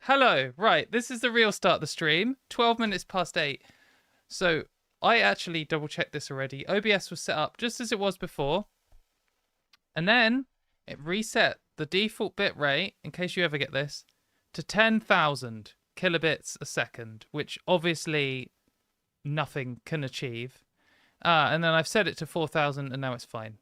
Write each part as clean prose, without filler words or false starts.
Hello. Right, this is the real start of the stream. 12 minutes past 8. So I actually double checked this already. OBS was set up just as it was before. And then it reset the default bit rate, in case you ever get this, to 10,000 kilobits a second, which obviously nothing can achieve. And then I've set it to 4,000 and now it's fine.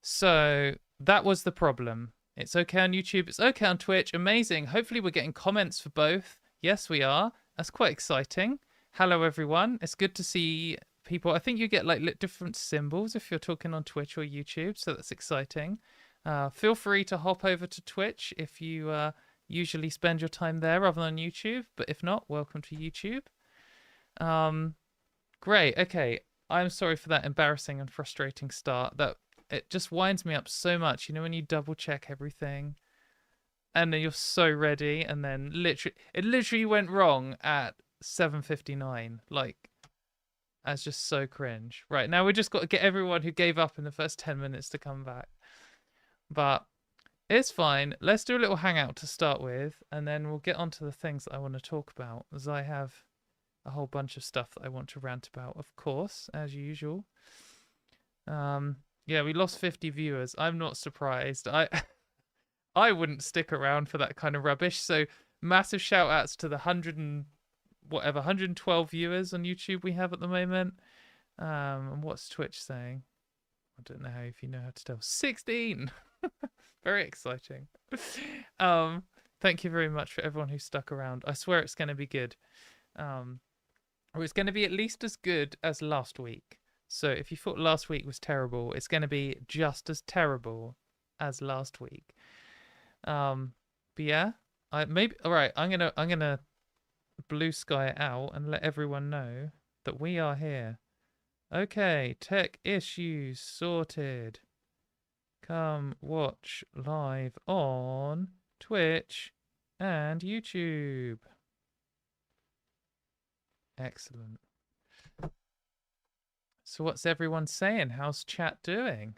So that was the problem. It's okay on YouTube. It's okay on Twitch. Amazing. Hopefully we're getting comments for both. Yes, we are. That's quite exciting. Hello, everyone. It's good to see people. I think you get like different symbols if you're talking on Twitch or YouTube, so that's exciting. Feel free to hop over to Twitch if you usually spend your time there rather than YouTube. But if not, welcome to YouTube. Great. Okay. I'm sorry for that embarrassing and frustrating start. It just winds me up so much, you know, when you double check everything and then you're so ready and then it literally went wrong at 7:59. Like, that's just so cringe. Right, now we just got to get everyone who gave up in the first 10 minutes to come back. But it's fine. Let's do a little hangout to start with, and then we'll get on to the things that I want to talk about, as I have a whole bunch of stuff that I want to rant about, of course, as usual. Yeah, we lost 50 viewers. I'm not surprised. I wouldn't stick around for that kind of rubbish. So massive shout outs to the 112 viewers on YouTube we have at the moment. And what's Twitch saying? I don't know if you know how to tell. 16. Very exciting. Thank you very much for everyone who stuck around. I swear it's going to be good. Or it's going to be at least as good as last week. So if you thought last week was terrible, it's going to be just as terrible as last week. But yeah, all right. I'm gonna blue sky it out and let everyone know that we are here. Okay, tech issues sorted. Come watch live on Twitch and YouTube. Excellent. So what's everyone saying? How's chat doing?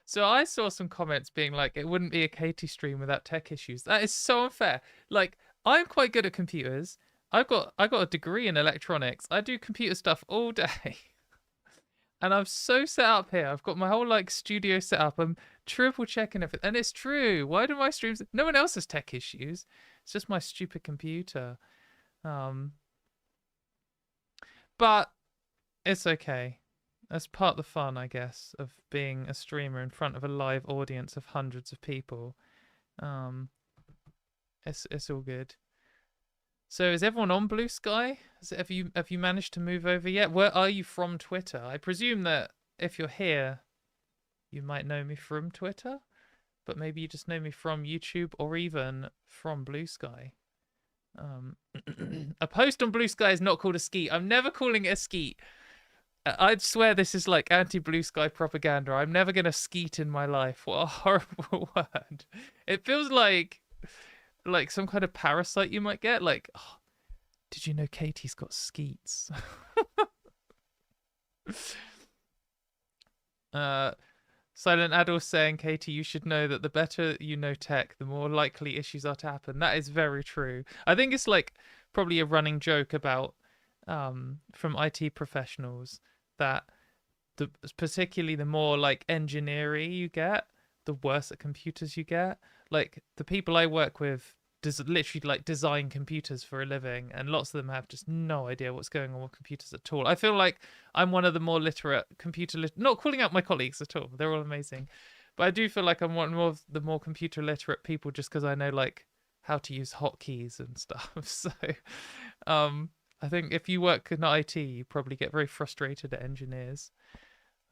So I saw some comments being like, it wouldn't be a Katie stream without tech issues. That is so unfair. Like, I'm quite good at computers. I got a degree in electronics. I do computer stuff all day. And I'm so set up here. I've got my whole like studio set up. I'm triple checking everything. And it's true. Why do my streams... No one else has tech issues. It's just my stupid computer. But it's okay. That's part of the fun, I guess, of being a streamer in front of a live audience of hundreds of people. It's all good. So is everyone on Blue Sky? Have you managed to move over yet? Where are you from Twitter? I presume that if you're here, you might know me from Twitter, but maybe you just know me from YouTube or even from Blue Sky. A post on Blue Sky is not called a skeet. I'm never calling it a skeet. I'd swear this is like anti-Blue Sky propaganda. I'm never going to skeet in my life. What a horrible word. It feels like some kind of parasite you might get. Like, oh, did you know Katie's got skeets? Silent Adult saying, Katie, you should know that the better you know tech, the more likely issues are to happen. That is very true. I think it's like probably a running joke about from IT professionals that particularly the more like engineering you get, the worse at computers you get. Like the people I work with literally like design computers for a living, and lots of them have just no idea what's going on with computers at all. I feel like I'm one of the more literate not calling out my colleagues at all, they're all amazing, but I do feel like I'm one of the more computer literate people just because I know like how to use hotkeys and stuff. So I think if you work in IT, you probably get very frustrated at engineers.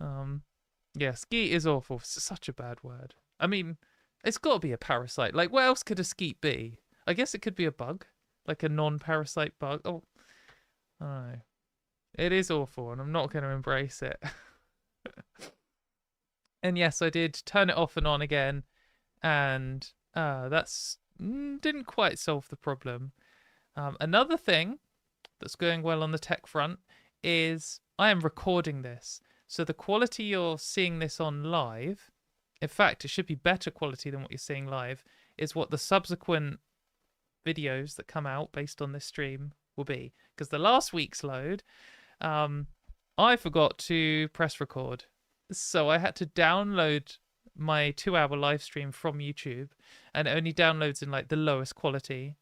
Yeah, skeet is awful. It's such a bad word. I mean, it's got to be a parasite. Like, what else could a skeet be? I guess it could be a bug, like a non-parasite bug. Oh, I don't know. It is awful, and I'm not going to embrace it. And yes, I did turn it off and on again, and that's didn't quite solve the problem. Another thing that's going well on the tech front is I am recording this. So the quality you're seeing this on live in fact, it should be better quality than what you're seeing live, is what the subsequent videos that come out based on this stream will be. Because the last week's load, I forgot to press record. So I had to download my 2-hour live stream from YouTube, and it only downloads in like the lowest quality.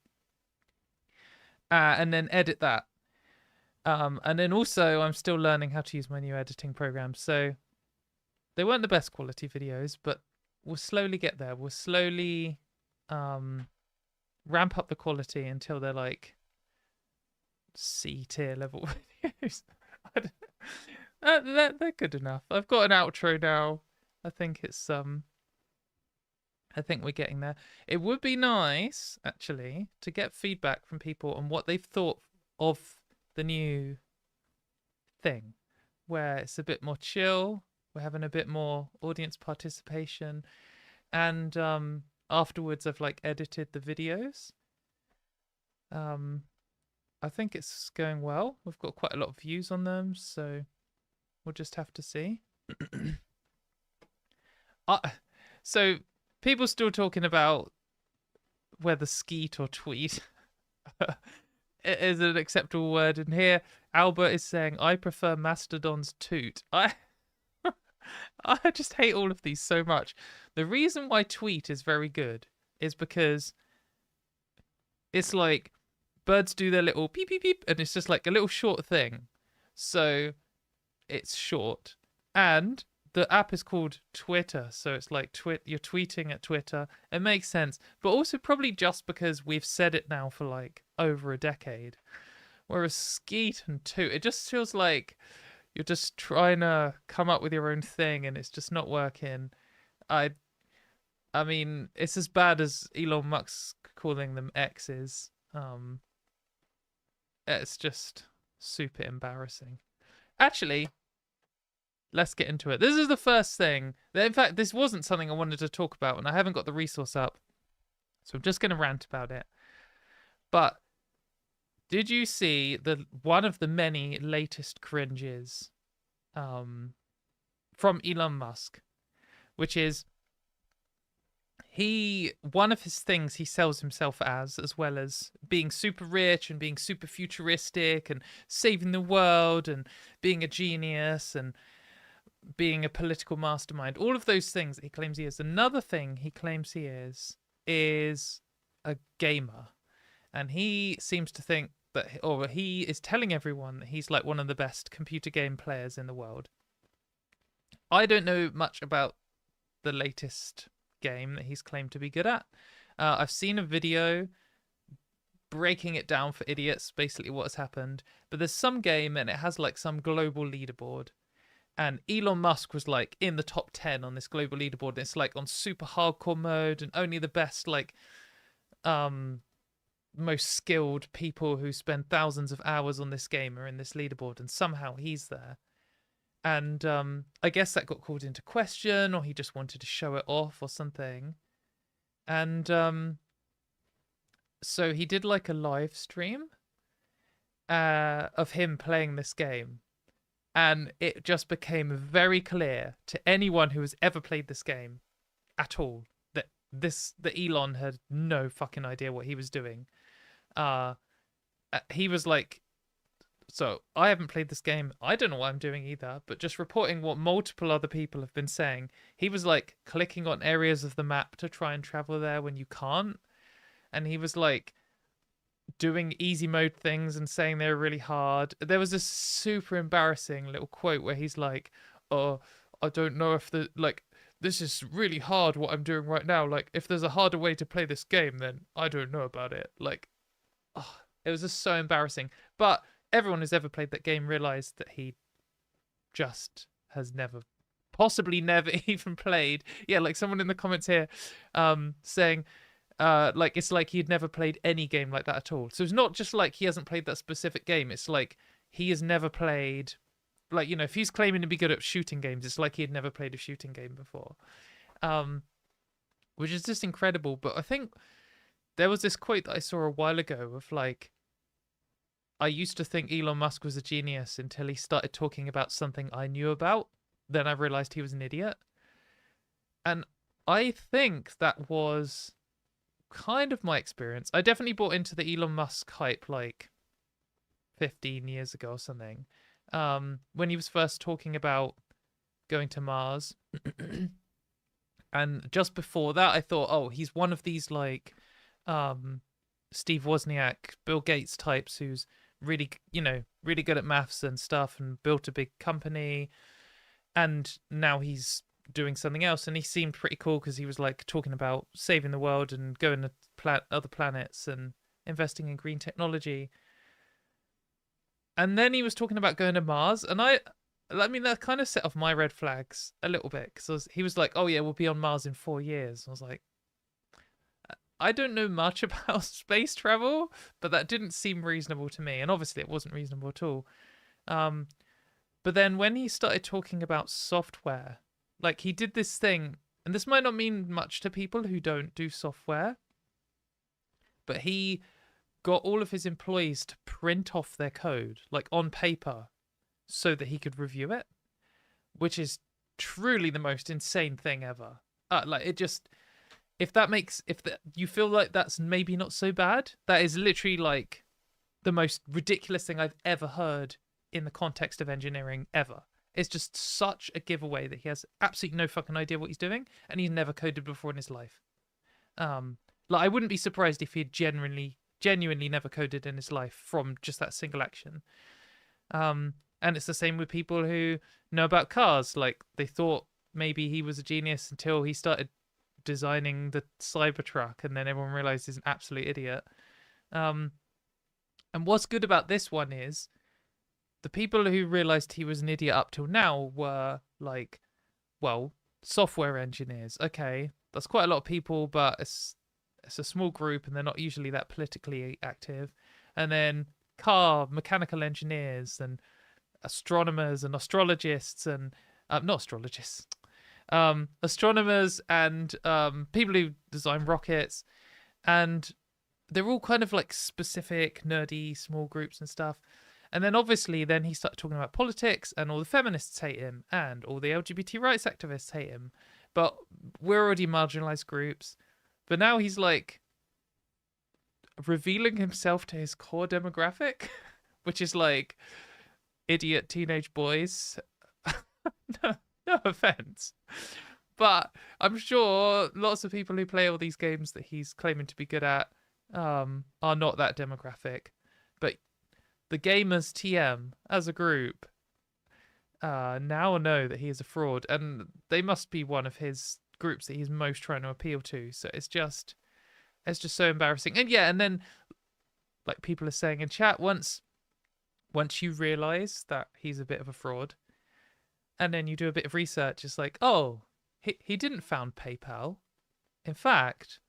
And then edit that. And then also I'm still learning how to use my new editing program. So they weren't the best quality videos, but we'll slowly get there. We'll slowly ramp up the quality until they're like C tier level videos. They're good enough. I've got an outro now. I think it's I think we're getting there. It would be nice actually to get feedback from people on what they've thought of the new thing, where it's a bit more chill. We're having a bit more audience participation, and afterwards I've like edited the videos. I think it's going well. We've got quite a lot of views on them, so we'll just have to see. So people still talking about whether skeet or tweet is an acceptable word, and here Albert is saying, I prefer Mastodon's toot. I just hate all of these so much. The reason why tweet is very good is because it's like birds do their little beep beep beep, and it's just like a little short thing. So it's short, and the app is called Twitter, so it's like you're tweeting at Twitter. It makes sense, but also probably just because we've said it now for like over a decade. Whereas skeet and toot, it just feels like you're just trying to come up with your own thing, and it's just not working. I mean, it's as bad as Elon Musk calling them X's. It's just super embarrassing. Actually, let's get into it. This is the first thing. In fact, this wasn't something I wanted to talk about, and I haven't got the resource up, so I'm just going to rant about it. But did you see one of the many latest cringes from Elon Musk, which is one of his things he sells himself as well as being super rich and being super futuristic and saving the world and being a genius and being a political mastermind, all of those things that he claims he is. Another thing he claims he is a gamer. And he seems to think that, or he is telling everyone that he's like one of the best computer game players in the world. I don't know much about the latest game that he's claimed to be good at. I've seen a video breaking it down for idiots, basically what has happened. But there's some game and it has like some global leaderboard. And Elon Musk was like in the top 10 on this global leaderboard. And it's like on super hardcore mode, and only the best like most skilled people who spend thousands of hours on this game are in this leaderboard, and somehow he's there. And I guess that got called into question, or he just wanted to show it off or something. And so he did like a live stream of him playing this game. And it just became very clear to anyone who has ever played this game at all that Elon had no fucking idea what he was doing. He was like, so I haven't played this game. I don't know what I'm doing either, but just reporting what multiple other people have been saying. He was like clicking on areas of the map to try and travel there when you can't. And he was like doing easy mode things and saying they were really hard. There was a super embarrassing little quote where he's like, oh, I don't know if this is really hard what I'm doing right now. Like, if there's a harder way to play this game, then I don't know about it. Like, oh, it was just so embarrassing. But everyone who's ever played that game realized that he just has possibly never even played. Yeah, like someone in the comments here saying, like it's like he'd never played any game like that at all. So it's not just like he hasn't played that specific game. It's like he has never played, like, you know, if he's claiming to be good at shooting games, it's like he had never played a shooting game before, which is just incredible. But I think there was this quote that I saw a while ago of like, I used to think Elon Musk was a genius until he started talking about something I knew about. Then I realized he was an idiot. And I think that was kind of my experience. I definitely bought into the Elon Musk hype like 15 years ago or something. When he was first talking about going to Mars. And just before that, I thought, oh, he's one of these like Steve Wozniak, Bill Gates types who's really, really good at maths and stuff and built a big company. And now he's doing something else. And he seemed pretty cool because he was like talking about saving the world and going to other planets and investing in green technology. And then he was talking about going to Mars. And I mean, that kind of set off my red flags a little bit because he was like, oh, yeah, we'll be on Mars in 4 years. I was like, I don't know much about space travel, but that didn't seem reasonable to me. And obviously, it wasn't reasonable at all. But then when he started talking about software, like he did this thing, and this might not mean much to people who don't do software, but he got all of his employees to print off their code, like on paper, so that he could review it, which is truly the most insane thing ever. Like it just, if you feel like that's maybe not so bad, that is literally like the most ridiculous thing I've ever heard in the context of engineering ever. It's just such a giveaway that he has absolutely no fucking idea what he's doing, and he's never coded before in his life. Like I wouldn't be surprised if he had genuinely never coded in his life from just that single action. And it's the same with people who know about cars. Like they thought maybe he was a genius until he started designing the Cybertruck, and then everyone realized he's an absolute idiot. And what's good about this one is the people who realized he was an idiot up till now were like, well, software engineers. Okay, that's quite a lot of people, but it's a small group and they're not usually that politically active. And then mechanical engineers and astronomers and astrologists and not astrologists, astronomers and people who design rockets, and they're all kind of like specific nerdy small groups and stuff. And then obviously then he started talking about politics, and all the feminists hate him and all the LGBT rights activists hate him, but we're already marginalized groups. But now he's like revealing himself to his core demographic, which is like idiot teenage boys. No offense, but I'm sure lots of people who play all these games that he's claiming to be good at are not that demographic. But the gamers TM as a group now know that he is a fraud, and they must be one of his groups that he's most trying to appeal to. So it's just so embarrassing. And yeah, and then like people are saying in chat, once you realize that he's a bit of a fraud, and then you do a bit of research, it's like, oh, he didn't found PayPal. In fact,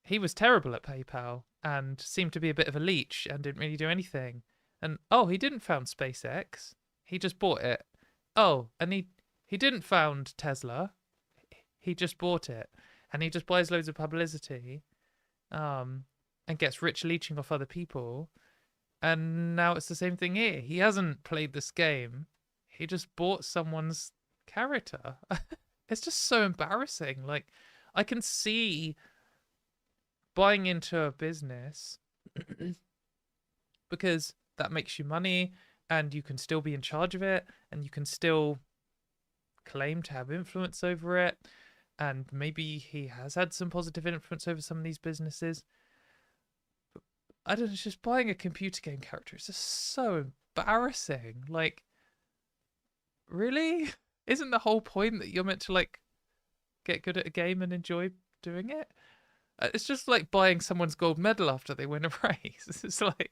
he was terrible at PayPal and seemed to be a bit of a leech and didn't really do anything. And oh, he didn't found SpaceX. He just bought it. Oh, and he didn't found Tesla. He just bought it. And he just buys loads of publicity and gets rich leeching off other people. And now it's the same thing here. He hasn't played this game. He just bought someone's character. It's just so embarrassing. Like, I can see buying into a business because that makes you money and you can still be in charge of it and you can still claim to have influence over it. And maybe he has had some positive influence over some of these businesses. But I don't know, it's just buying a computer game character. It's just so embarrassing. Like, really? Isn't the whole point that you're meant to, like, get good at a game and enjoy doing it? It's just like buying someone's gold medal after they win a race. It's like,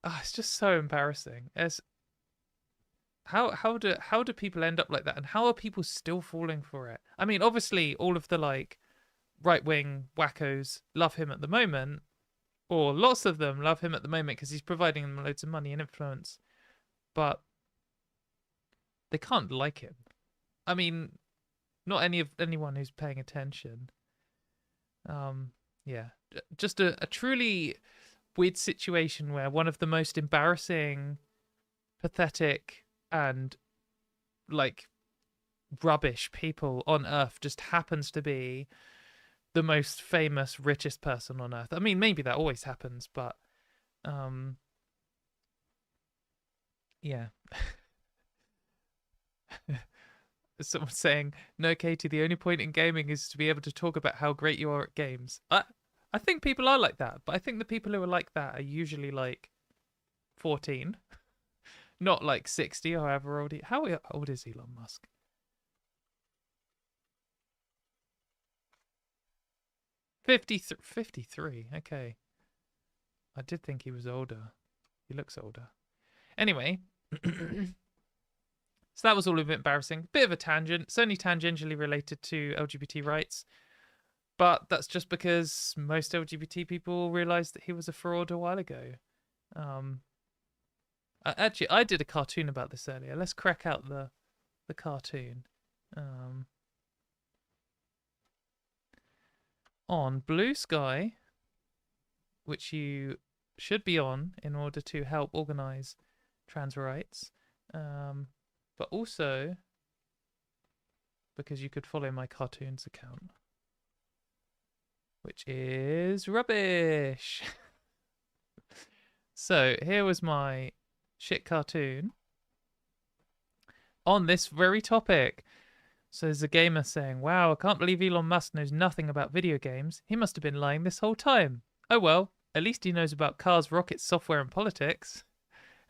it's just so embarrassing. How do people end up like that, and how are people still falling for it? I mean, obviously, all of the like right-wing wackos love him at the moment, or lots of them love him at the moment because he's providing them loads of money and influence, but they can't like him. I mean, not anyone who's paying attention. Yeah, just a truly weird situation where one of the most embarrassing, pathetic, and like rubbish people on Earth just happens to be the most famous, richest person on Earth. I mean, maybe that always happens, but yeah. Someone saying, "No, Katie, the only point in gaming is to be able to talk about how great you are at games." I think people are like that, but I think the people who are like that are usually like 14, not like 60 or however old. How old is Elon Musk? 53. 53. Okay. I did think he was older. He looks older. Anyway, so that was all a bit embarrassing. Bit of a tangent. It's only tangentially related to LGBT rights. But that's just because most LGBT people realised that he was a fraud a while ago. Actually, I did a cartoon about this earlier. Let's crack out the cartoon. On Blue Sky, which you should be on in order to help organise trans rights, but also because you could follow my cartoons account, which is rubbish. So here was my shit cartoon on this very topic. So there's a gamer saying, "Wow, I can't believe Elon Musk knows nothing about video games. He must have been lying this whole time. Oh well, at least he knows about cars, rockets, software, and politics."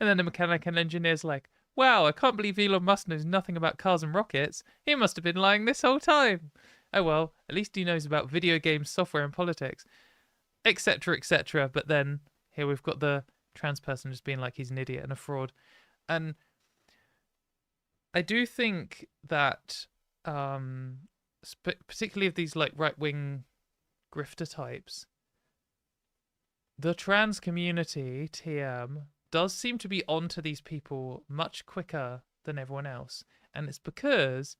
And then the mechanic and engineer's like, "Wow, I can't believe Elon Musk knows nothing about cars and rockets. He must have been lying this whole time. Oh well, at least he knows about video games, software, and politics." Etc., etc. But then here we've got the trans person just being like he's an idiot and a fraud. And I do think that particularly of these like right-wing grifter types, the trans community, TM, does seem to be onto these people much quicker than everyone else. And it's because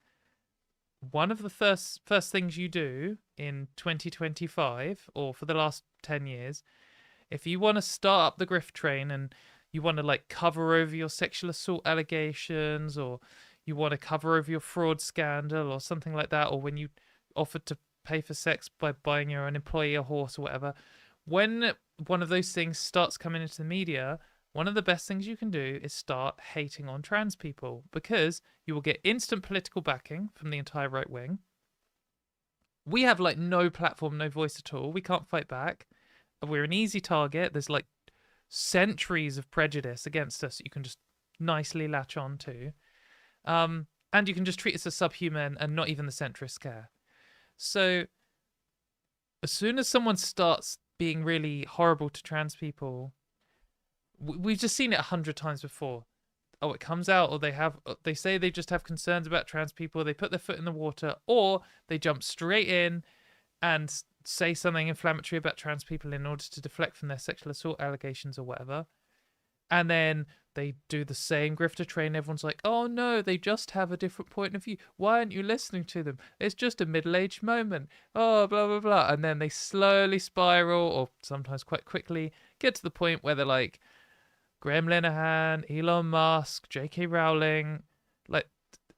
one of the first things you do in 2025, or for the last 10 years, if you want to start up the grift train and you want to like cover over your sexual assault allegations, or you want to cover over your fraud scandal or something like that, or when you offered to pay for sex by buying your own employee a horse or whatever, when one of those things starts coming into the media, one of the best things you can do is start hating on trans people, because you will get instant political backing from the entire right wing. We have like no platform, no voice at all. We can't fight back. We're an easy target. There's like centuries of prejudice against us that you can just nicely latch on to. And you can just treat us as subhuman and not even the centrists care. So as soon as someone starts being really horrible to trans people, we've just seen it 100 times before. Oh, it comes out, or they say they just have concerns about trans people, they put their foot in the water, or they jump straight in and say something inflammatory about trans people in order to deflect from their sexual assault allegations or whatever. And then they do the same grifter train. Everyone's like, "Oh no, they just have a different point of view. Why aren't you listening to them? It's just a middle-aged moment. Oh, blah, blah, blah." And then they slowly spiral, or sometimes quite quickly, get to the point where they're like, Graham Linehan, Elon Musk, J.K. Rowling. Like,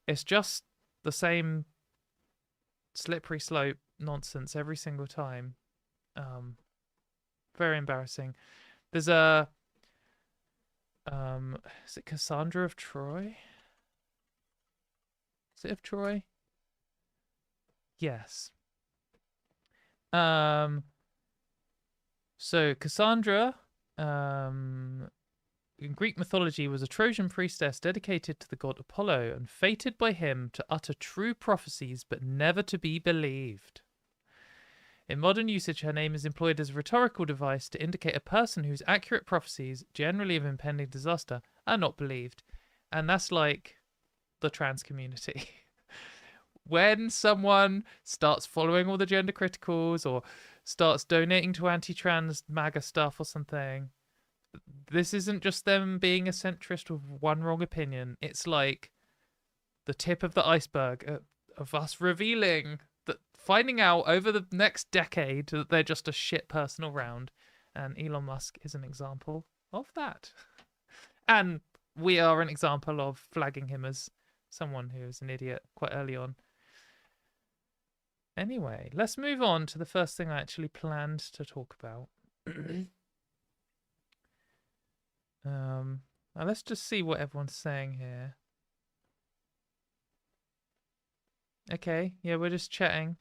it's just the same slippery slope nonsense every single time. Very embarrassing. There's a is it Cassandra of Troy? Is it of Troy? Yes. So Cassandra, in Greek mythology, was a Trojan priestess dedicated to the god Apollo and fated by him to utter true prophecies but never to be believed. In modern usage, her name is employed as a rhetorical device to indicate a person whose accurate prophecies, generally of impending disaster, are not believed. And that's like the trans community. When someone starts following all the gender criticals or starts donating to anti-trans MAGA stuff or something, this isn't just them being a centrist with one wrong opinion. It's like the tip of the iceberg of us revealing that, finding out over the next decade that they're just a shit person around. And Elon Musk is an example of that. And we are an example of flagging him as someone who was an idiot quite early on. Anyway, let's move on to the first thing I actually planned to talk about. Now let's just see what everyone's saying here. Okay, yeah, we're just chatting.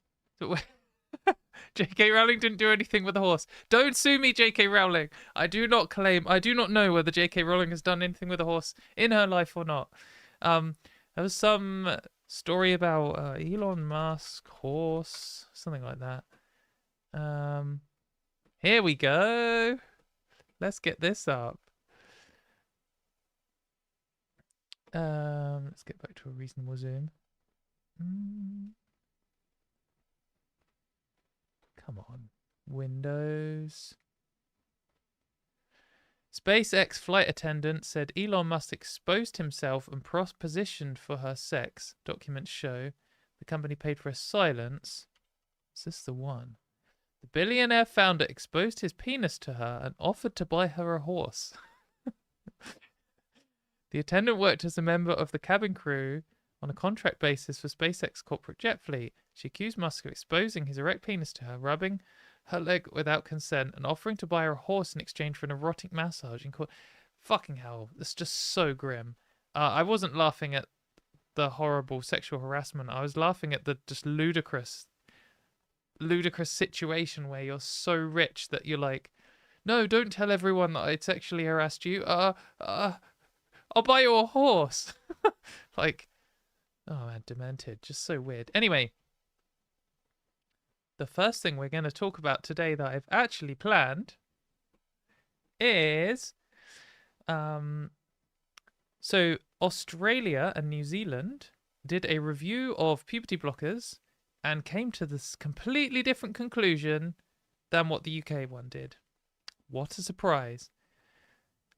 J.K. Rowling didn't do anything with the horse. Don't sue me, J.K. Rowling. I do not know whether J.K. Rowling has done anything with a horse in her life or not. There was some story about Elon Musk, horse, something like that. Here we go. Let's get this up. Let's get back to a reasonable zoom. Come on. Windows. SpaceX flight attendant said Elon Musk exposed himself and positioned for her sex. Documents show the company paid for her silence. Is this the one? The billionaire founder exposed his penis to her and offered to buy her a horse. The attendant worked as a member of the cabin crew on a contract basis for SpaceX corporate jet fleet. She accused Musk of exposing his erect penis to her, rubbing her leg without consent, and offering to buy her a horse in exchange for an erotic massage. Fucking hell, that's just so grim. I wasn't laughing at the horrible sexual harassment. I was laughing at the just ludicrous situation where you're so rich that you're like, no, don't tell everyone that I sexually harassed you. I'll buy you a horse. Like, oh man, demented. Just so weird. Anyway, the first thing we're going to talk about today that I've actually planned is so Australia and New Zealand did a review of puberty blockers and came to this completely different conclusion than what the UK one did. What a surprise.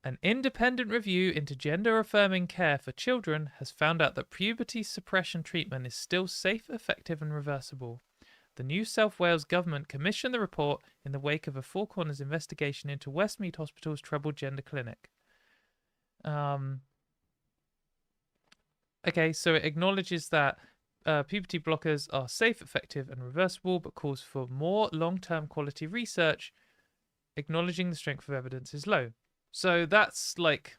An independent review into gender-affirming care for children has found out that puberty suppression treatment is still safe, effective and reversible. The New South Wales government commissioned the report in the wake of a Four Corners investigation into Westmead Hospital's troubled gender clinic. Okay, so it acknowledges that puberty blockers are safe, effective and reversible, but calls for more long-term quality research, acknowledging the strength of evidence is low. So that's like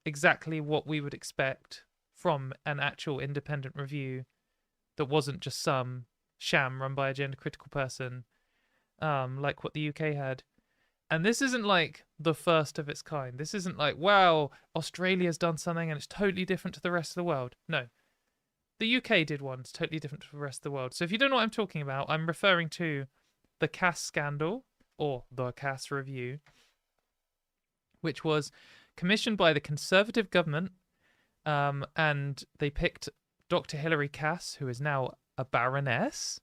exactly what we would expect from an actual independent review that wasn't just some sham run by a gender critical person, like what the UK had. And this isn't like the first of its kind. This isn't like, wow, Australia's done something and it's totally different to the rest of the world. No. The UK did one. It's totally different to the rest of the world. So if you don't know what I'm talking about, I'm referring to the Cass scandal, or the Cass review, which was commissioned by the Conservative government, and they picked Dr. Hilary Cass, who is now a baroness,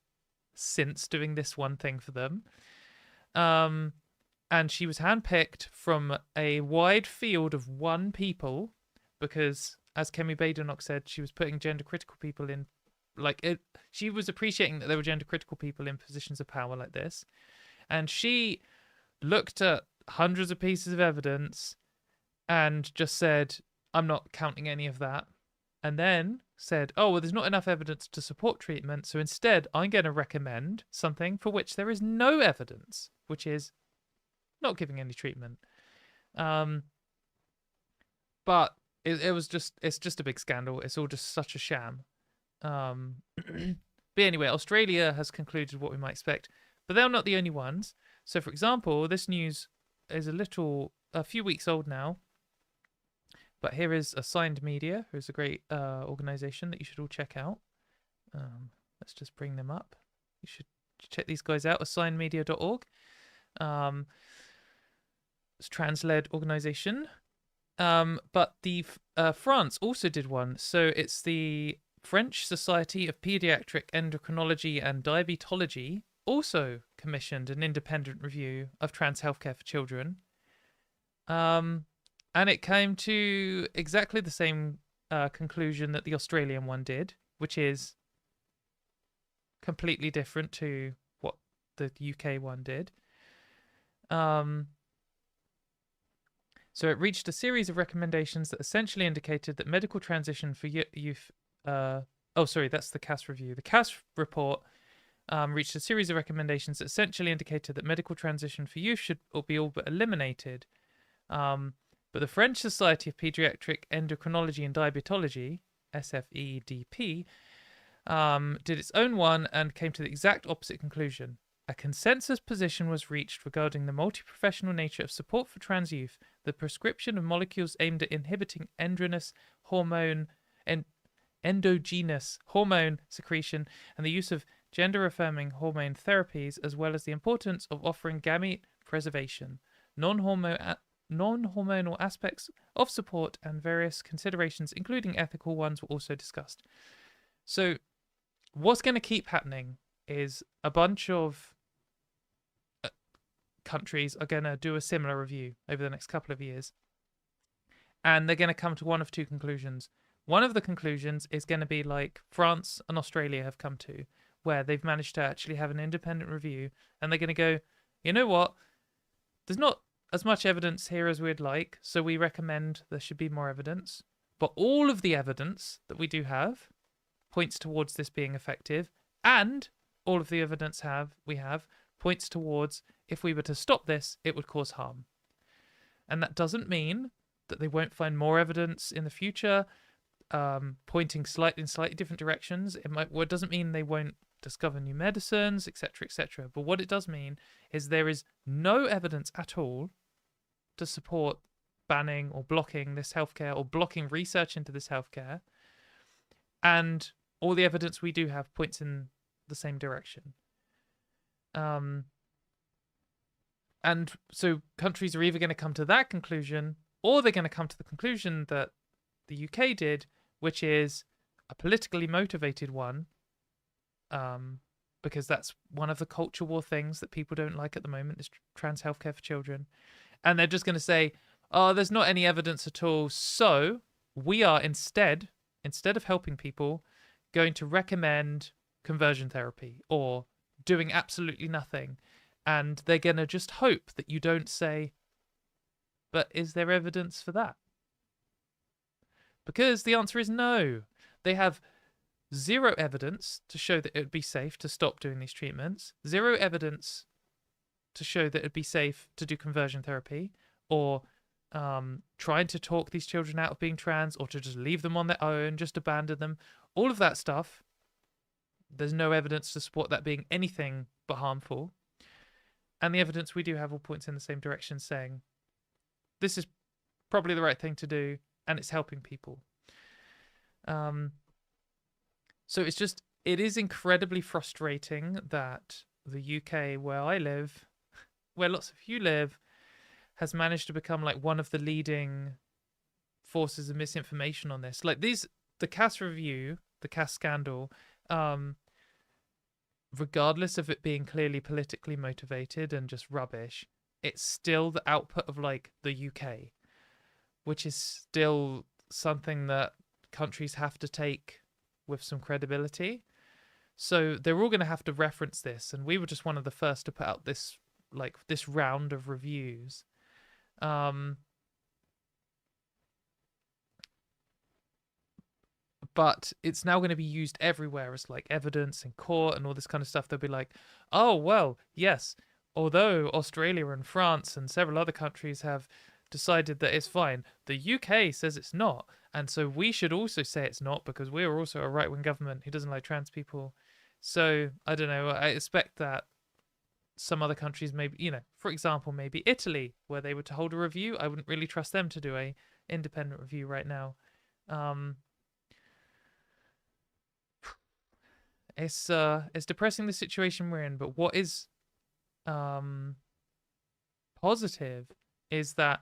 since doing this one thing for them. And she was handpicked from a wide field of one people because, as Kemi Badenoch said, she was putting gender-critical people in, she was appreciating that there were gender-critical people in positions of power like this. And she looked at hundreds of pieces of evidence and just said, I'm not counting any of that. And then said, oh, well, there's not enough evidence to support treatment. So instead, I'm going to recommend something for which there is no evidence, which is not giving any treatment. But it's just a big scandal. It's all just such a sham. But anyway, Australia has concluded what we might expect, but they're not the only ones. So for example, this news is a few weeks old now, but here is Assigned Media, who's a great organization that you should all check out. Let's just bring them up. You should check these guys out, assignedmedia.org. It's a trans-led organization. But the France also did one. So it's the French Society of Pediatric Endocrinology and Diabetology also commissioned an independent review of trans healthcare for children. And it came to exactly the same conclusion that the Australian one did, which is completely different to what the UK one did. So it reached a series of recommendations that essentially indicated that medical transition for youth Oh, sorry, that's the CAS review. The CAS report reached a series of recommendations that essentially indicated that medical transition for youth should be all but eliminated. But the French Society of Pediatric Endocrinology and Diabetology, SFEDP, did its own one and came to the exact opposite conclusion. A consensus position was reached regarding the multi-professional nature of support for trans youth, the prescription of molecules aimed at inhibiting endogenous hormone secretion, and the use of gender-affirming hormone therapies, as well as the importance of offering gamete preservation, non-hormonal aspects of support, and various considerations, including ethical ones, were also discussed. So what's going to keep happening is a bunch of countries are going to do a similar review over the next couple of years. And they're going to come to one of two conclusions. One of the conclusions is going to be like France and Australia have come to, where they've managed to actually have an independent review. And they're going to go, you know what? There's not as much evidence here as we'd like, so we recommend there should be more evidence. But all of the evidence that we do have points towards this being effective, and all of the evidence we have points towards if we were to stop this, it would cause harm. And that doesn't mean that they won't find more evidence in the future, pointing in slightly different directions. It doesn't mean they won't discover new medicines, etc., etc. But what it does mean is there is no evidence at all to support banning or blocking this healthcare or blocking research into this healthcare. And all the evidence we do have points in the same direction. And so countries are either going to come to that conclusion, or they're going to come to the conclusion that the UK did, which is a politically motivated one, because that's one of the culture war things that people don't like at the moment is trans healthcare for children. And they're just going to say, oh, there's not any evidence at all, so we are instead of helping people, going to recommend conversion therapy or doing absolutely nothing. And they're going to just hope that you don't say, but is there evidence for that? Because the answer is no. They have zero evidence to show that it would be safe to stop doing these treatments, zero evidence to show that it would be safe to do conversion therapy, or trying to talk these children out of being trans, or to just leave them on their own, just abandon them. All of that stuff, there's no evidence to support that being anything but harmful. And the evidence we do have all points in the same direction, saying this is probably the right thing to do, and it's helping people. So it is incredibly frustrating that the UK, where I live, where lots of you live, has managed to become like one of the leading forces of misinformation on this. Like the CAS review, the CAS scandal, regardless of it being clearly politically motivated and just rubbish, it's still the output of like the UK, which is still something that countries have to take with some credibility. So they're all going to have to reference this, and we were just one of the first to put out this round of reviews. But it's now going to be used everywhere as like evidence in court and all this kind of stuff. They'll be like, oh, well, yes, although Australia and France and several other countries have decided that it's fine, the UK says it's not. And so we should also say it's not, because we're also a right-wing government who doesn't like trans people. So, I don't know, I expect that some other countries, maybe, for example, maybe Italy, where they were to hold a review, I wouldn't really trust them to do a independent review right now. It's depressing the situation we're in, but what is positive is that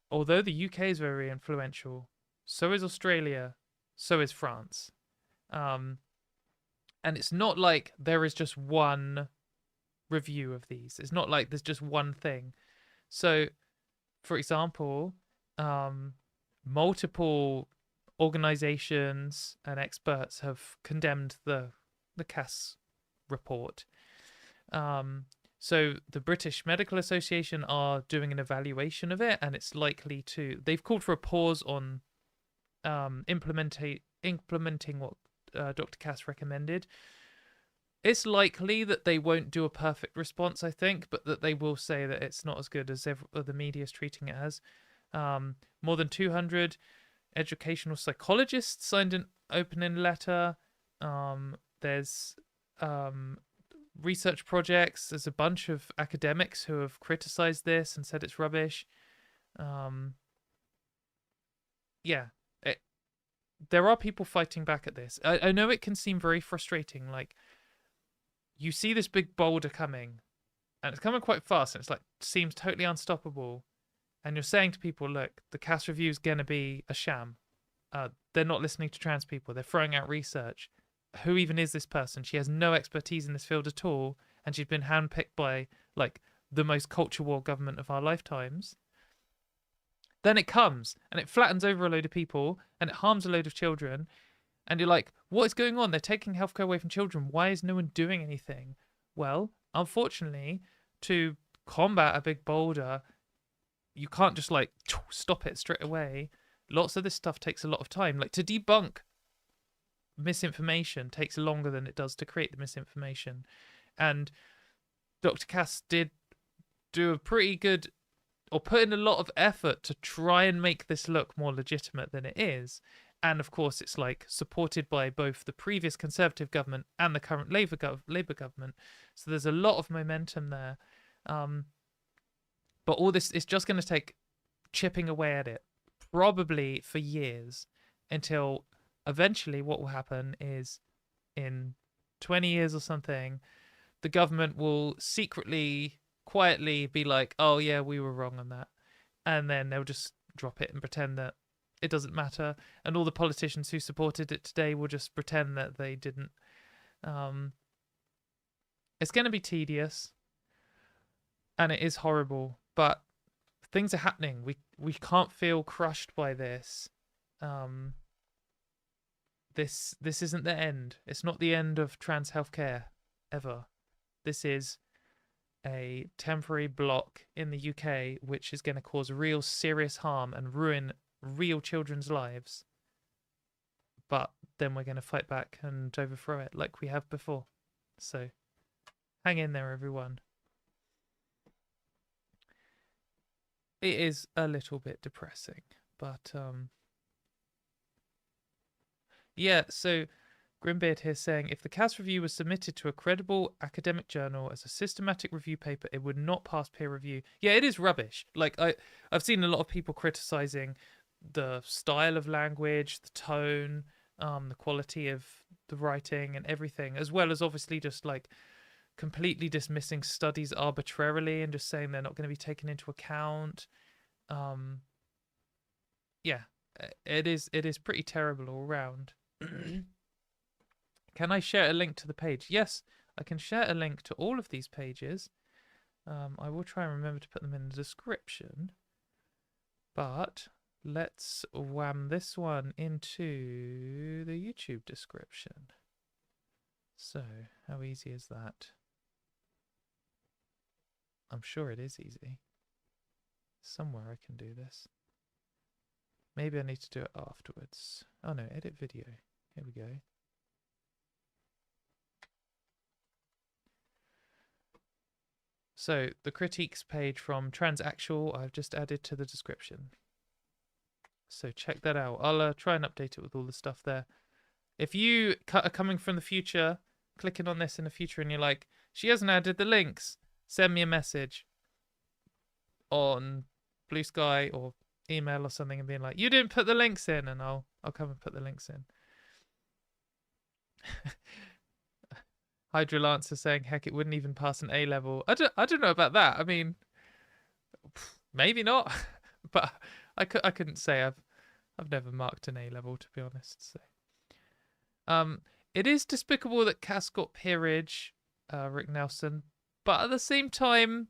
although the UK is very influential, so is Australia, so is France. And it's not like there is just one review of these. It's not like there's just one thing. So, for example, multiple organizations and experts have condemned the CAS report. So the British Medical Association are doing an evaluation of it, and it's likely to... They've called for a pause on implementing implementing what Dr. Cass recommended. It's likely that they won't do a perfect response, I think, but that they will say that it's not as good as the media is treating it as. More than 200 educational psychologists signed an opening letter. There's research projects. There's a bunch of academics who have criticized this and said it's rubbish. There are people fighting back at this. I know it can seem very frustrating. Like, you see this big boulder coming, and it's coming quite fast, and it's like seems totally unstoppable. And you're saying to people, look, the Cass review is going to be a sham. They're not listening to trans people. They're throwing out research. Who even is this person? She has no expertise in this field at all, and she's been handpicked by like the most culture war government of our lifetimes. Then it comes and it flattens over a load of people and it harms a load of children. And you're like, what is going on? They're taking healthcare away from children. Why is no one doing anything? Well, unfortunately, to combat a big boulder, you can't just like stop it straight away. Lots of this stuff takes a lot of time. Like, to debunk misinformation takes longer than it does to create the misinformation. And Dr. Cass did do a pretty good, or put in a lot of effort to try and make this look more legitimate than it is. And of course, it's like supported by both the previous Conservative government and the current Labour government. So there's a lot of momentum there. But all this is just going to take chipping away at it, probably for years, until eventually what will happen is in 20 years or something, the government will secretly, quietly be like, oh yeah, we were wrong on that. And then they'll just drop it and pretend that it doesn't matter. And all the politicians who supported it today will just pretend that they didn't. It's going to be tedious. And it is horrible. But things are happening. We can't feel crushed by this. This isn't the end. It's not the end of trans healthcare ever. This is a temporary block in the UK which is going to cause real serious harm and ruin real children's lives. But then we're going to fight back and overthrow it like we have before. So hang in there, everyone. It is a little bit depressing, but yeah, so Grimbeard here saying, if the Cass review was submitted to a credible academic journal as a systematic review paper, it would not pass peer review. Yeah, it is rubbish. Like, I've seen a lot of people criticizing the style of language, the tone, the quality of the writing and everything, as well as obviously just like completely dismissing studies arbitrarily and just saying they're not going to be taken into account. Yeah, it is pretty terrible all around. Can I share a link to the page? Yes, I can share a link to all of these pages. I will try and remember to put them in the description. But let's wham this one into the YouTube description. So, how easy is that? I'm sure it is easy. Somewhere I can do this. Maybe I need to do it afterwards. Oh no, edit video. Here we go. So, the critiques page from Transactual I've just added to the description. So check that out. I'll try and update it with all the stuff there. If you are coming from the future, clicking on this in the future and you're like, she hasn't added the links, send me a message on Blue Sky or email or something and being like, you didn't put the links in, and I'll come and put the links in. Hydra Lancer saying, heck, it wouldn't even pass an A level. I don't know about that. I mean, maybe not, but I couldn't say I've never marked an A level, to be honest. So, it is despicable that Cass got peerage, Rick Nelson, but at the same time,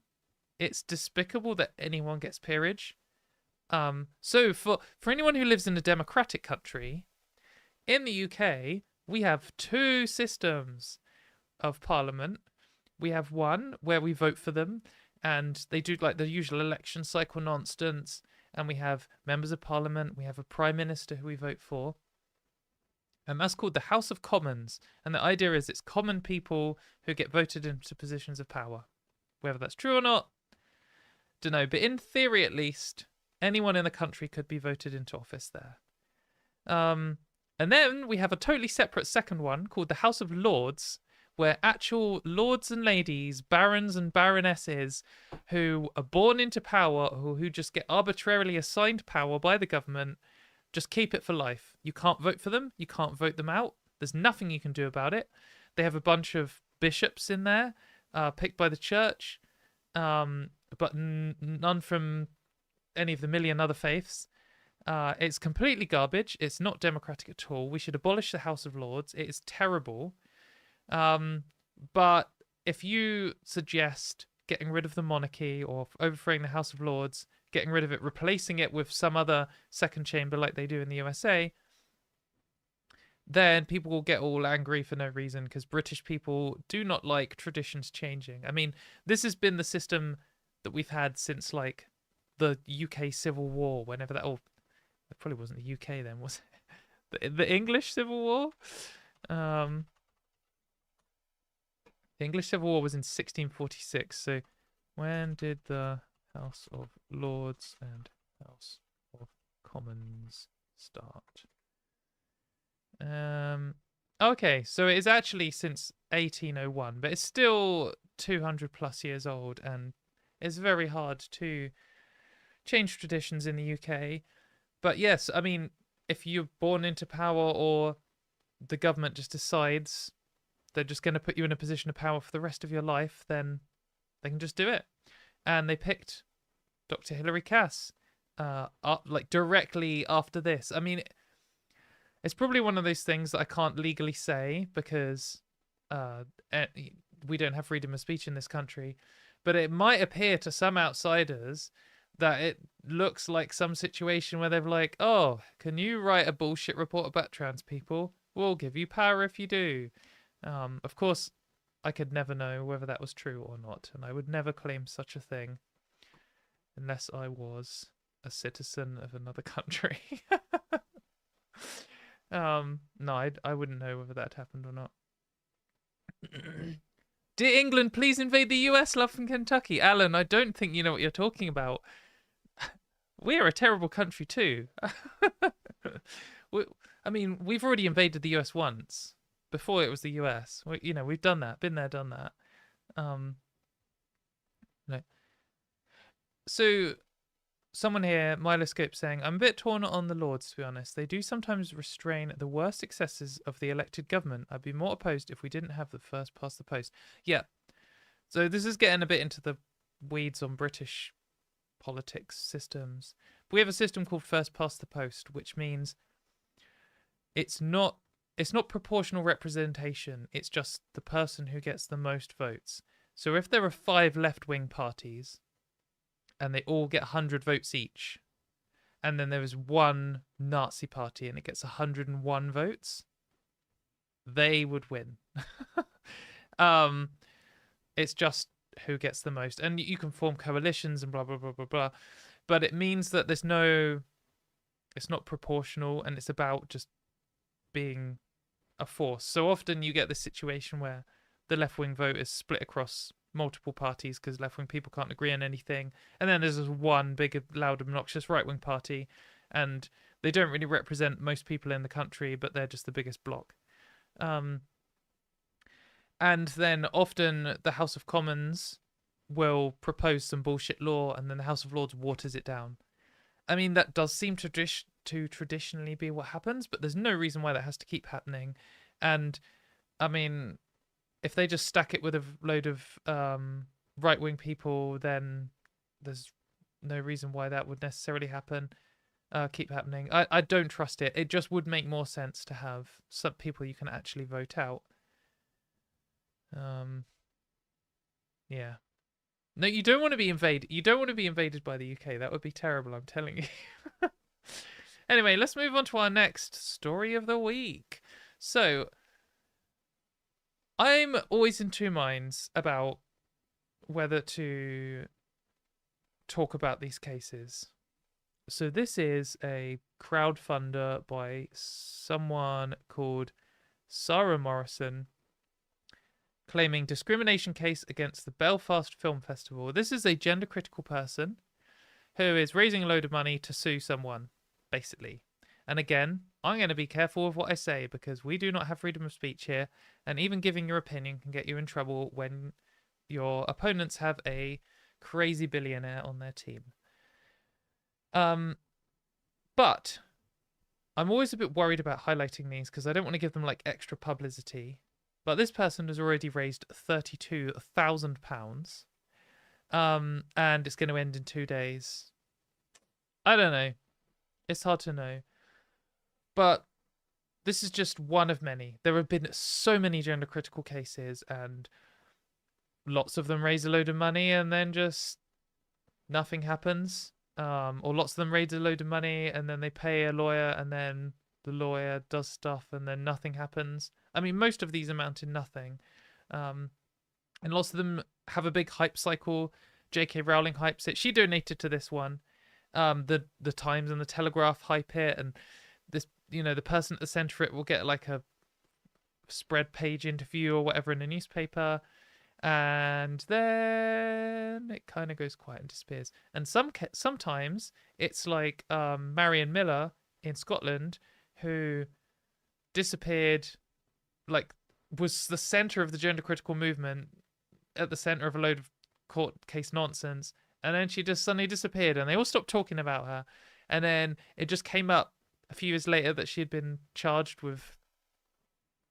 it's despicable that anyone gets peerage. So for anyone who lives in a democratic country, in the UK, we have two systems of parliament. We have one where we vote for them, and they do like the usual election cycle nonsense. And we have members of parliament. We have a prime minister who we vote for. And that's called the House of Commons. And the idea is it's common people who get voted into positions of power. Whether that's true or not, don't know. But in theory, at least, anyone in the country could be voted into office there. And then we have a totally separate second one called the House of Lords, where actual lords and ladies, barons and baronesses who are born into power or who just get arbitrarily assigned power by the government just keep it for life. You can't vote for them. You can't vote them out. There's nothing you can do about it. They have a bunch of bishops in there, picked by the church, but none from any of the million other faiths. It's completely garbage. It's not democratic at all. We should abolish the House of Lords. It is terrible. But if you suggest getting rid of the monarchy or overthrowing the House of Lords, getting rid of it, replacing it with some other second chamber like they do in the USA, then people will get all angry for no reason because British people do not like traditions changing. I mean, this has been the system that we've had since like the UK Civil War, whenever that... Oh, it probably wasn't the UK then, was it? The English Civil War? The English Civil War was in 1646. So when did the House of Lords and House of Commons start? Okay, so it is actually since 1801, but it's still 200 plus years old, and it's very hard to change traditions in the UK. But yes, I mean, if you're born into power or the government just decides they're just going to put you in a position of power for the rest of your life, then they can just do it. And they picked Dr. Hilary Cass like directly after this. I mean, it's probably one of those things that I can't legally say because we don't have freedom of speech in this country. But it might appear to some outsiders that it looks like some situation where they're like, oh, can you write a bullshit report about trans people? We'll give you power if you do. Of course, I could never know whether that was true or not, and I would never claim such a thing unless I was a citizen of another country. No, I wouldn't know whether that happened or not. Dear England, please invade the US, love from Kentucky. Alan, I don't think you know what you're talking about. We're a terrible country too. I mean, we've already invaded the US once. Before it was the US. We've done that. Been there, done that. No. So, someone here, Miloscope, saying, I'm a bit torn on the Lords, to be honest. They do sometimes restrain the worst excesses of the elected government. I'd be more opposed if we didn't have the first past the post. Yeah. So this is getting a bit into the weeds on British politics systems. But we have a system called first past the post, which means it's not proportional representation. It's just the person who gets the most votes. So if there are 5 left-wing parties and they all get 100 votes each, and then there is one Nazi party and it gets 101 votes, they would win. It's just who gets the most. And you can form coalitions and blah, blah, blah, blah, blah. But it means that it's not proportional, and it's about just being a force. So often you get this situation where the left-wing vote is split across multiple parties because left-wing people can't agree on anything, and then there's this one big, loud, obnoxious right-wing party, and they don't really represent most people in the country, but they're just the biggest bloc. And then often the House of Commons will propose some bullshit law, and then the House of Lords waters it down. I mean, that does seem to traditionally be what happens, but there's no reason why that has to keep happening. And I mean, if they just stack it with a load of right-wing people, then there's no reason why that would necessarily keep happening. I don't trust it. It just would make more sense to have some people you can actually vote out. Yeah. No, you don't want to be invaded. You don't want to be invaded by the UK. That would be terrible, I'm telling you. Anyway, let's move on to our next story of the week. So, I'm always in two minds about whether to talk about these cases. So this is a crowdfunder by someone called Sarah Morrison, claiming discrimination case against the Belfast Film Festival. This is a gender critical person who is raising a load of money to sue someone, basically. And again, I'm going to be careful with what I say because we do not have freedom of speech here, and even giving your opinion can get you in trouble when your opponents have a crazy billionaire on their team. But I'm always a bit worried about highlighting these because I don't want to give them like extra publicity. But this person has already raised £32,000. And it's going to end in 2 days. I don't know. It's hard to know. But this is just one of many. There have been so many gender critical cases, and lots of them raise a load of money and then just nothing happens. Or lots of them raise a load of money and then they pay a lawyer and then the lawyer does stuff and then nothing happens. I mean, most of these amount to nothing. And lots of them have a big hype cycle. J.K. Rowling hypes it. She donated to this one. The Times and the Telegraph hype it, and this, the person at the center of it will get like a spread page interview or whatever in a newspaper, and then it kind of goes quiet and disappears. And sometimes it's like Marion Miller in Scotland, who disappeared, like was the center of the gender critical movement, at the center of a load of court case nonsense, and then she just suddenly disappeared and they all stopped talking about her. And then it just came up a few years later that she had been charged with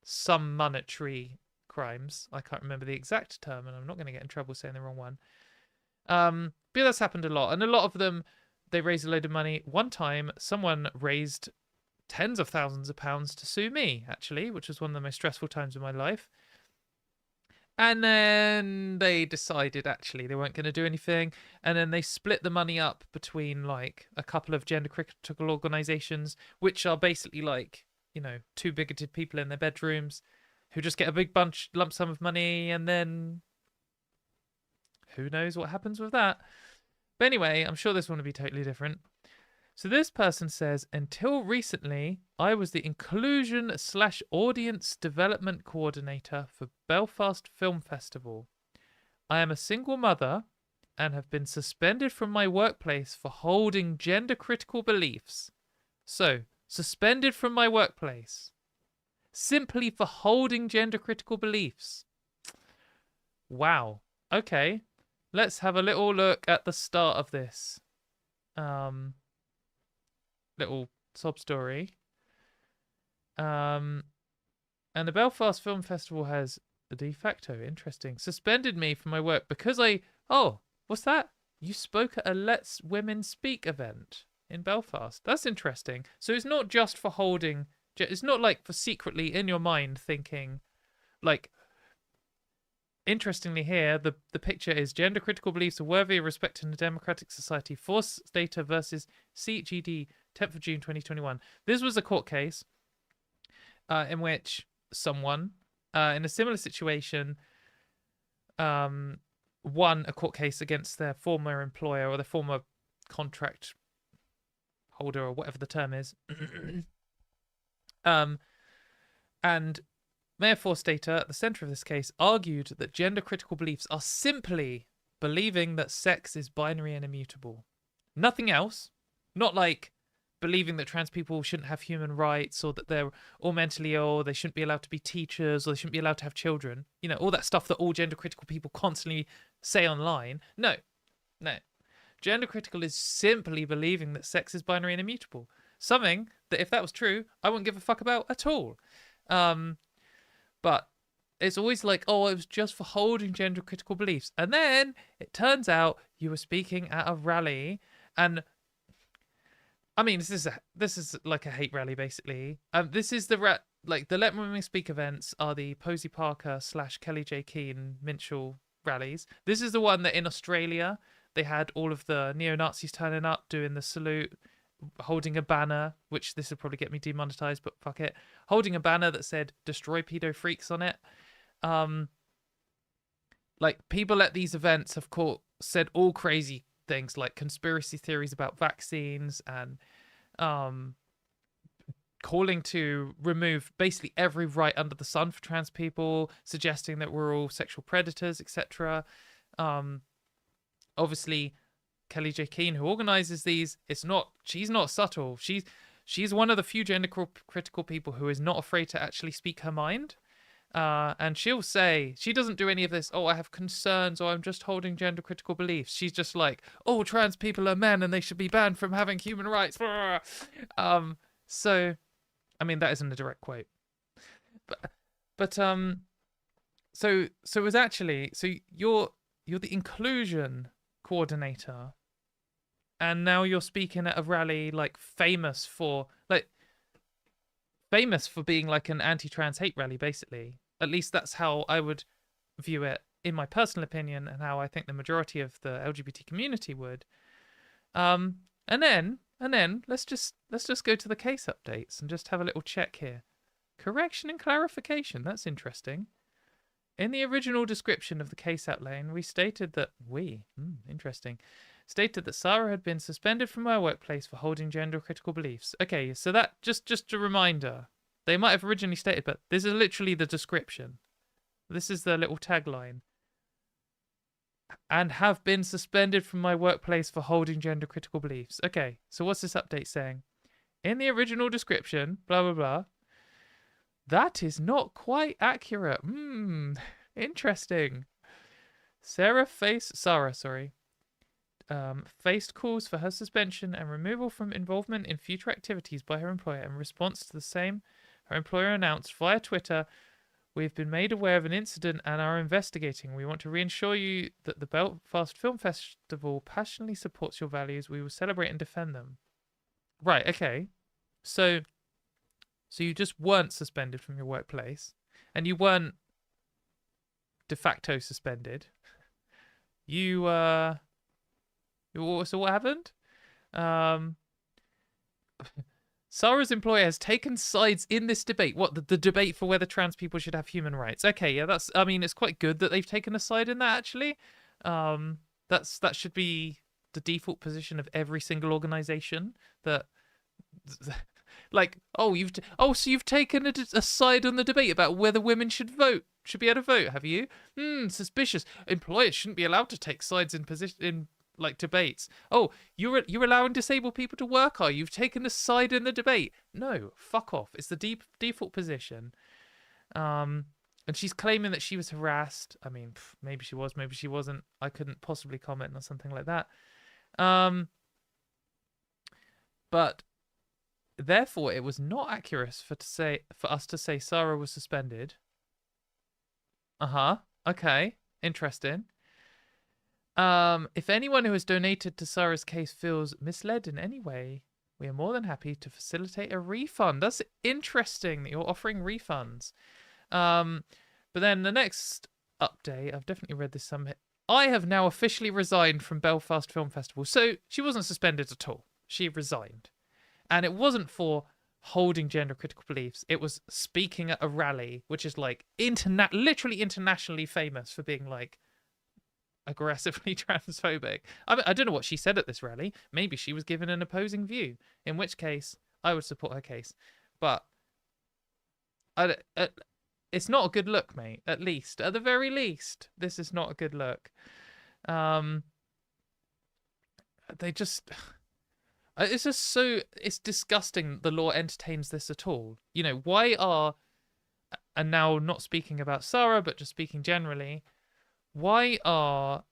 some monetary crimes. I can't remember the exact term, and I'm not going to get in trouble saying the wrong one. But that's happened a lot, and a lot of them, they raise a load of money. One time, someone raised tens of thousands of pounds to sue me, actually, which was one of the most stressful times of my life. And then they decided actually they weren't going to do anything, and then they split the money up between like a couple of gender critical organizations, which are basically like, two bigoted people in their bedrooms who just get a big lump sum of money, and then who knows what happens with that. But anyway, I'm sure this one will be totally different. So this person says, until recently, I was the inclusion/audience development coordinator for Belfast Film Festival. I am a single mother and have been suspended from my workplace for holding gender critical beliefs. So, suspended from my workplace simply for holding gender critical beliefs. Wow. Okay. Let's have a little look at the start of this little sob story. And the Belfast Film Festival has de facto, interesting, suspended me from my work because what's that? You spoke at a Let's Women Speak event in Belfast. That's interesting. So it's not just for holding, it's not like for secretly in your mind thinking, like, interestingly here, the picture is gender critical beliefs are worthy of respect in a democratic society. Force Data versus CGD, 10th of June 2021. This was a court case in which someone in a similar situation won a court case against their former employer or their former contract holder or whatever the term is. And Mayor Forstater, at the centre of this case, argued that gender critical beliefs are simply believing that sex is binary and immutable. Nothing else. Not like believing that trans people shouldn't have human rights, or that they're all mentally ill, they shouldn't be allowed to be teachers, or they shouldn't be allowed to have children. All that stuff that all gender critical people constantly say online. No. Gender critical is simply believing that sex is binary and immutable. Something that, if that was true, I wouldn't give a fuck about at all. But it's always like, it was just for holding gender critical beliefs. And then it turns out you were speaking at a rally, and I mean, this is like a hate rally, basically. This is the Let Women Speak events are the Posey Parker / Kelly J. Keane Minshall rallies. This is the one that in Australia they had all of the neo-Nazis turning up, doing the salute, holding a banner, which this would probably get me demonetized, but fuck it. Holding a banner that said "Destroy Pedo Freaks" on it. Like, people at these events have said all crazy things like conspiracy theories about vaccines and calling to remove basically every right under the sun for trans people, suggesting that we're all sexual predators, etc. Obviously, Kelly J. Keane, who organizes these, she's not subtle. She's one of the few gender critical people who is not afraid to actually speak her mind. And she'll say, she doesn't do any of this, oh, I have concerns, or I'm just holding gender critical beliefs. She's just like, oh, trans people are men and they should be banned from having human rights. So, I mean, that isn't a direct quote. But so it was actually, so you're the inclusion coordinator, and now you're speaking at a rally like famous for being like an anti-trans hate rally, basically. At least that's how I would view it, in my personal opinion, and how I think the majority of the LGBT community would. And then let's just go to the case updates and just have a little check here. Correction and clarification. That's interesting. In the original description of the case outline, we stated that stated that Sarah had been suspended from her workplace for holding gender critical beliefs. Okay, so that just a reminder. They might have originally stated, but this is literally the description. This is the little tagline. And have been suspended from my workplace for holding gender critical beliefs. Okay, so what's this update saying? In the original description, blah, blah, blah. That is not quite accurate. Interesting. Sarah faced calls for her suspension and removal from involvement in future activities by her employer. In response to the same, her employer announced via Twitter, "We've been made aware of an incident and are investigating. We want to reassure you that the Belfast Film Festival passionately supports your values. We will celebrate and defend them." Right, okay. So you just weren't suspended from your workplace, and you weren't de facto suspended. So what happened? Sarah's employer has taken sides in this debate. What, the debate for whether trans people should have human rights? Okay, yeah, it's quite good that they've taken a side in that, actually. That should be the default position of every single organization. That, like, so you've taken a side on the debate about whether women should be able to vote, have you? Suspicious. Employers shouldn't be allowed to take sides in like debates. Oh, you're allowing disabled people to work, are you? You've taken a side in the debate. No, fuck off. It's the default position. And she's claiming that she was harassed. I mean, maybe she was, maybe she wasn't. I couldn't possibly comment on something like that. But therefore, it was not accurate for us to say Sarah was suspended. Okay, interesting. If anyone who has donated to Sarah's case feels misled in any way, we are more than happy to facilitate a refund. That's interesting that you're offering refunds. But then the next update, I've definitely read this somewhere. I have now officially resigned from Belfast Film Festival. So she wasn't suspended at all. She resigned. And it wasn't for holding gender critical beliefs. It was speaking at a rally, which is like literally internationally famous for being like aggressively transphobic. I mean, I don't know what she said at this rally. Maybe she was given an opposing view, in which case I would support her case. But it's not a good look, mate. At the very least, this is not a good look. It's disgusting the law entertains this at all. You know, and now not speaking about Sarah, but just speaking generally, why are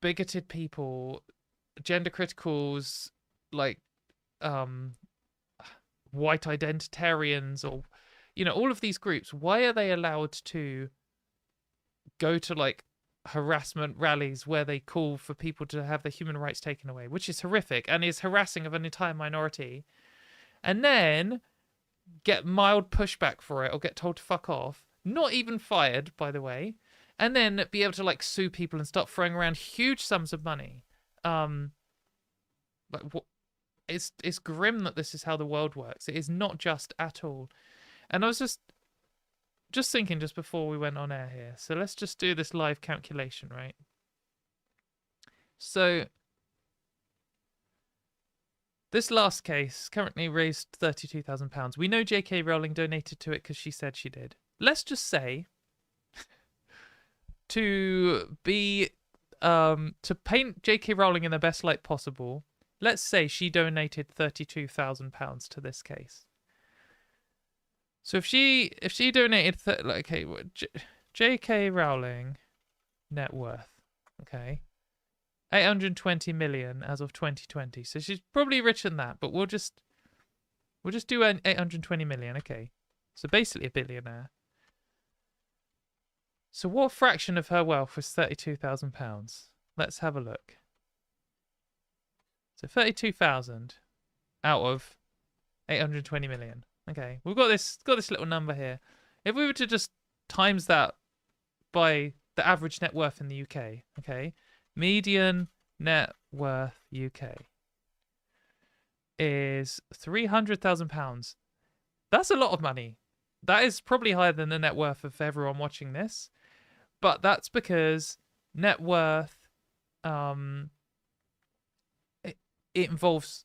bigoted people, gender criticals, like white identitarians, or all of these groups, why are they allowed to go to like harassment rallies where they call for people to have their human rights taken away, which is horrific and is harassing of an entire minority, and then get mild pushback for it or get told to fuck off, not even fired, by the way, and then be able to like sue people and start throwing around huge sums of money? Like, what? It's grim that this is how the world works. It is not just at all. And I was just thinking just before we went on air here. So let's just do this live calculation, right? So this last case currently raised £32,000. We know J.K. Rowling donated to it because she said she did. Let's just say, to paint J.K. Rowling in the best light possible, let's say she donated £32,000 to this case. So if she donated J.K. Rowling net worth, okay, 820 million as of 2020. So she's probably richer than that, but we'll just do an 820 million, okay. So basically a billionaire. So what fraction of her wealth was £32,000? Let's have a look. So 32,000 out of 820 million. Okay, we've got this little number here. If we were to just times that by the average net worth in the UK, okay, median net worth UK is £300,000. That's a lot of money. That is probably higher than the net worth of everyone watching this, but that's because net worth, it involves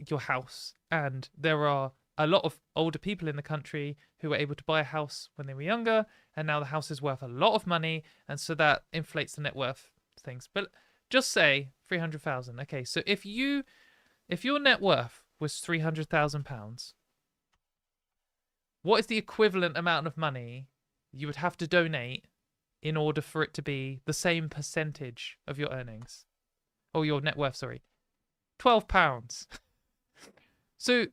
your house, and there are a lot of older people in the country who were able to buy a house when they were younger, and now the house is worth a lot of money, and so that inflates the net worth things. But just say 300,000. Okay, so if your net worth was £300,000, what is the equivalent amount of money you would have to donate in order for it to be the same percentage of your earnings, or your net worth? Sorry, £12. So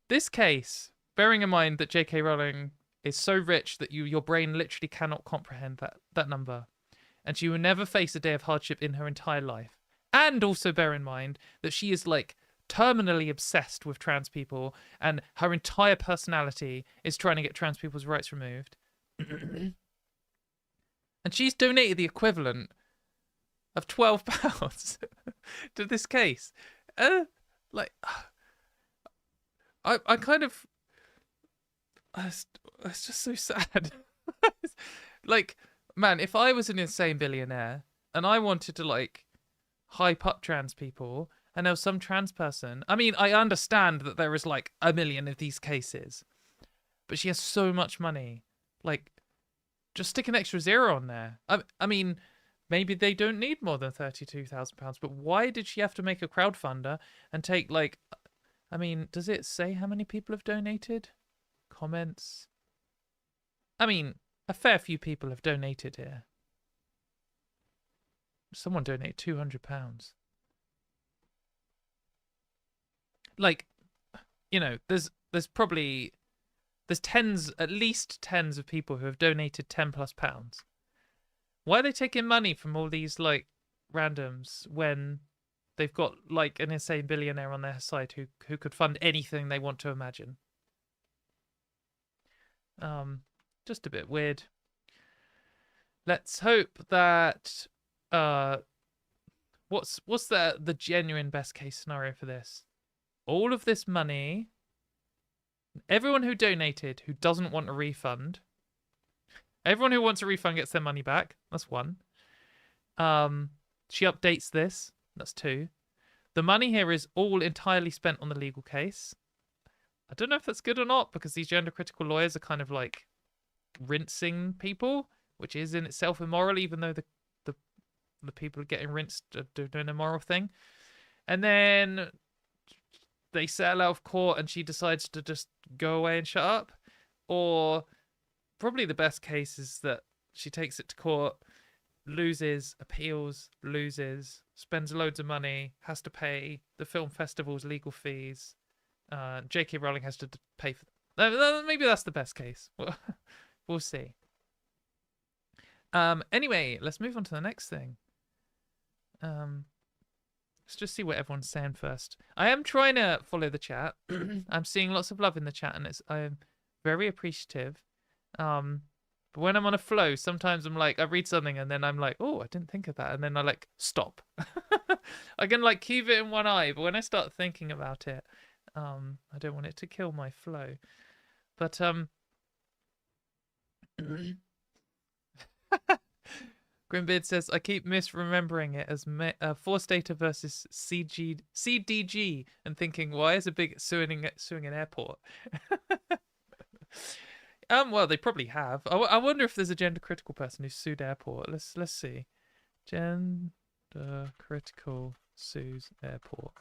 this case, bearing in mind that J.K. Rowling is so rich that your brain literally cannot comprehend that number, and she will never face a day of hardship in her entire life. And also bear in mind that she is like terminally obsessed with trans people, and her entire personality is trying to get trans people's rights removed. And she's donated the equivalent of £12 to this case. I kind of... It's just so sad. Like, man, if I was an insane billionaire and I wanted to, like, hype up trans people, and there was some trans person... I mean, I understand that there is, like, 1 million of these cases, but she has so much money. Like, just stick an extra zero on there. I mean, maybe they don't need more than £32,000, but why did she have to make a crowdfunder and take, like... I mean, does it say how many people have donated? Comments? I mean, a fair few people have donated here. Someone donated £200. Like, you know, there's at least tens of people who have donated £10+ Why are they taking money from all these, like, randoms when they've got, like, an insane billionaire on their side who could fund anything they want to imagine? Just a bit weird. Let's hope that what's the genuine best case scenario for this? All of this money, everyone who donated who doesn't want a refund, everyone who wants a refund gets their money back. That's one. She updates this. That's two. The money here is all entirely spent on the legal case. I don't know if that's good or not, because these gender critical lawyers are kind of like rinsing people, which is in itself immoral, even though the people getting rinsed are doing a moral thing. And then they settle out of court and she decides to just go away and shut up. Or probably the best case is that she takes it to court, loses, appeals, loses, spends loads of money, has to pay the film festival's legal fees. J.K. Rowling has to pay for them. Maybe that's the best case. We'll see. Anyway, let's move on to the next thing. Let's just see what everyone's saying first. I am trying to follow the chat. I'm seeing lots of love in the chat, and I'm very appreciative. But when I'm on a flow, sometimes I'm like, I read something and then I'm like, oh, I didn't think of that. And then I like stop. I can like keep it in one eye, but when I start thinking about it, I don't want it to kill my flow. But Grimbeard says, I keep misremembering it as Force Data versus CDG and thinking, why is a big suing an airport? Well, they probably have. I wonder if there's a gender critical person who sued airport. Let's see. Gender critical sues airport.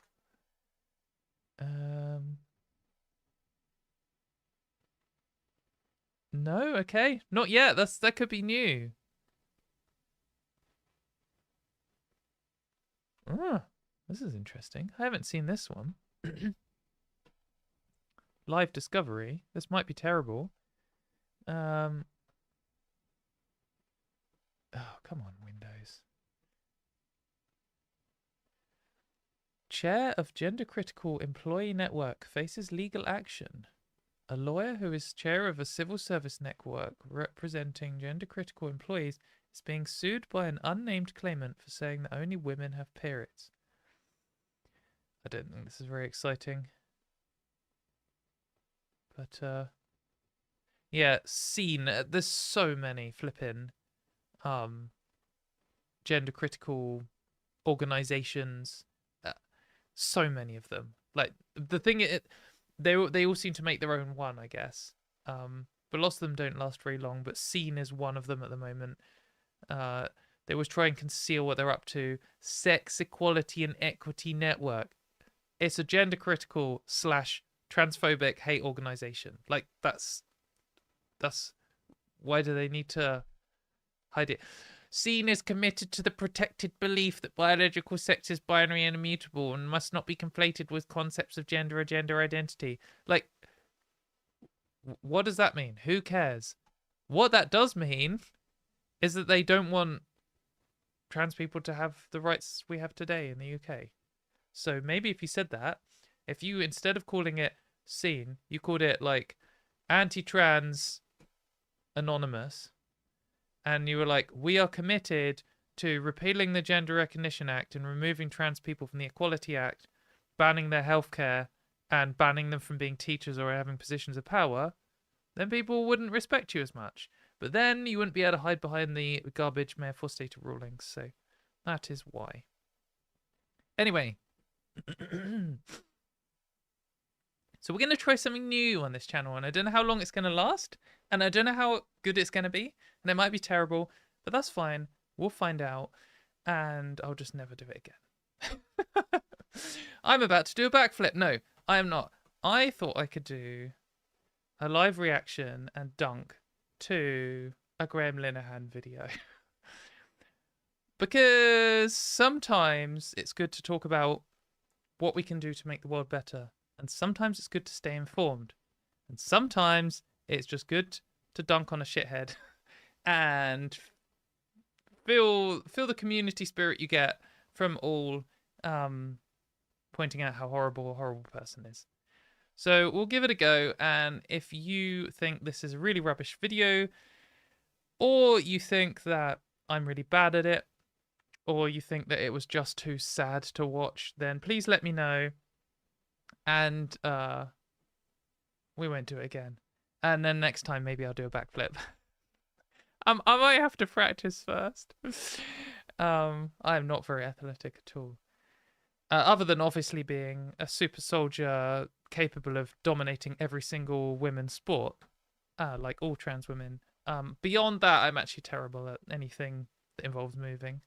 No, okay, not yet. That could be new. Ah, this is interesting. I haven't seen this one. Live discovery. This might be terrible. Oh, come on, Windows. Chair of Gender Critical Employee Network faces legal action. A lawyer who is chair of a civil service network representing gender critical employees is being sued by an unnamed claimant for saying that only women have periods. I don't think this is very exciting. But, yeah, seen. There's so many flipping gender critical organizations. So many of them. Like, the thing, they all seem to make their own one, I guess. But lots of them don't last very long. But Scene is one of them at the moment. They always try and conceal what they're up to. Sex Equality and Equity Network. It's a gender critical / transphobic hate organization. Like, that's why do they need to hide it? Scene is committed to the protected belief that biological sex is binary and immutable and must not be conflated with concepts of gender or gender identity. Like, what does that mean? Who cares? What that does mean is that they don't want trans people to have the rights we have today in the UK. So maybe if you said that, if you, instead of calling it Scene, you called it like Anti-Trans Anonymous, and you were like, we are committed to repealing the Gender Recognition Act and removing trans people from the Equality Act, banning their healthcare, and banning them from being teachers or having positions of power, then people wouldn't respect you as much. But then you wouldn't be able to hide behind the garbage Mayor Force Data rulings. So that is why. Anyway. So we're going to try something new on this channel, and I don't know how long it's going to last, and I don't know how good it's going to be, and it might be terrible, but that's fine. We'll find out, and I'll just never do it again. I'm about to do a backflip. No, I am not. I thought I could do a live reaction and dunk to a Graham Linehan video. Because sometimes it's good to talk about what we can do to make the world better. And sometimes it's good to stay informed. And sometimes it's just good to dunk on a shithead and feel the community spirit you get from all pointing out how horrible a horrible person is. So we'll give it a go. And if you think this is a really rubbish video, or you think that I'm really bad at it, or you think that it was just too sad to watch, then please let me know. And we won't do it again. And then next time maybe I'll do a backflip. I might have to practice first. I'm not very athletic at all. Other than obviously being a super soldier capable of dominating every single women's sport, like all trans women. Beyond that, I'm actually terrible at anything that involves moving.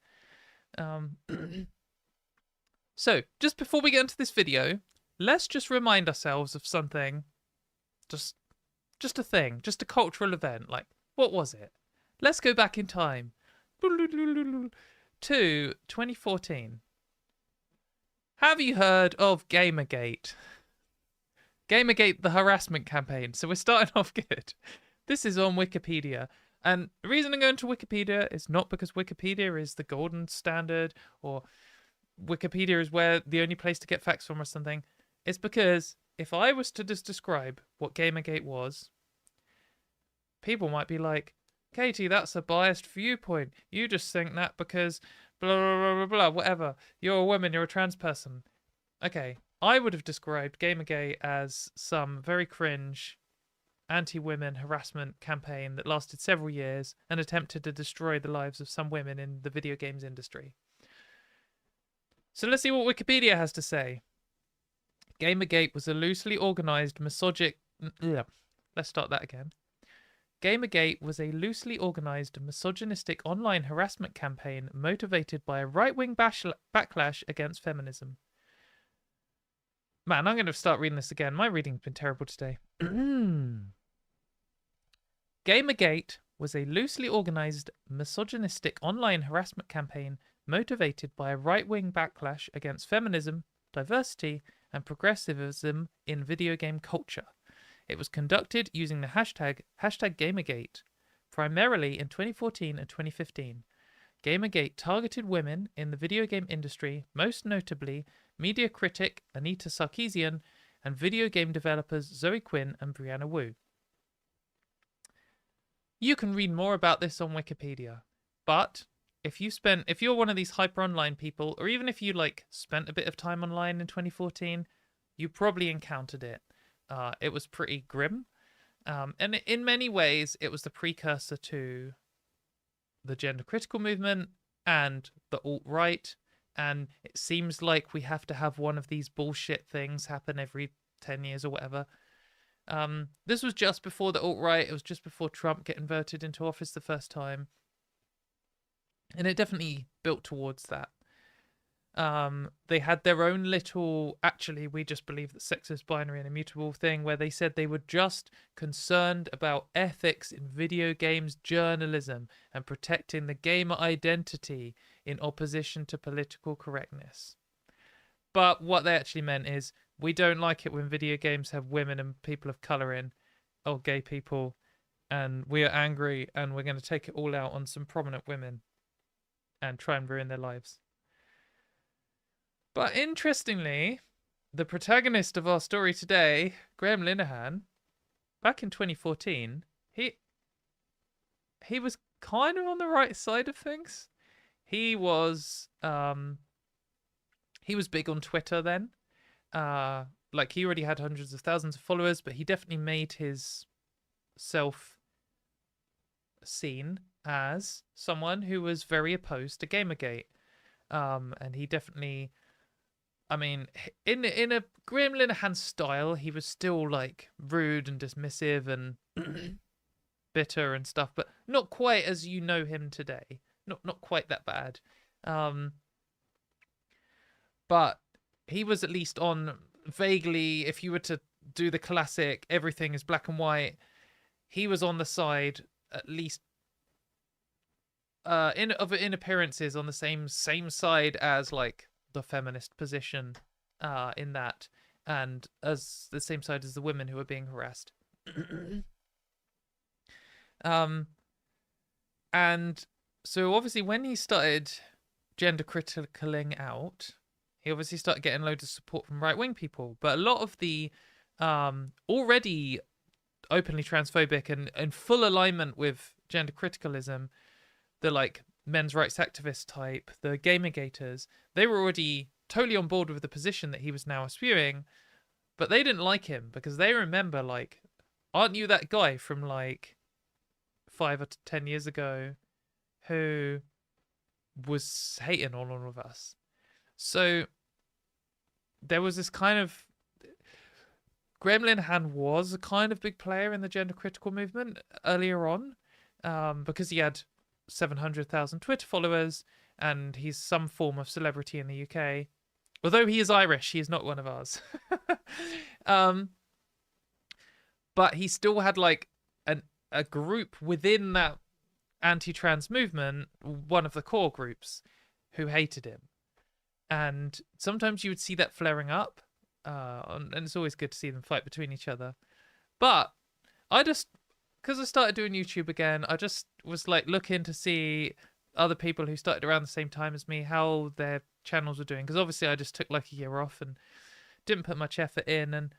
So, just before we get into this video, let's just remind ourselves of something. Just a thing. Just a cultural event. Like, what was it? Let's go back in time. To 2014. Have you heard of Gamergate? Gamergate, the harassment campaign. So we're starting off good. This is on Wikipedia. And the reason I'm going to Wikipedia is not because Wikipedia is the golden standard or Wikipedia is where the only place to get facts from or something. It's because if I was to just describe what Gamergate was, people might be like, Katie, that's a biased viewpoint. You just think that because blah, blah, blah, blah, whatever. You're a woman, you're a trans person. Okay, I would have described Gamergate as some very cringe anti-women harassment campaign that lasted several years and attempted to destroy the lives of some women in the video games industry. So let's see what Wikipedia has to say. Gamergate was a loosely organized misogynistic... Let's start that again. Gamergate was a loosely organized misogynistic online harassment campaign motivated by a right-wing backlash against feminism. Man, I'm going to start reading this again. My reading's been terrible today. Gamergate was a loosely organized misogynistic online harassment campaign motivated by a right-wing backlash against feminism, diversity, and progressivism in video game culture. It was conducted using the hashtag Gamergate, primarily in 2014 and 2015. Gamergate targeted women in the video game industry, most notably media critic Anita Sarkeesian and video game developers Zoe Quinn and Brianna Wu. You can read more about this on Wikipedia, but if you're one of these hyper online people, or even if you spent a bit of time online in 2014, you probably encountered it. It was pretty grim, and in many ways, it was the precursor to the gender critical movement and the alt-right, and it seems like we have to have one of these bullshit things happen every 10 years or whatever. This was just before the alt-right. It was just before Trump getting voted into office the first time, and it definitely built towards that. They had their own little, actually, we just believe that sex is binary and immutable thing, where they said they were just concerned about ethics in video games journalism and protecting the gamer identity in opposition to political correctness. But what they actually meant is, we don't like it when video games have women and people of colour in, or gay people, and we are angry and we're going to take it all out on some prominent women and try and ruin their lives. But interestingly, the protagonist of our story today, Graham Linehan, back in 2014, he was kind of on the right side of things. He was big on Twitter then. He already had hundreds of thousands of followers, but he definitely made his self seen as someone who was very opposed to Gamergate. And he definitely, I mean, in a Graham Linehan style, he was still rude and dismissive and bitter and stuff, but not quite as you know him today. Not quite that bad. But he was at least on vaguely, if you were to do the classic, everything is black and white, he was on the side, at least in appearances, on the same side as the feminist position in that, and as the same side as the women who were being harassed. And so obviously when he started gender criticaling out, he obviously started getting loads of support from right-wing people. But a lot of the already openly transphobic and in full alignment with gender criticalism, the men's rights activist type, the Gamergaters, they were already totally on board with the position that he was now spewing, but they didn't like him because they remember, aren't you that guy from 5 or 10 years ago who was hating on all of us? So there was this kind of... Graham Linehan was a kind of big player in the gender critical movement earlier on, because he had 700,000 Twitter followers and he's some form of celebrity in the UK. Although he is Irish, he is not one of ours. But he still had a group within that anti-trans movement, one of the core groups, who hated him. And sometimes you would see that flaring up, and it's always good to see them fight between each other. But because I started doing YouTube again, I just was looking to see other people who started around the same time as me, how their channels were doing. Because obviously I just took a year off and didn't put much effort in. And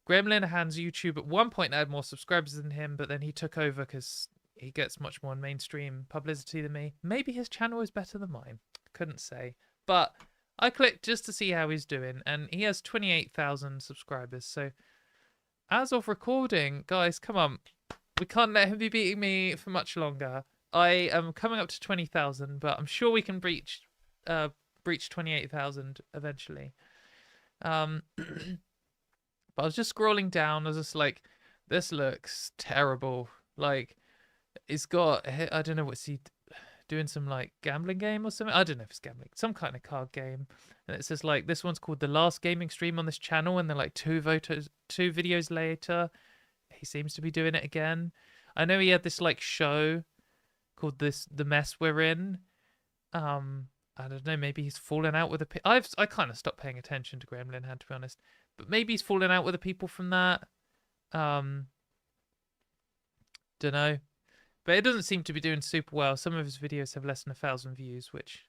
Graham Linehan's YouTube at one point had more subscribers than him, but then he took over because he gets much more mainstream publicity than me. Maybe his channel is better than mine. Couldn't say. But I clicked just to see how he's doing, and he has 28,000 subscribers. So as of recording, guys, come on. We can't let him be beating me for much longer. I am coming up to 20,000, but I'm sure we can breach 28,000 eventually. But I was just scrolling down. I was just like, this looks terrible. Like, it's got, I don't know, what's he doing, some like gambling game or something? I don't know if it's gambling, some kind of card game. And it says like, this one's called the last gaming stream on this channel, and then like two videos later, he seems to be doing it again. I know he had this like show called The Mess We're In. I don't know, maybe he's fallen out with I kind of stopped paying attention to Gremlin Hand, to be honest. But maybe he's fallen out with the people from that. Don't know. But it doesn't seem to be doing super well. Some of his videos have less than 1,000 views, which,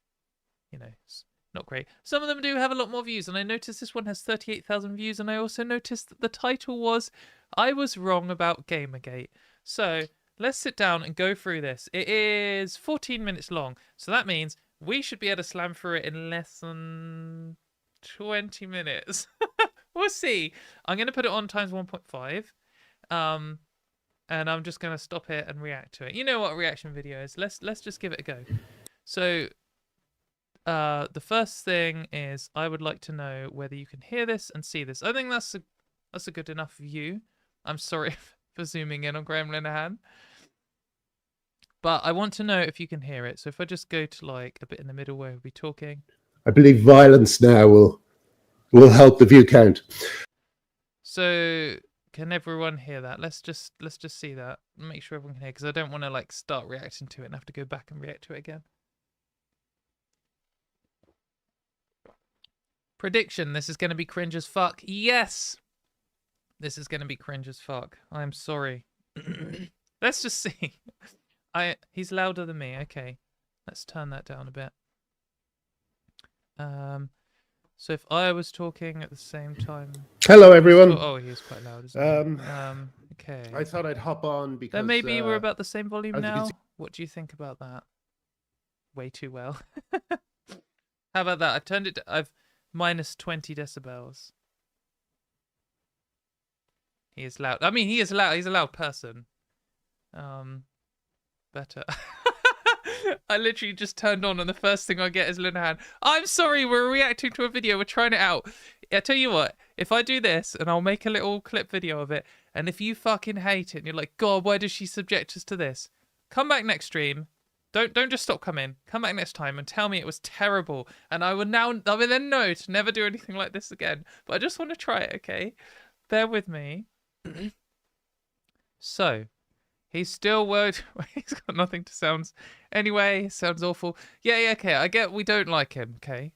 you know, is not great. Some of them do have a lot more views, and I noticed this one has 38,000 views, and I also noticed that the title was I Was Wrong About Gamergate. So let's sit down and go through this. It is 14 minutes long, so that means we should be able to slam through it in less than 20 minutes. We'll see. I'm going to put it on times 1.5. And I'm just going to stop it and react to it. You know what a reaction video is. Let's just give it a go. So the first thing is I would like to know whether you can hear this and see this. I think that's a good enough view. I'm sorry for zooming in on Gremlin. But I want to know if you can hear it. So if I just go to like a bit in the middle where we'll be talking. I believe violence now will help the view count. So can everyone hear that? Let's just see that. Make sure everyone can hear, because I don't want to like start reacting to it and have to go back and react to it again. Prediction: this is going to be cringe as fuck. Yes, this is going to be cringe as fuck. I'm sorry. Let's just see. He's louder than me. Okay, let's turn that down a bit. So if I was talking at the same time. Hello, everyone. Oh, he is quite loud, isn't he? Okay. I thought I'd hop on because then maybe we're about the same volume now. What do you think about that? Way too well. How about that? I've turned it. I've minus 20 decibels. He is loud. I mean, he is loud. He's a loud person. Better. I literally just turned on, and the first thing I get is Lunahan. I'm sorry, we're reacting to a video. We're trying it out. I tell you what, if I do this, and I'll make a little clip video of it, and if you fucking hate it, and you're like, God, why does she subject us to this? Come back next stream. Don't just stop coming. Come back next time and tell me it was terrible, and I will then know to never do anything like this again. But I just want to try it, okay? Bear with me. So. He's still he's got nothing to sounds. Anyway, sounds awful. Yeah, okay. I get we don't like him, okay?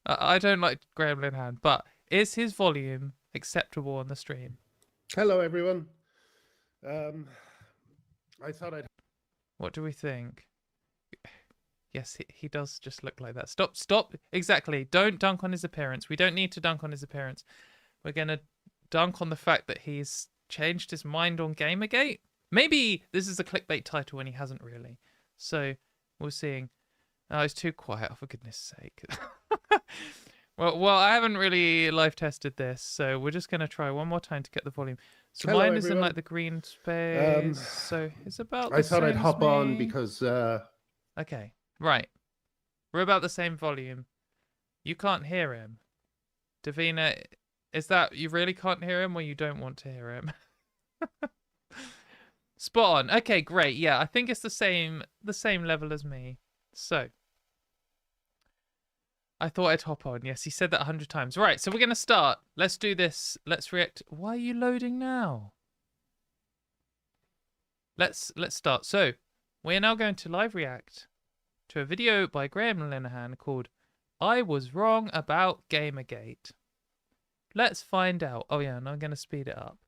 I don't like Gremlin Hand, but is his volume acceptable on the stream? Hello, everyone. I thought I'd... What do we think? Yes, he does just look like that. Stop. Exactly. Don't dunk on his appearance. We don't need to dunk on his appearance. We're going to dunk on the fact that he's changed his mind on Gamergate. Maybe this is a clickbait title and he hasn't really. So we're seeing. Oh, it's too quiet, for goodness sake. well, I haven't really live tested this, so we're just going to try one more time to get the volume. So hello, mine is everyone. in like the green space. So it's about the I thought same I'd hop as on me. because... Okay, right. We're about the same volume. You can't hear him. Davina, is that you really can't hear him or you don't want to hear him? Spot on. Okay, great. Yeah, I think it's the same level as me. So, I thought I'd hop on. Yes, he said that 100 times. Right, so we're going to start. Let's do this. Let's react. Why are you loading now? Let's start. So, we're now going to live react to a video by Graham Linehan called I Was Wrong About Gamergate. Let's find out. Oh, yeah, and I'm going to speed it up.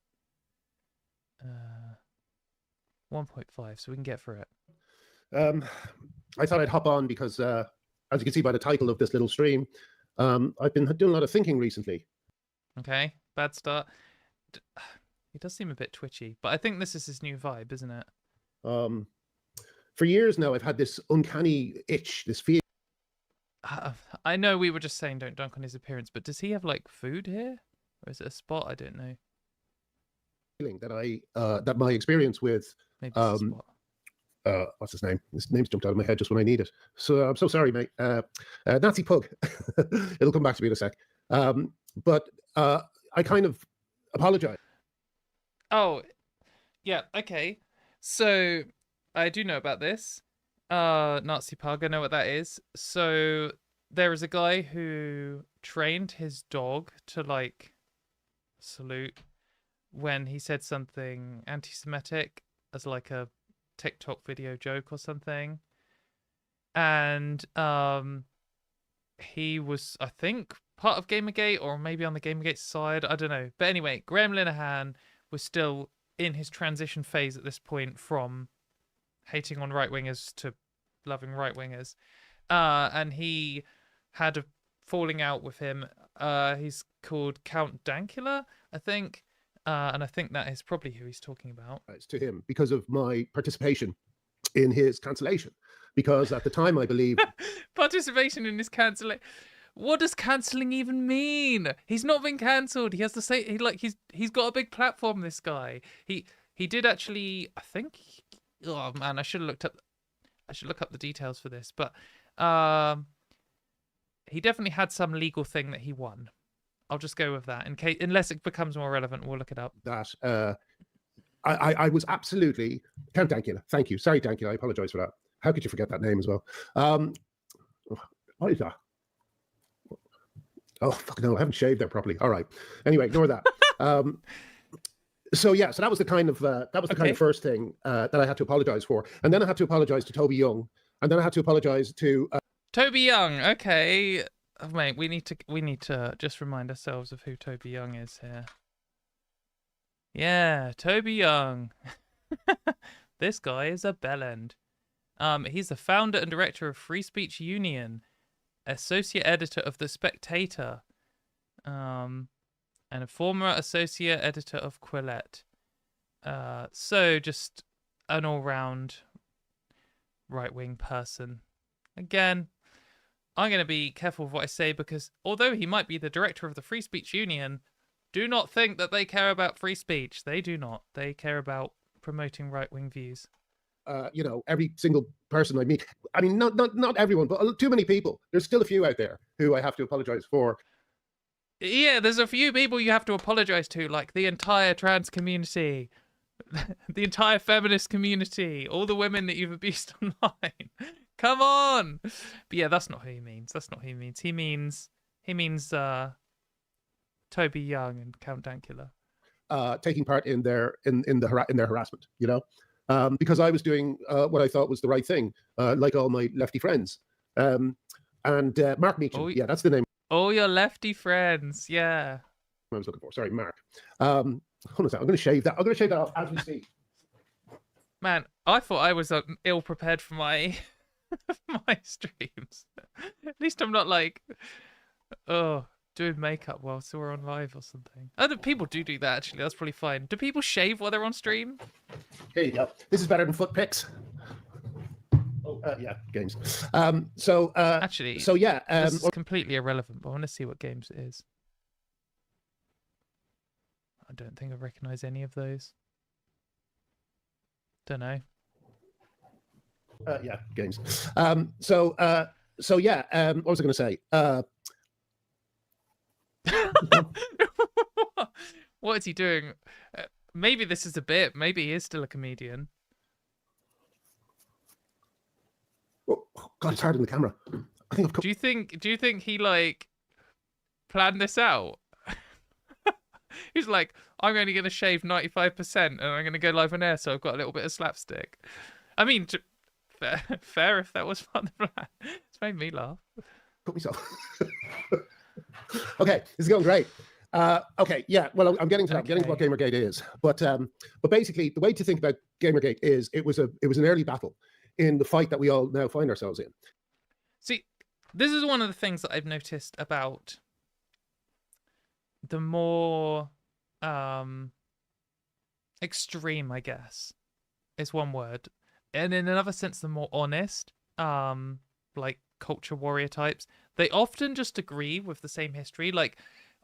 1.5, so we can get through it. I thought I'd hop on because, as you can see by the title of this little stream, I've been doing a lot of thinking recently. Okay, bad start. He does seem a bit twitchy, but I think this is his new vibe, isn't it? For years now, I've had this uncanny itch, this fear. I know we were just saying don't dunk on his appearance, but does he have like food here? Or is it a spot? I don't know. feeling that my experience with Maybe this is what. what's his name? His name's jumped out of my head just when I need it. So I'm so sorry, mate. Nazi Pug. It'll come back to me in a sec. But I kind of apologize. Oh, yeah, okay. So I do know about this. Nazi Pug, I know what that is. So there is a guy who trained his dog to like salute when he said something anti-Semitic as like a TikTok video joke or something. And he was, I think, part of Gamergate or maybe on the Gamergate side. I don't know. But anyway, Graham Linehan was still in his transition phase at this point from hating on right-wingers to loving right-wingers. And he had a falling out with him. He's called Count Dankula, I think. And I think that is probably who he's talking about. It's to him because of my participation in his cancellation. Because at the time, I believe... Participation in his cancellation. What does cancelling even mean? He's not been cancelled. He has to say he's got a big platform. This guy. He did actually. I think. Oh man, I should look up the details for this, but he definitely had some legal thing that he won. I'll just go with that in case, unless it becomes more relevant, we'll look it up. That I was absolutely Count Dankula. Thank you. Sorry, Dankula. I apologize for that. How could you forget that name as well? What is that? Oh, fuck no, I haven't shaved there properly. All right. Anyway, ignore that. So that was the kind of kind of first thing that I had to apologize for, and then I had to apologize to Toby Young, and then I had to apologize to Toby Young. Okay, oh, mate, we need to just remind ourselves of who Toby Young is here. Yeah, Toby Young. This guy is a bellend. He's the founder and director of Free Speech Union, associate editor of The Spectator, and a former associate editor of Quillette. So just an all-round right-wing person. Again, I'm going to be careful with what I say because although he might be the director of the Free Speech Union, do not think that they care about free speech. They do not. They care about promoting right-wing views. Every single person I meet. I mean, not everyone, but too many people. There's still a few out there who I have to apologize for. Yeah, there's a few people you have to apologize to, like the entire trans community, the entire feminist community, all the women that you've abused online. Come on! But yeah, that's not who he means. That's not who he means. He means Toby Young and Count Dankula. Taking part in their harassment, because I was doing what I thought was the right thing, like all my lefty friends. And Mark Meacham, that's the name. All your lefty friends, yeah. I was looking for. Sorry, Mark. Hold on a second. I'm going to shave that. I'm going to shave that off as we speak. Man, I thought I was ill prepared for my my streams. At least I'm not like, doing makeup whilst we're on live or something. Other people do that actually. That's probably fine. Do people shave while they're on stream? Here you go. This is better than foot pics. Games. Actually, this is completely irrelevant, but I want to see what games it is. I don't think I recognize any of those. Don't know. Games. What was I going to say? What is he doing? Maybe this is a bit. Maybe he is still a comedian. Oh, God, it's hard in the camera. I think Do you think he like planned this out? He's like, I'm only going to shave 95% and I'm going to go live on air, so I've got a little bit of slapstick. I mean, fair if that was part of the plan. It's made me laugh. Put myself. Okay, this is going great. Okay, yeah. Well, I'm getting to that. I'm getting to what Gamergate is, but basically, the way to think about Gamergate is it was an early battle in the fight that we all now find ourselves in. See, this is one of the things that I've noticed about the more extreme, I guess, is one word, and in another sense, the more honest, like culture warrior types, they often just agree with the same history. Like,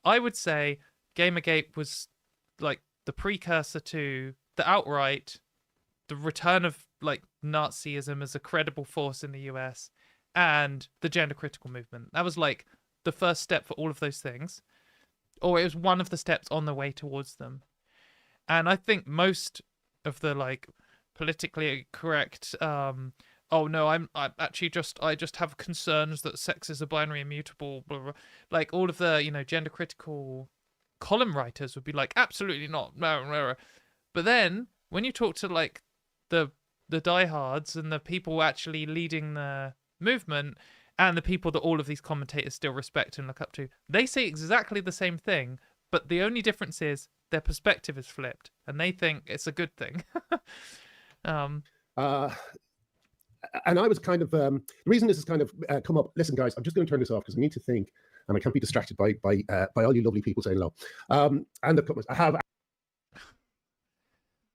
I would say Gamergate was like the precursor to the outright, the return of like Nazism as a credible force in the US, and the gender critical movement. That was like the first step for all of those things, or it was one of the steps on the way towards them. And I think most of the like politically correct oh no, I'm actually I just have concerns that sex is a binary immutable, blah, blah. Like all of the, you know, gender critical column writers would be like, absolutely not. But then when you talk to like the diehards and the people actually leading the movement and the people that all of these commentators still respect and look up to, they say exactly the same thing, but the only difference is their perspective is flipped and they think it's a good thing. And I was kind of the reason this has kind of come up. Listen, guys, I'm just going to turn this off because I need to think, and I can't be distracted by all you lovely people saying hello. And the comments I have. I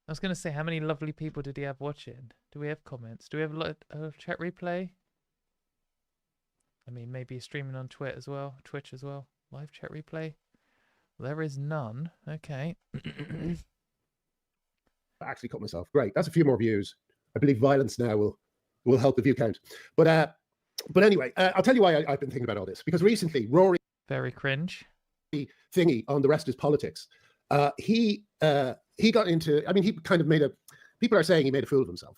was going to say, how many lovely people did he have watching? Do we have comments? Do we have a chat replay? I mean, maybe streaming on Twitch as well. Live chat replay. There is none. Okay. I actually cut myself. Great. That's a few more views. I believe violence now will help the view count. But anyway, I'll tell you why I've been thinking about all this. Because recently, Rory... Very cringe. ...thingy on The Rest is Politics. He got into... I mean, he kind of made a... People are saying he made a fool of himself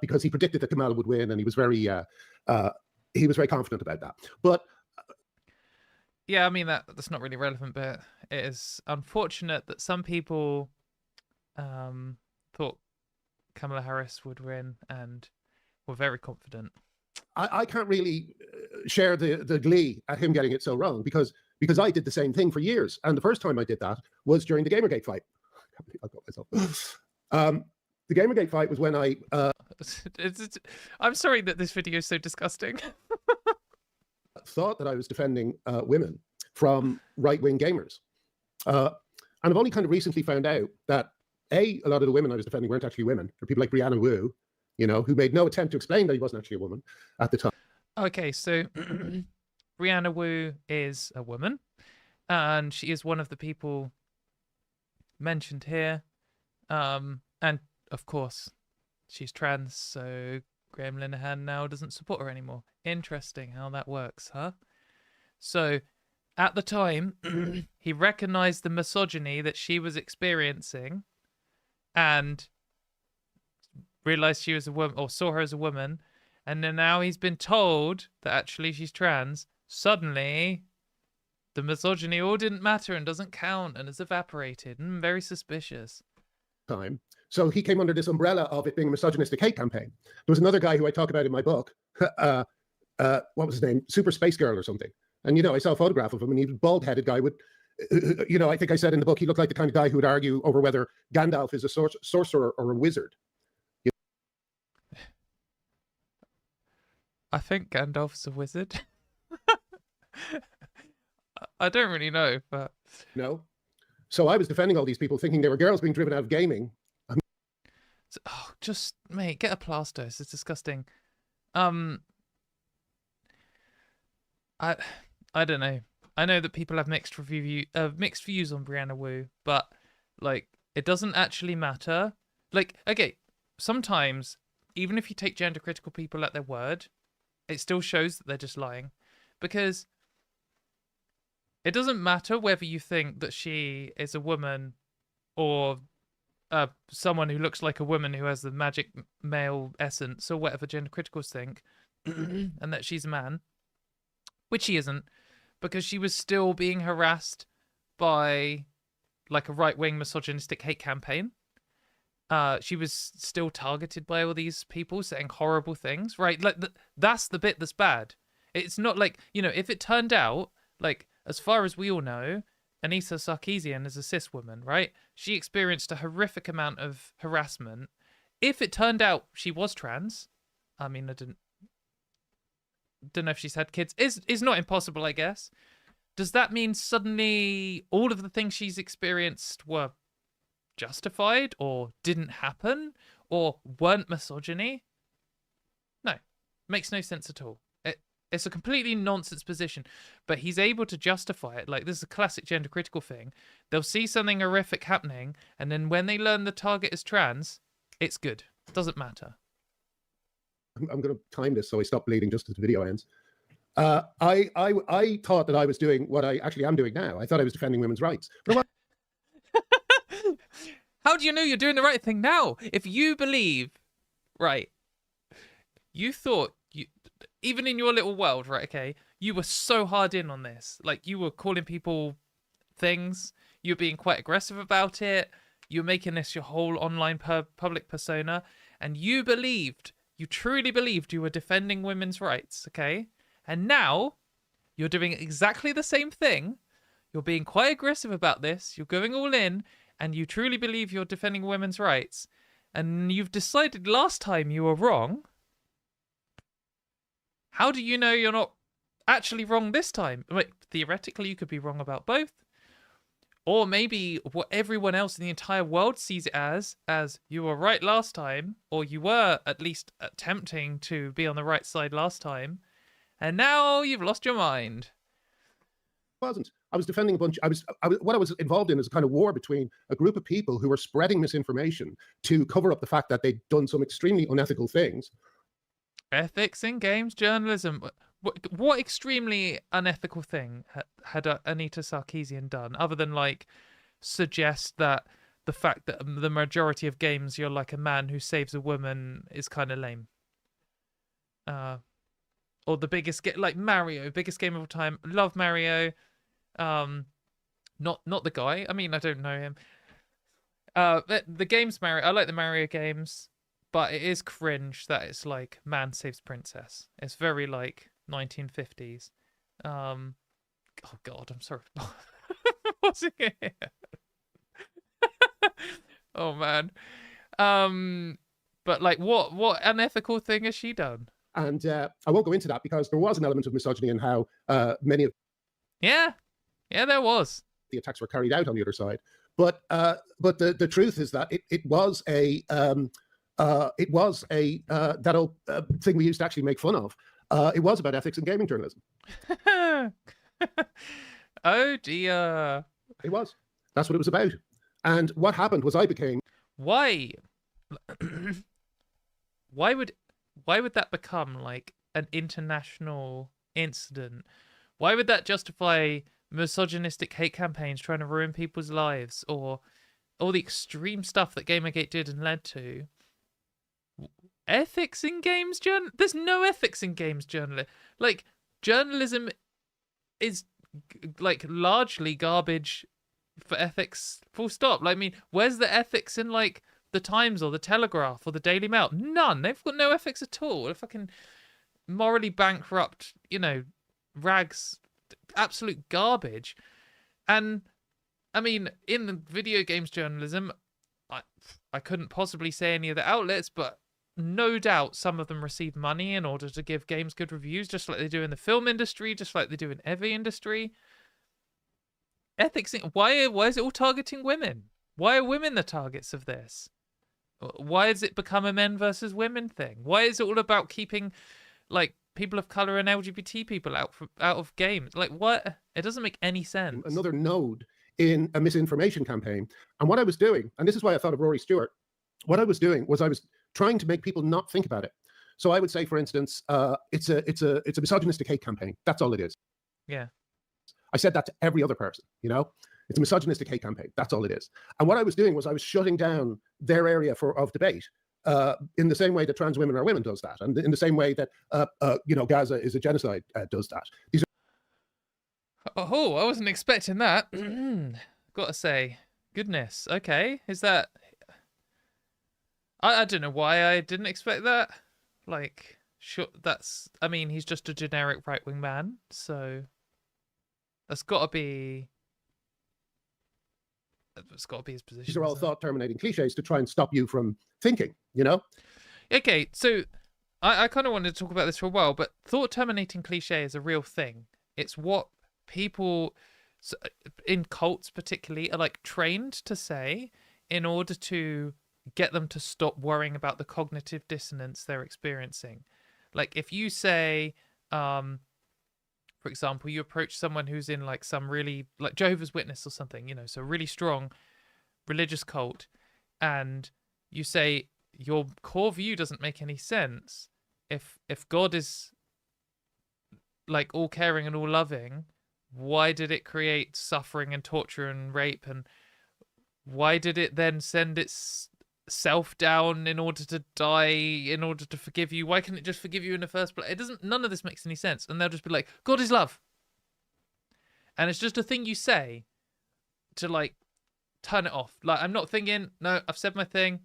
because he predicted that Kamala would win and he was very confident about that. But... yeah, I mean, that's not really relevant, but it is unfortunate that some people thought Kamala Harris would win and were very confident. I can't really share the glee at him getting it so wrong because I did the same thing for years. And the first time I did that was during the Gamergate fight. I can't believe I got myself. The Gamergate fight was when I... I'm sorry that this video is so disgusting. thought that I was defending women from right-wing gamers. And I've only kind of recently found out that a lot of the women I was defending weren't actually women. There are people like Brianna Wu, you know, who made no attempt to explain that he wasn't actually a woman at the time. Okay, so Brianna Wu is a woman, and she is one of the people mentioned here. And of course, she's trans, so Graham Linehan now doesn't support her anymore. Interesting how that works, huh? So, at the time, he recognized the misogyny that she was experiencing and realized she was a woman, or saw her as a woman, and then now he's been told that actually she's trans. Suddenly, the misogyny all didn't matter and doesn't count and has evaporated. Very suspicious. Time. So he came under this umbrella of it being a misogynistic hate campaign. There was another guy who I talk about in my book. What was his name? Super Space Girl or something. And, you know, I saw a photograph of him and he was a bald-headed guy with, you know, I think I said in the book, he looked like the kind of guy who would argue over whether Gandalf is a sorcerer or a wizard. I think Gandalf's a wizard. I don't really know, but... No. So I was defending all these people thinking they were girls being driven out of gaming. Oh, just, mate, get a plaster. It's disgusting. I don't know. I know that people have mixed views on Brianna Wu, but like it doesn't actually matter. Like, okay, sometimes even if you take gender critical people at their word, it still shows that they're just lying, because it doesn't matter whether you think that she is a woman or someone who looks like a woman who has the magic male essence or whatever gender criticals think, and that she's a man, which she isn't, because she was still being harassed by like a right-wing misogynistic hate campaign. She was still targeted by all these people saying horrible things, right? Like that's the bit that's bad. It's not like, you know, if it turned out, like, as far as we all know, Anissa Sarkeesian is a cis woman, right? She experienced a horrific amount of harassment. If it turned out she was trans, I mean, I don't know if she's had kids. Is not impossible, I guess. Does that mean suddenly all of the things she's experienced were justified or didn't happen or weren't misogyny? No, makes no sense at all. It's a completely nonsense position, but he's able to justify it. Like, this is a classic gender critical thing. They'll see something horrific happening, and then when they learn the target is trans, it's good. Doesn't matter. I'm going to time this so I stop bleeding just as the video ends. I thought that I was doing what I actually am doing now. I thought I was defending women's rights. But How do you know you're doing the right thing now? If you believe, right, you thought, even in your little world, right, okay, you were so hard in on this. Like, you were calling people things. You were being quite aggressive about it. You were making this your whole online public persona. And you truly believed you were defending women's rights, okay? And now you're doing exactly the same thing. You're being quite aggressive about this. You're going all in, and you truly believe you're defending women's rights. And you've decided last time you were wrong. How do you know you're not actually wrong this time? Wait, theoretically, you could be wrong about both. Or maybe what everyone else in the entire world sees it as you were right last time, or you were at least attempting to be on the right side last time, and now you've lost your mind. Wasn't. I was defending a bunch. What I was involved in is a kind of war between a group of people who were spreading misinformation to cover up the fact that they'd done some extremely unethical things. Ethics in games journalism. What extremely unethical thing had Anita Sarkeesian done, other than, like, suggest that the fact that the majority of games you're like a man who saves a woman is kind of lame? Or the biggest like Mario, biggest game of all time. Love Mario. Not the guy. I mean, I don't know him. The games Mario. I like the Mario games, but it is cringe that it's like man saves princess. It's very like 1950s. Oh God, I'm sorry. What's it here? Oh man. But like, what unethical thing has she done? And I won't go into that because there was an element of misogyny in how many of there was the attacks were carried out on the other side. But the truth is that it was a that old thing we used to actually make fun of. It was about ethics in gaming journalism. Oh dear. It was. That's what it was about. And what happened was I became. Why? Why would that become like an international incident? Why would that justify misogynistic hate campaigns trying to ruin people's lives, or all the extreme stuff that Gamergate did and led to? Ethics in games there's no ethics in games journalism. Like, journalism is like largely garbage for ethics, full stop. Like, I mean, where's the ethics in like the Times or the Telegraph or the Daily Mail? None. They've got no ethics at all. They're fucking morally bankrupt, rags, absolute garbage. And I mean, in the video games journalism, I couldn't possibly say any of the outlets, but no doubt some of them receive money in order to give games good reviews, just like they do in the film industry, just like they do in every industry. Ethics, why is it all targeting women? Why are women the targets of this? Why has it become a men versus women thing? Why is it all about keeping like people of color and LGBT people out of games? Like, what? It doesn't make any sense. Another node in a misinformation campaign. And what I was doing, and this is why I thought of Rory Stewart, what I was doing was I was trying to make people not think about it. So I would say, for instance, it's a misogynistic hate campaign. That's all it is. Yeah. I said that to every other person, It's a misogynistic hate campaign. That's all it is. And what I was doing was I was shutting down their area of debate in the same way that trans women are women does that. And in the same way that, Gaza is a genocide does that. Oh, I wasn't expecting that. Gotta say, goodness. Okay, is that... I don't know why I didn't expect that. Like, sure, I mean, he's just a generic right-wing man, so that's gotta be... It's got to be his position. These are all thought-terminating cliches to try and stop you from thinking, Okay, so I kind of wanted to talk about this for a while, but thought-terminating cliche is a real thing. It's what people, in cults particularly, are like trained to say in order to get them to stop worrying about the cognitive dissonance they're experiencing. Like, if you say, For example, you approach someone who's in like some really like Jehovah's Witness or something, you know, so really strong religious cult, and you say your core view doesn't make any sense. If God is like all caring and all loving, why did it create suffering and torture and rape, and why did it then send itself down in order to die, in order to forgive you? Why can't it just forgive you in the first place? It doesn't. None of this makes any sense. And they'll just be like, God is love, and it's just a thing you say to like turn it off. Like, I'm not thinking, no, I've said my thing,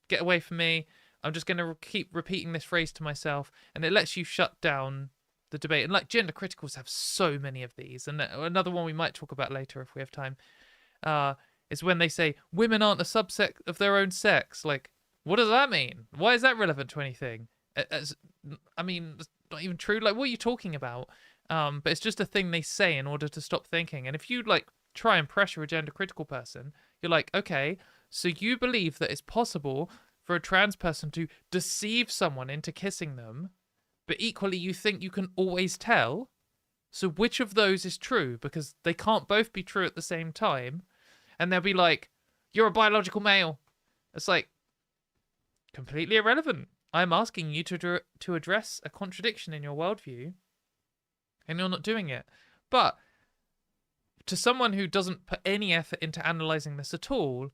get away from me. I'm just going to keep repeating this phrase to myself, and it lets you shut down the debate. And like gender criticals have so many of these, and another one we might talk about later if we have time is when they say women aren't a subset of their own sex. Like, what does that mean? Why is that relevant to anything? I mean, it's not even true. Like, what are you talking about? But it's just a thing they say in order to stop thinking. And if you like try and pressure a gender critical person, you're like, okay, so you believe that it's possible for a trans person to deceive someone into kissing them, but equally you think you can always tell. So which of those is true? Because they can't both be true at the same time. And they'll be like, you're a biological male. It's like, completely irrelevant. I'm asking you to address a contradiction in your worldview, and you're not doing it. But to someone who doesn't put any effort into analysing this at all,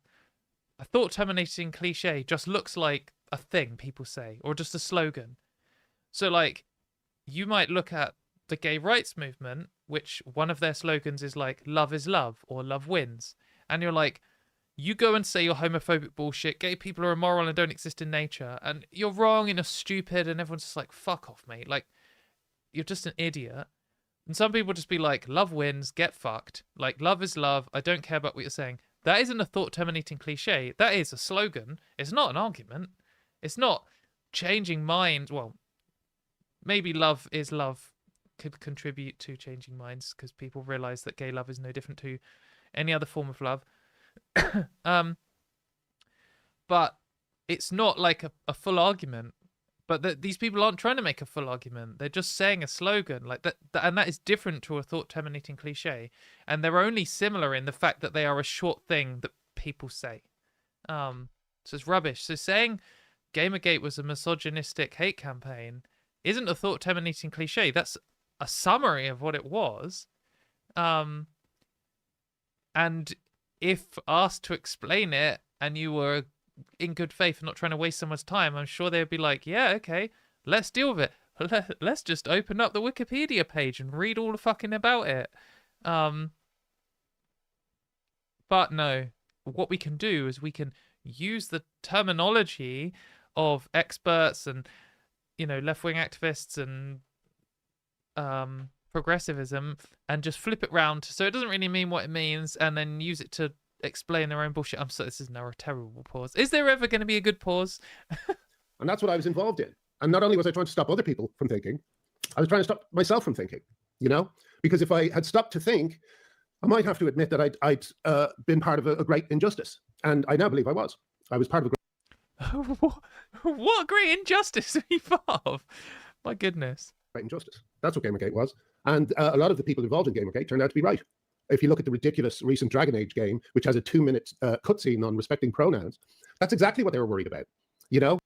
a thought-terminating cliche just looks like a thing people say, or just a slogan. So, like, you might look at the gay rights movement, which one of their slogans is like, love is love, or love wins. And you're like, you go and say your homophobic bullshit, gay people are immoral and don't exist in nature, and you're wrong and you're stupid, and everyone's just like, fuck off, mate. Like, you're just an idiot. And some people just be like, love wins, get fucked. Like, love is love, I don't care about what you're saying. That isn't a thought-terminating cliche. That is a slogan. It's not an argument. It's not changing minds. Well, maybe love is love could contribute to changing minds because people realize that gay love is no different to any other form of love. But it's not like a full argument. But these people aren't trying to make a full argument. They're just saying a slogan like that, and that is different to a thought-terminating cliche. And they're only similar in the fact that they are a short thing that people say. So it's rubbish. So saying Gamergate was a misogynistic hate campaign isn't a thought-terminating cliche. That's a summary of what it was. And if asked to explain it, and you were in good faith and not trying to waste someone's time, I'm sure they'd be like, yeah, okay, let's deal with it. Let's just open up the Wikipedia page and read all the fucking about it. But no, what we can do is we can use the terminology of experts and, you know, left-wing activists and progressivism and just flip it round so it doesn't really mean what it means, and then use it to explain their own bullshit. I'm sorry, this is now a terrible pause. Is there ever going to be a good pause? And that's what I was involved in. And not only was I trying to stop other people from thinking, I was trying to stop myself from thinking, you know? Because if I had stopped to think, I might have to admit that I'd been part of a great injustice. And I now believe I was. I was part of a great... What great injustice are you part of? My goodness. Great injustice. That's what Gamergate was. And a lot of the people involved in Gamergate turned out to be right. If you look at the ridiculous recent Dragon Age game, which has a 2-minute cutscene on respecting pronouns, that's exactly what they were worried about, you know?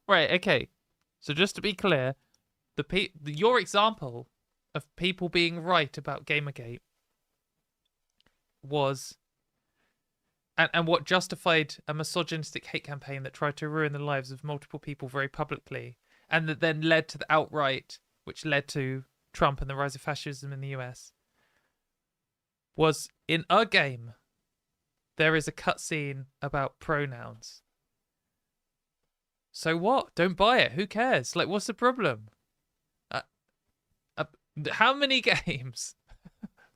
Right, okay. So just to be clear, your example of people being right about Gamergate was... And what justified a misogynistic hate campaign that tried to ruin the lives of multiple people very publicly, and that then led to the outright, which led to Trump and the rise of fascism in the US, was in a game, there is a cutscene about pronouns. So what? Don't buy it. Who cares? Like, what's the problem? How many games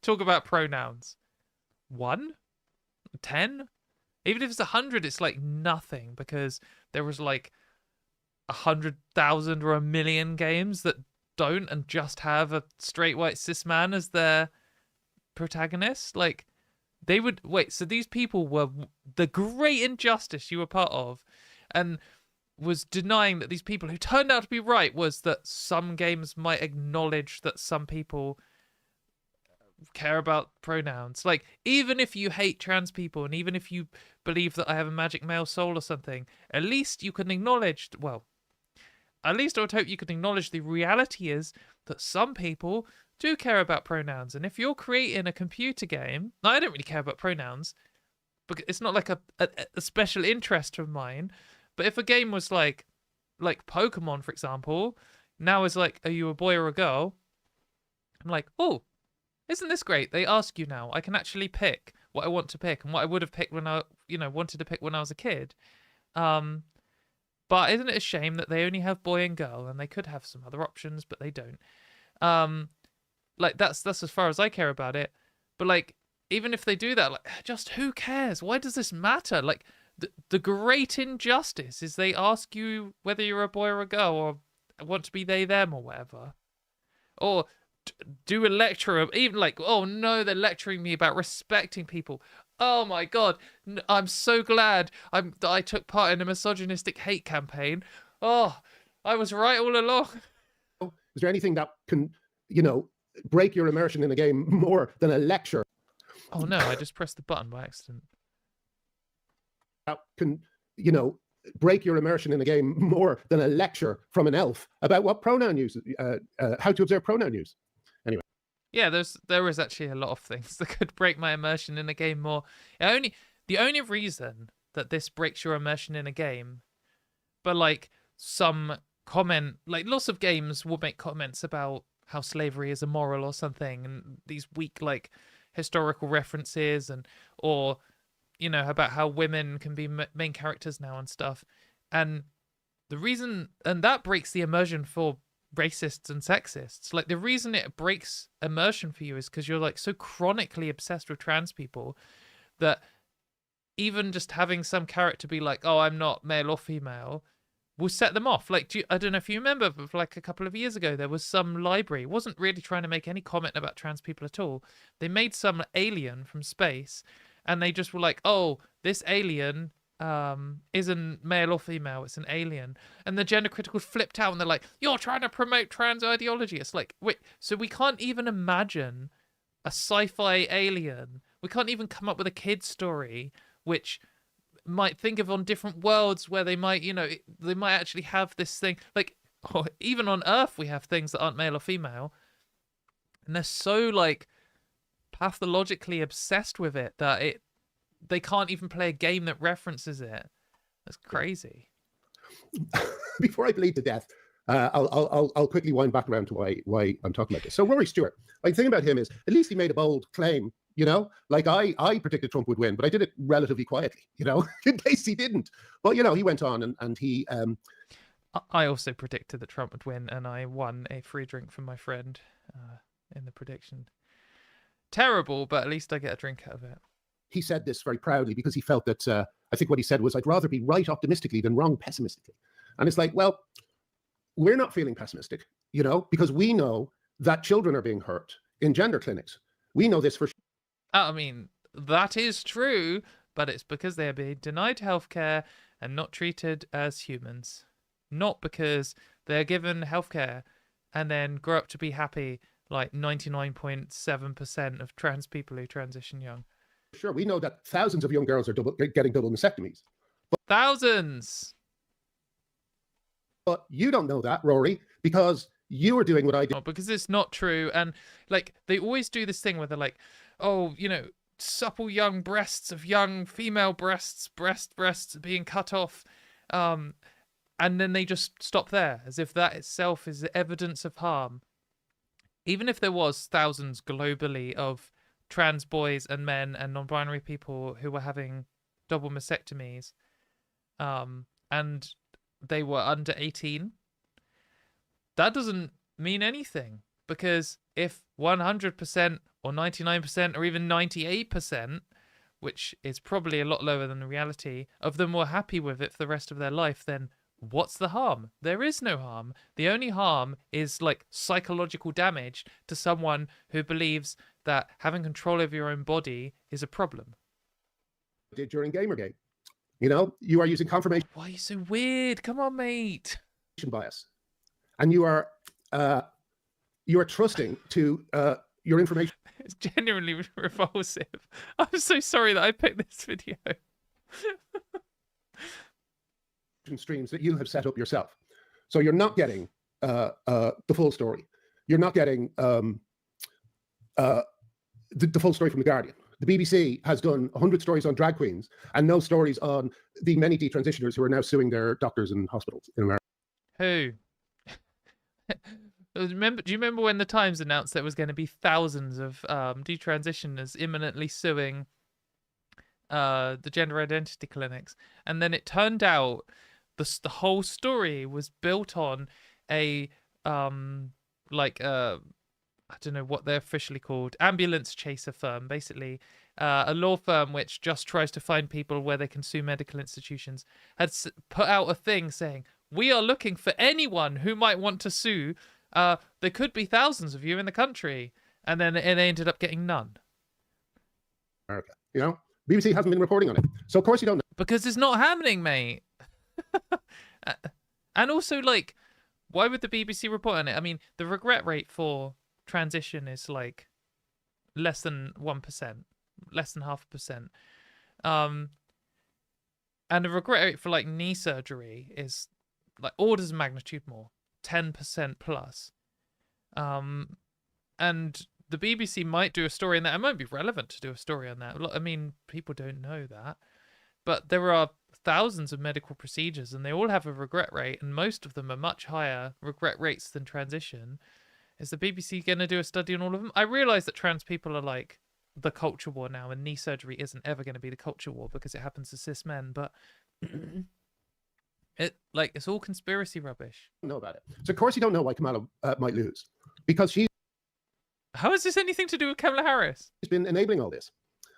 talk about pronouns? 1? 10? Even if it's 100, it's like nothing, because there was like 100,000 or 1,000,000 games that don't and just have a straight white cis man as their protagonist. Like, they would wait. So these people were the great injustice you were part of, and was denying that these people who turned out to be right was that some games might acknowledge that some people care about pronouns. Like, even if you hate trans people and even if you believe that I have a magic male soul or something, at least you can acknowledge, well, at least I would hope you could acknowledge the reality is that some people do care about pronouns. And if you're creating a computer game, I don't really care about pronouns, but it's not like a special interest of mine. But if a game was like Pokemon, for example, now is like, are you a boy or a girl? I'm like, oh, isn't this great? They ask you now. I can actually pick what I want to pick and what I would have picked when I, wanted to pick when I was a kid. But isn't it a shame that they only have boy and girl, and they could have some other options, but they don't. Like that's as far as I care about it. But like, even if they do that, like, just who cares? Why does this matter? Like, the great injustice is they ask you whether you're a boy or a girl, or want to be they them or whatever, or do a lecture, even like, oh no, they're lecturing me about respecting people. Oh my god, I'm so glad that I took part in a misogynistic hate campaign. Oh, I was right all along. Is there anything that can, break your immersion in a game more than a lecture? Oh no, I just pressed the button by accident. That can, break your immersion in a game more than a lecture from an elf about what pronoun use, how to observe pronoun use. Anyway. Yeah, there is actually a lot of things that could break my immersion in a game more. The only reason that this breaks your immersion in a game, but like some comment, like lots of games will make comments about how slavery is immoral or something, and these weak like historical references, or about how women can be main characters now and stuff. And the reason, and that breaks the immersion for racists and sexists. Like, the reason it breaks immersion for you is because you're like so chronically obsessed with trans people that even just having some character be like, oh, I'm not male or female, will set them off. Like, I don't know if you remember, but like a couple of years ago, there was some library, wasn't really trying to make any comment about trans people at all. They made some alien from space, and they just were like, oh, this alien isn't male or female, it's an alien. And the gender critical flipped out, and they're like, you're trying to promote trans ideology. It's like, wait, so we can't even imagine a sci-fi alien. We can't even come up with a kid's story which might think of on different worlds where they might, they might actually have this thing. Like, even on Earth, we have things that aren't male or female. And they're so, like, pathologically obsessed with it that they can't even play a game that references it. That's crazy. Before I bleed to death, I'll quickly wind back around to why I'm talking about this. So Rory Stewart, the thing about him is, at least he made a bold claim. Like I predicted Trump would win, but I did it relatively quietly, in case he didn't. But, he went on and he... I also predicted that Trump would win, and I won a free drink from my friend in the prediction. Terrible, but at least I get a drink out of it. He said this very proudly because he felt that, I think what he said was, I'd rather be right optimistically than wrong pessimistically. And it's like, well, we're not feeling pessimistic, because we know that children are being hurt in gender clinics. We know this for sure. I mean, that is true, but it's because they are being denied healthcare and not treated as humans. Not because they're given healthcare and then grow up to be happy like 99.7% of trans people who transition young. Sure, we know that thousands of young girls are getting double mastectomies. Thousands! But you don't know that, Rory, because you were doing what I did. Oh, because it's not true. And like, they always do this thing where they're like, oh, supple young breasts of young female breasts being cut off. And then they just stop there, as if that itself is evidence of harm. Even if there was thousands globally of trans boys and men and non-binary people who were having double mastectomies, and they were under 18, that doesn't mean anything. Because if 100% or 99% or even 98%, which is probably a lot lower than the reality, of them were happy with it for the rest of their life, then what's the harm? There is no harm. The only harm is like psychological damage to someone who believes that having control over your own body is a problem. Did during Gamergate, You know, you are using confirmation Why are you so weird? Come on, mate. bias, and you are trusting to your information It's genuinely repulsive. I'm so sorry that I picked this video. streams that you have set up yourself. So you're not getting the full story. You're not getting the full story from The Guardian. The BBC has done 100 stories on drag queens and no stories on the many detransitioners who are now suing their doctors and hospitals in America. Who? Do you remember when the Times announced there was going to be thousands of detransitioners imminently suing the gender identity clinics? And then it turned out the whole story was built on a I don't know what they're officially called, ambulance chaser firm, basically a law firm which just tries to find people where they can sue medical institutions, had put out a thing saying, we are looking for anyone who might want to sue. There could be thousands of you in the country. And then it ended up getting none. America, you know, BBC hasn't been reporting on it. So of course you don't know. Because it's not happening, mate. And also, like, why would the BBC report on it? I mean, the regret rate for transition is like less than 1%, less than 0.5%. And the regret rate for like knee surgery is like orders of magnitude more, 10% plus. And the BBC might do a story on that. It might be relevant to do a story on that. I mean, people don't know that. But there are thousands of medical procedures and they all have a regret rate, and most of them are much higher regret rates than transition. Is the BBC going to do a study on all of them? I realise that trans people are like the culture war now, and knee surgery isn't ever going to be the culture war because it happens to cis men, but it's all conspiracy rubbish. Know about it. So of course you don't know why Kamala might lose, because she's... How is this anything to do with Kamala Harris? She's been enabling all this.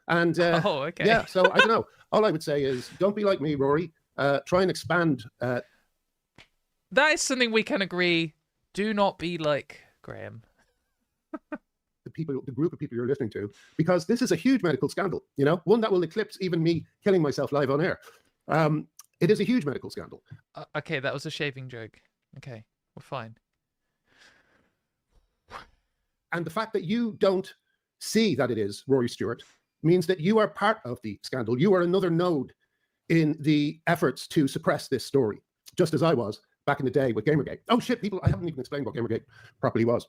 And oh, okay. Yeah, so I don't know. All I would say is don't be like me, Rory. Try and expand. That is something we can agree. Do not be like Graham. The group of people you're listening to, because this is a huge medical scandal, you know, one that will eclipse even me killing myself live on air. It is a huge medical scandal. Okay, that was a shaving joke. Okay, we're fine. And the fact that you don't see that it is Rory Stewart means that you are part of the scandal. You are another node in the efforts to suppress this story, just as I was back in the day with Gamergate. Oh shit, people, I haven't even explained what Gamergate properly was.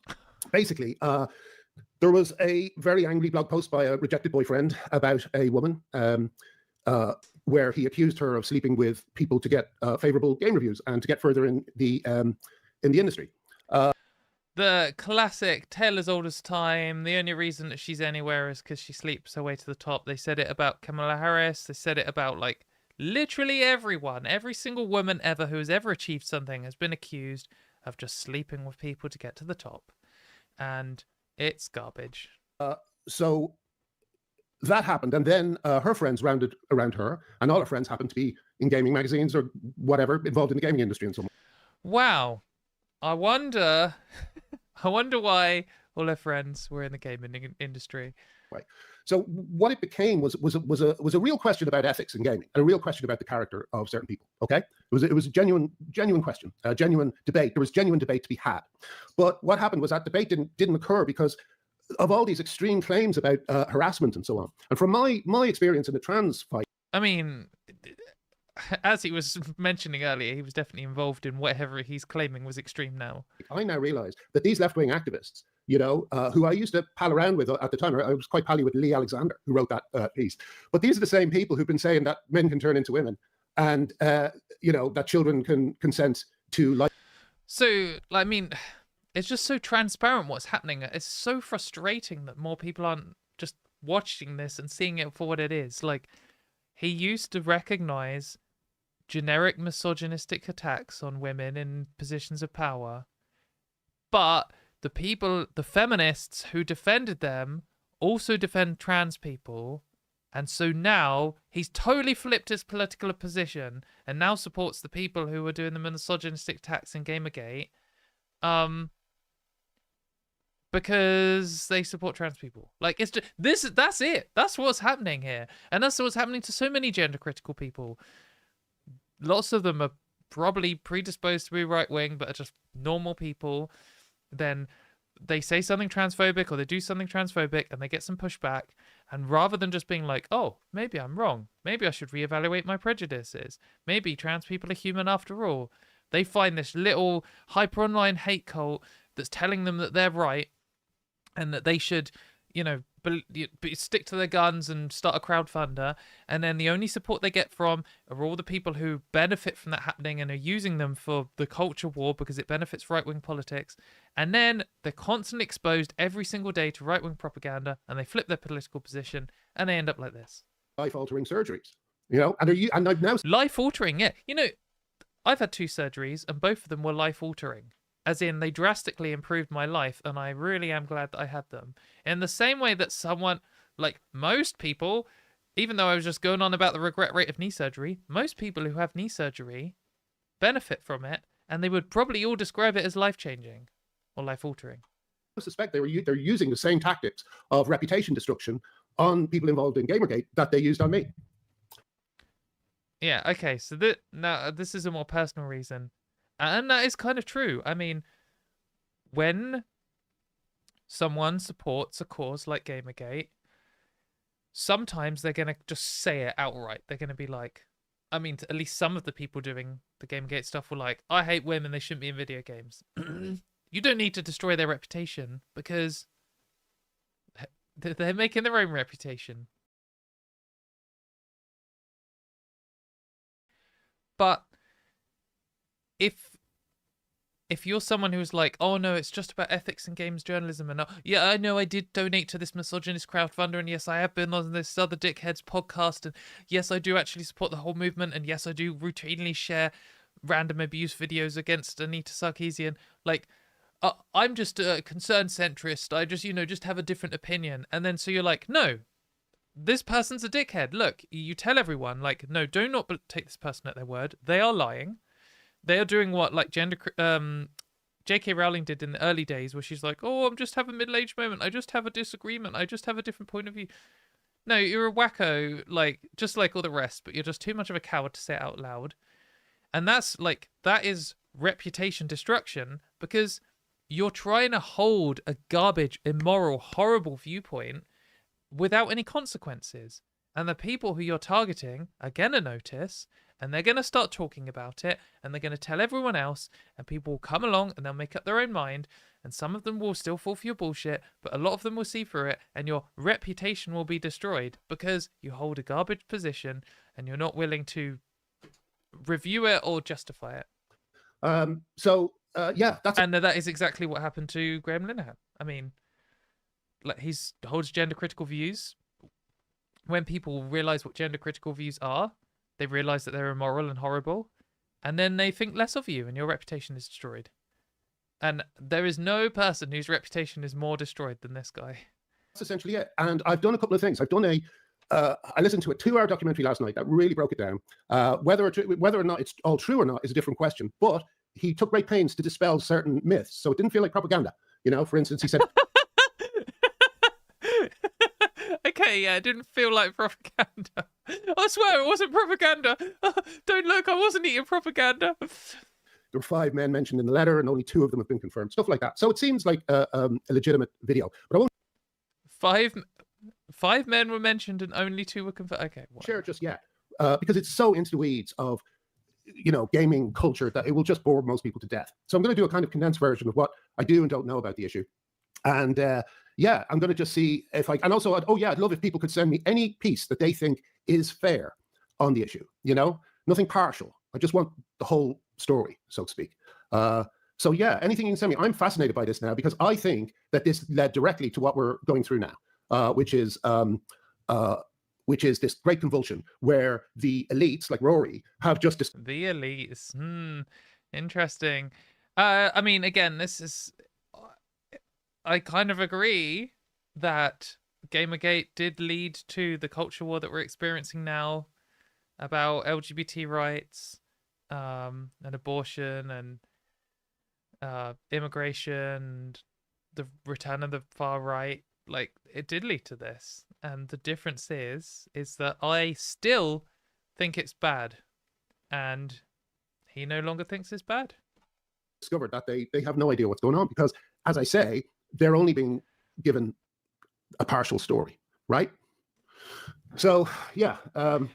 Basically, there was a very angry blog post by a rejected boyfriend about a woman where he accused her of sleeping with people to get favorable game reviews and to get further in the industry. The classic tale as old as time. The only reason that she's anywhere is because she sleeps her way to the top. They said it about Kamala Harris. They said it about like literally everyone. Every single woman ever who has ever achieved something has been accused of just sleeping with people to get to the top. And it's garbage. So that happened. And then her friends rounded around her, and all her friends happened to be in gaming magazines or whatever, involved in the gaming industry in some way. Wow. I wonder why all her friends were in the gaming industry. Right. So what it became was a real question about ethics in gaming, and a real question about the character of certain people. Okay, it was a genuine question, a genuine debate. There was genuine debate to be had, but what happened was that debate didn't occur because of all these extreme claims about harassment and so on. And from my experience in the trans fight, I mean, as he was mentioning earlier, he was definitely involved in whatever he's claiming was extreme now. I now realize that these left-wing activists, you know, who I used to pal around with at the time, I was quite pally with Lee Alexander, who wrote that piece. But these are the same people who've been saying that men can turn into women and, you know, that children can consent to life. So, I mean, it's just so transparent what's happening. It's so frustrating that more people aren't just watching this and seeing it for what it is. Like, he used to recognize generic misogynistic attacks on women in positions of power, but the feminists who defended them also defend trans people, and so now he's totally flipped his political position and now supports the people who were doing the misogynistic attacks in Gamergate because they support trans people. Like, it's just that's it. That's what's happening here, and that's what's happening to so many gender critical people. lots of them are probably predisposed to be right wing, but are just normal people. Then they say something transphobic or they do something transphobic and they get some pushback. And rather than just being like, oh, maybe I'm wrong, maybe I should reevaluate my prejudices, maybe trans people are human after all, they find this little hyper online hate cult that's telling them that they're right and that they should, you know, stick to their guns and start a crowdfunder. And then the only support they get from are all the people who benefit from that happening and are using them for the culture war because it benefits right-wing politics. And then they're constantly exposed every single day to right-wing propaganda, and they flip their political position, and they end up like this. Life-altering surgeries, you know, and I've now life-altering, yeah. You know, I've had 2 surgeries, and both of them were life-altering. As in, they drastically improved my life, and I really am glad that I had them. In the same way that someone, like most people, even though I was just going on about the regret rate of knee surgery, most people who have knee surgery benefit from it, and they would probably all describe it as life-changing or life-altering. I suspect they're using the same tactics of reputation destruction on people involved in Gamergate that they used on me. Yeah, okay, so now this is a more personal reason. And that is kind of true. I mean, when someone supports a cause like Gamergate, sometimes they're going to just say it outright. They're going to be like, I mean, at least some of the people doing the Gamergate stuff were like, I hate women, they shouldn't be in video games. You don't need to destroy their reputation because they're making their own reputation. But if you're someone who's like, oh no, it's just about ethics and games journalism, and yeah, I know I did donate to this misogynist crowdfunder, and yes, I have been on this other dickhead's podcast, and yes, I do actually support the whole movement, and yes, I do routinely share random abuse videos against Anita Sarkeesian, like, I'm just a concerned centrist, I just, you know, just have a different opinion, and then so you're like, no, this person's a dickhead, look, you tell everyone, like, no, do not take this person at their word, they are lying. They are doing what, like, J.K. Rowling did in the early days, where she's like, oh, I'm just having a middle-aged moment. I just have a disagreement. I just have a different point of view. No, you're a wacko, like, just like all the rest, but you're just too much of a coward to say it out loud. And that's, like, that is reputation destruction, because you're trying to hold a garbage, immoral, horrible viewpoint without any consequences. And the people who you're targeting are going to notice, and they're going to start talking about it, and they're going to tell everyone else, and people will come along and they'll make up their own mind, and some of them will still fall for your bullshit, but a lot of them will see through it, and your reputation will be destroyed because you hold a garbage position and you're not willing to review it or justify it. Yeah, and that is exactly what happened to Graham Linehan. I mean, like, he holds gender critical views. When people realize what gender critical views are, they realize that they're immoral and horrible, and then they think less of you, and your reputation is destroyed. And there is no person whose reputation is more destroyed than this guy. That's essentially it. And I've done a couple of things. I've done I listened to a 2-hour documentary last night that really broke it down. Whether or not it's all true or not is a different question. But he took great pains to dispel certain myths, so it didn't feel like propaganda. You know, for instance, he said. Okay, yeah, it didn't feel like propaganda. I swear it wasn't propaganda. Don't look, I wasn't eating propaganda. There were 5 men mentioned in the letter, and only 2 of them have been confirmed. Stuff like that. So it seems like a legitimate video. But I won't. 5 men were mentioned, and only 2 were confirmed. Okay, share it just yet, because it's so into the weeds of, you know, gaming culture that it will just bore most people to death. So I'm going to do a kind of condensed version of what I do and don't know about the issue, and. Yeah, I'm going to just see if I... And also, I'd love if people could send me any piece that they think is fair on the issue, you know? Nothing partial. I just want the whole story, so to speak. So yeah, anything you can send me. I'm fascinated by this now because I think that this led directly to what we're going through now, which is this great convulsion where the elites, like Rory, have just... The elites. Interesting. I mean, again, this is... I kind of agree that Gamergate did lead to the culture war that we're experiencing now about LGBT rights, and abortion and immigration, and the return of the far right. Like, it did lead to this. And the difference is that I still think it's bad. and he no longer thinks it's bad. Discovered that they have no idea what's going on because, as I say, they're only being given a partial story, right? So yeah.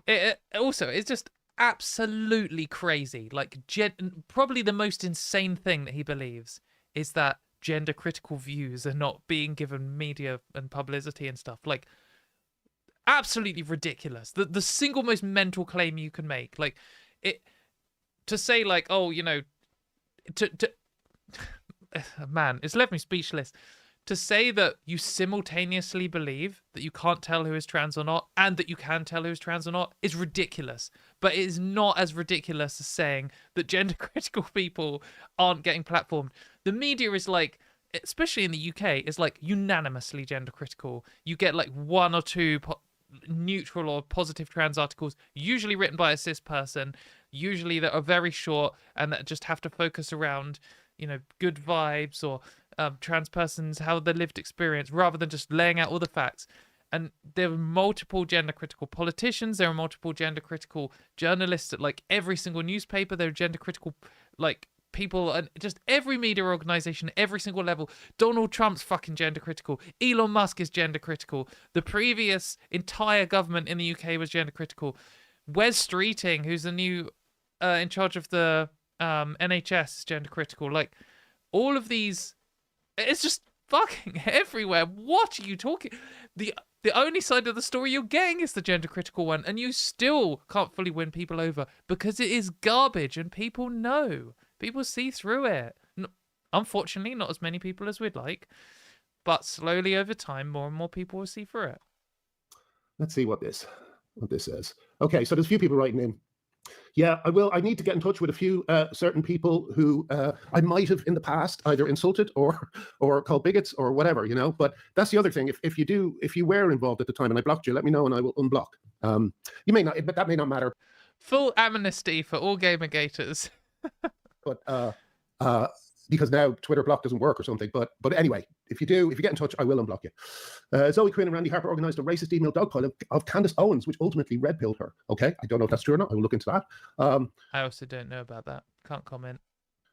It's just absolutely crazy. Like, probably the most insane thing that he believes is that gender critical views are not being given media and publicity and stuff. Like, absolutely ridiculous. The single most mental claim you can make. Like, to say like, oh, you know, man, it's left me speechless. To say that you simultaneously believe that you can't tell who is trans or not and that you can tell who is trans or not is ridiculous. But it is not as ridiculous as saying that gender critical people aren't getting platformed. The media is like, especially in the UK, is like unanimously gender critical. You get like one or two neutral or positive trans articles, usually written by a cis person, usually that are very short and that just have to focus around, you know, good vibes or trans persons, how their lived experience, rather than just laying out all the facts. And there are multiple gender critical politicians, there are multiple gender critical journalists at like every single newspaper, there are gender critical like people, and just every media organization, every single level. Donald Trump's fucking gender critical. Elon Musk is gender critical. The previous entire government in the UK was gender critical. Wes Streeting, who's the new in charge of the NHS, is gender critical. Like, all of these, it's just fucking everywhere. What are you talking? The only side of the story you're getting is the gender critical one, and you still can't fully win people over because it is garbage, and people know. People see through it. Unfortunately, not as many people as we'd like, but slowly over time, more and more people will see through it. Let's see what this says. Okay, so there's a few people writing in. Yeah, I will. I need to get in touch with a few certain people who I might have in the past either insulted or called bigots or whatever, you know. But that's the other thing. If you were involved at the time and I blocked you, let me know and I will unblock. You may not, but that may not matter. Full amnesty for all Gamergaters. But because now Twitter block doesn't work or something. But anyway, if you get in touch, I will unblock you. Zoe Quinn and Randy Harper organised a racist email dogpile of Candace Owens, which ultimately red-pilled her. Okay, I don't know if that's true or not. I will look into that. I also don't know about that. Can't comment.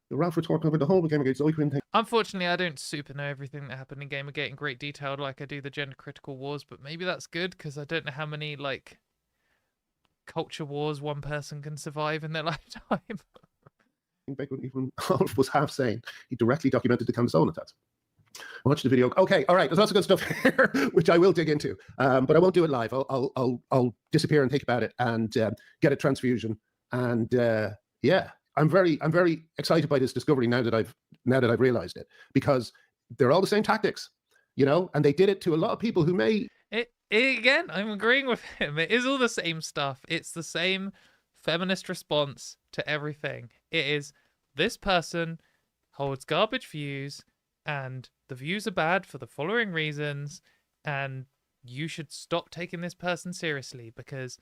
Ralph, we're talking about the whole Gamergate Zoe Quinn thing. Unfortunately, I don't super know everything that happened in Gamergate in great detail like I do the gender critical wars, but maybe that's good because I don't know how many like culture wars one person can survive in their lifetime. Even Olaf was half saying he directly documented the Candace Owens attacks. Watch the video. Okay, all right. There's lots of good stuff here, which I will dig into, but I won't do it live. I'll disappear and think about it and get a transfusion. And yeah, I'm very excited by this discovery now that I've realized it, because they're all the same tactics, you know, and they did it to a lot of people who may. Again, I'm agreeing with him. It is all the same stuff. It's the same feminist response to everything. It is, this person holds garbage views and the views are bad for the following reasons, and you should stop taking this person seriously because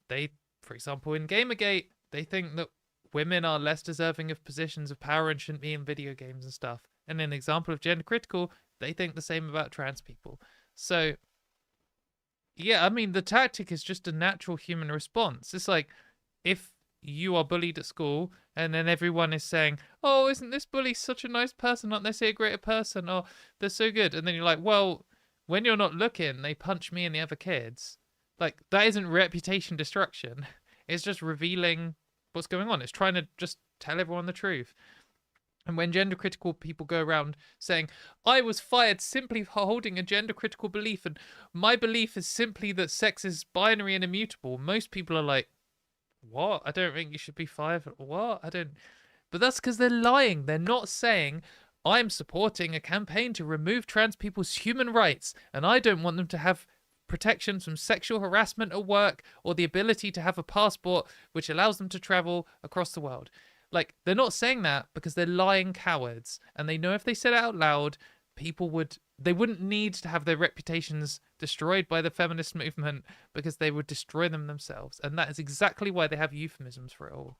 they, for example, in Gamergate, they think that women are less deserving of positions of power and shouldn't be in video games and stuff. And in an example of gender critical, they think the same about trans people. So yeah, I mean, the tactic is just a natural human response. It's like, if you are bullied at school and then everyone is saying, oh, isn't this bully such a nice person? Aren't they a greater person? Oh, they're so good. And then you're like, well, when you're not looking, they punch me and the other kids. Like, that isn't reputation destruction. It's just revealing what's going on. It's trying to just tell everyone the truth. And when gender critical people go around saying, I was fired simply for holding a gender critical belief, and my belief is simply that sex is binary and immutable, most people are like, what? I don't think you should be fired. What? I don't. But that's because they're lying. They're not saying, I'm supporting a campaign to remove trans people's human rights, and I don't want them to have protections from sexual harassment at work or the ability to have a passport which allows them to travel across the world. Like, they're not saying that because they're lying cowards, and they know if they said it out loud, they wouldn't need to have their reputations destroyed by the feminist movement because they would destroy them themselves. And that is exactly why they have euphemisms for it all.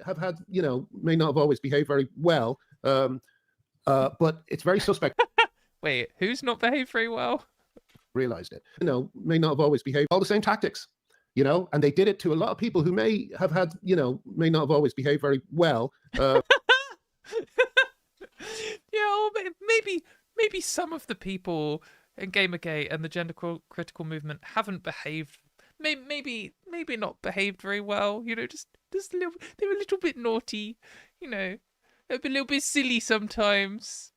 Have had, you know, may not have always behaved very well, but it's very suspect. Wait, who's not behaved very well? Realized it. You know, may not have always behaved all the same tactics, you know, and they did it to a lot of people who may have had, you know, may not have always behaved very well. Yeah, or maybe some of the people in Gamergate and the gender critical movement haven't behaved. Maybe not behaved very well. You know, just a little. They were a little bit naughty. You know, a little bit silly sometimes.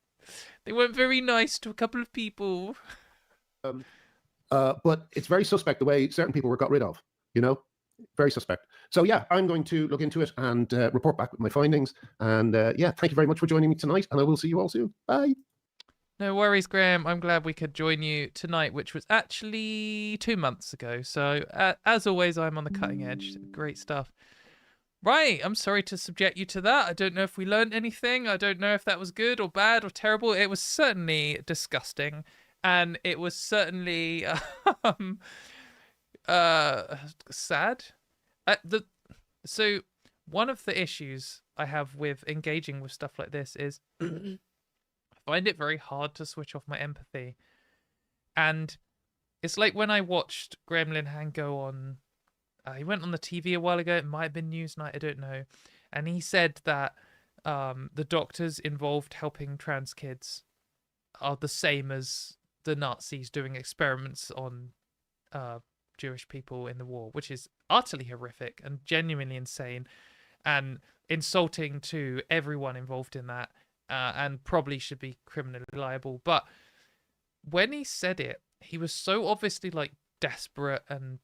They weren't very nice to a couple of people. But it's very suspect the way certain people were got rid of. You know, very suspect. So yeah, I'm going to look into it and report back with my findings. And yeah, thank you very much for joining me tonight, and I will see you all soon. Bye. No worries, Graham. I'm glad we could join you tonight, which was actually 2 months ago. So as always, I'm on the cutting edge. Great stuff. Right, I'm sorry to subject you to that. I don't know if we learned anything. I don't know if that was good or bad or terrible. It was certainly disgusting, and it was certainly sad. So one of the issues I have with engaging with stuff like this is I find it very hard to switch off my empathy. And it's like when I watched Graham Linehan go on, he went on the TV a while ago, it might have been Newsnight, I don't know, and he said that the doctors involved helping trans kids are the same as the Nazis doing experiments on Jewish people in the war, which is utterly horrific and genuinely insane and insulting to everyone involved in that, and probably should be criminally liable. But when he said it, he was so obviously like desperate and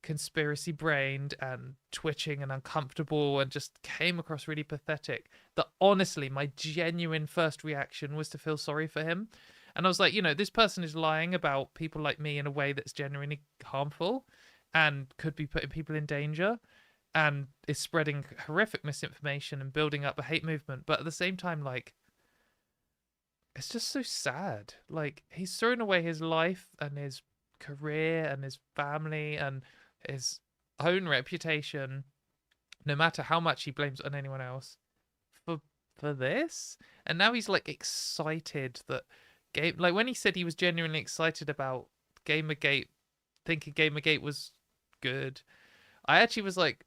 conspiracy brained and twitching and uncomfortable and just came across really pathetic that honestly my genuine first reaction was to feel sorry for him. And I was like, you know, this person is lying about people like me in a way that's genuinely harmful and could be putting people in danger and is spreading horrific misinformation and building up a hate movement. But at the same time, like, it's just so sad. Like, he's thrown away his life and his career and his family and his own reputation, no matter how much he blames on anyone else, for this. And now he's like excited that like when he said he was genuinely excited about Gamergate, thinking Gamergate was good, I actually was like,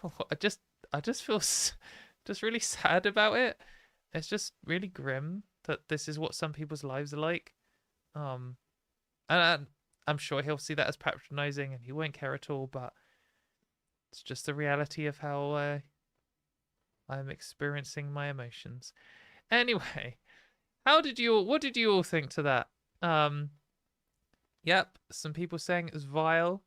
oh, I just feel just really sad about it. It's just really grim that this is what some people's lives are like. And I'm sure he'll see that as patronizing and he won't care at all, but it's just the reality of how I'm experiencing my emotions. Anyway, what did you all think to that? Yep, some people saying it was vile.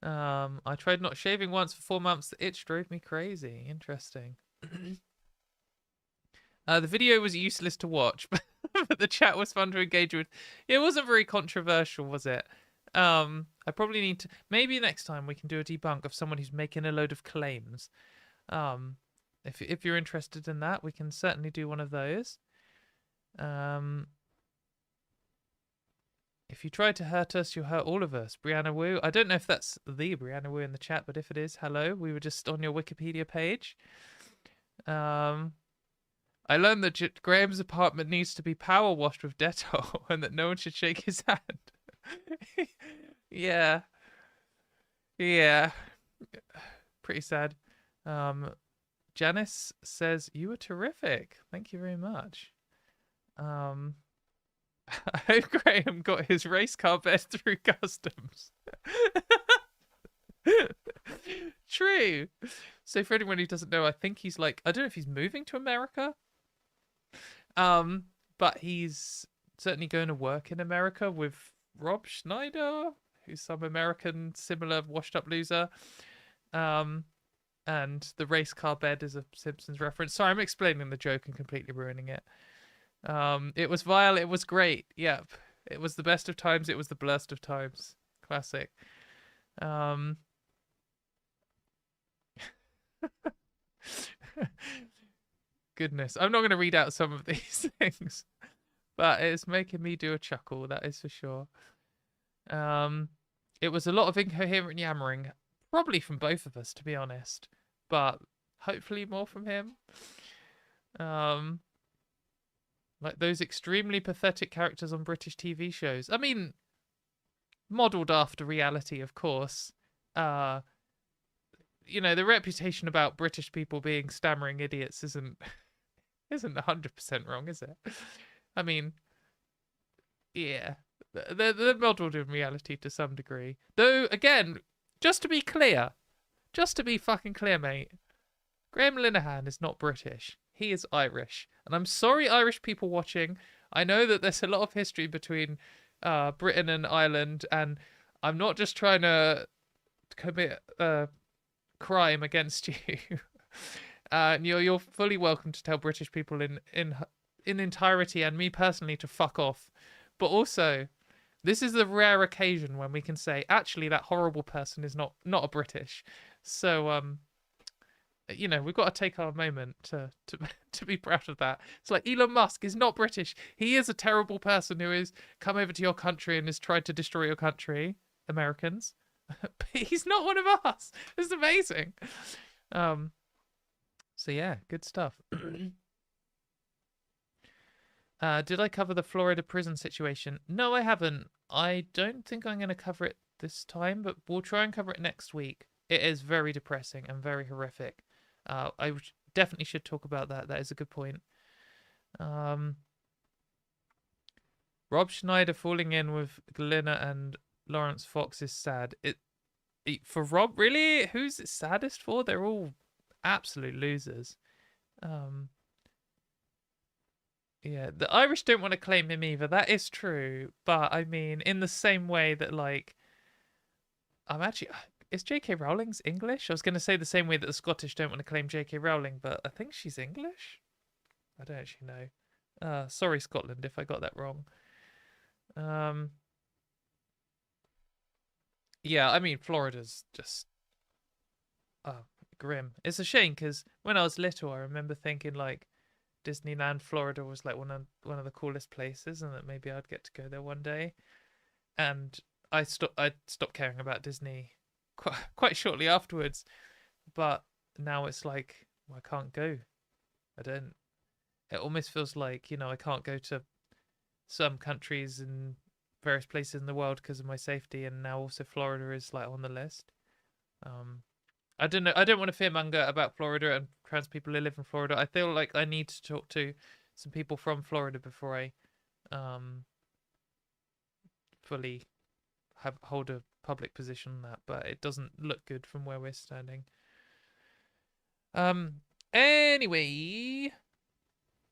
I tried not shaving once for 4 months. The itch drove me crazy. Interesting. The video was useless to watch, but the chat was fun to engage with. It wasn't very controversial, was it? I probably need to, maybe next time we can do a debunk of someone who's making a load of claims. If you're interested in that, we can certainly do one of those. If you try to hurt us, you'll hurt all of us. Brianna Wu. I don't know if that's the Brianna Wu in the chat, but if it is, hello. We were just on your Wikipedia page. I learned that Graham's apartment needs to be power washed with Dettol and that no one should shake his hand. Yeah. Yeah. Pretty sad. Janice says, you were terrific. Thank you very much. I hope Graham got his race car bed through customs. True. So for anyone who doesn't know, I think he's like, I don't know if he's moving to America. But he's certainly going to work in America with Rob Schneider, who's some American similar washed up loser. And the race car bed is a Simpsons reference. Sorry, I'm explaining the joke and completely ruining it. It was vile, it was great. Yep. It was the best of times, it was the blurst of times. Classic. Goodness, I'm not going to read out some of these things, but it's making me do a chuckle, that is for sure. It was a lot of incoherent yammering, probably from both of us, to be honest, but hopefully more from him. Like those extremely pathetic characters on British TV shows. I mean, modelled after reality, of course. uh, the reputation about British people being stammering idiots isn't 100% wrong, is it? I mean, yeah, they're modeled in reality to some degree. Though, again, just to be clear, just to be fucking clear, mate, Graham Linehan is not British. He is Irish. And I'm sorry, Irish people watching. I know that there's a lot of history between Britain and Ireland, and I'm not just trying to commit crime against you. You're fully welcome to tell British people in entirety and me personally to fuck off. But also, this is the rare occasion when we can say, actually, that horrible person is not a British. So we've got to take our moment to to be proud of that. It's like Elon Musk is not British. He is a terrible person who has come over to your country and has tried to destroy your country, Americans. But he's not one of us. It's amazing. So yeah, good stuff. Did I cover the Florida prison situation? No, I haven't. I don't think I'm going to cover it this time, but we'll try and cover it next week. It is very depressing and very horrific. I definitely should talk about that. That is a good point. Rob Schneider falling in with Glenna and Lawrence Fox is sad. For Rob, really? Who's it saddest for? They're all absolute losers. Yeah, the Irish don't want to claim him either. That is true. But I mean, in the same way that, like, is J.K. Rowling's English? I was going to say the same way that the Scottish don't want to claim J.K. Rowling, but I think she's English. I don't actually know. Sorry, Scotland, if I got that wrong. Yeah, I mean, Florida's just grim. It's a shame because when I was little, I remember thinking like Disneyland, Florida was like one of the coolest places, and that maybe I'd get to go there one day. And I stopped caring about Disney quite shortly afterwards. But now it's like, well, I can't go. I don't. It almost feels like, I can't go to some countries and various places in the world because of my safety, and now also Florida is like on the list. I don't know. I don't want to fearmonger about Florida and trans people who live in Florida. I feel like I need to talk to some people from Florida before I fully hold a public position on that. But it doesn't look good from where we're standing. Anyway,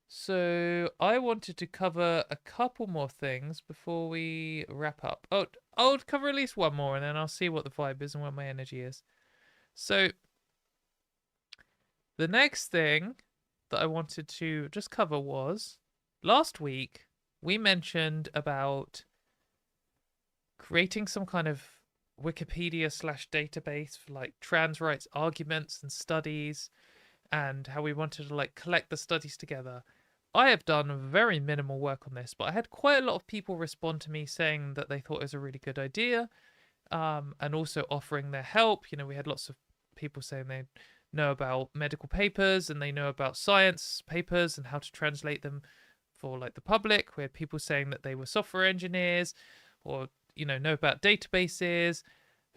so I wanted to cover a couple more things before we wrap up. Oh, I'll cover at least one more, and then I'll see what the vibe is and what my energy is. So the next thing that I wanted to just cover was, last week we mentioned about creating some kind of Wikipedia / database for like trans rights arguments and studies, and how we wanted to like collect the studies together. I have done very minimal work on this, but I had quite a lot of people respond to me saying that they thought it was a really good idea, and also offering their help. We had lots of people saying they know about medical papers and they know about science papers and how to translate them for like the public. We had people saying that they were software engineers or know about databases,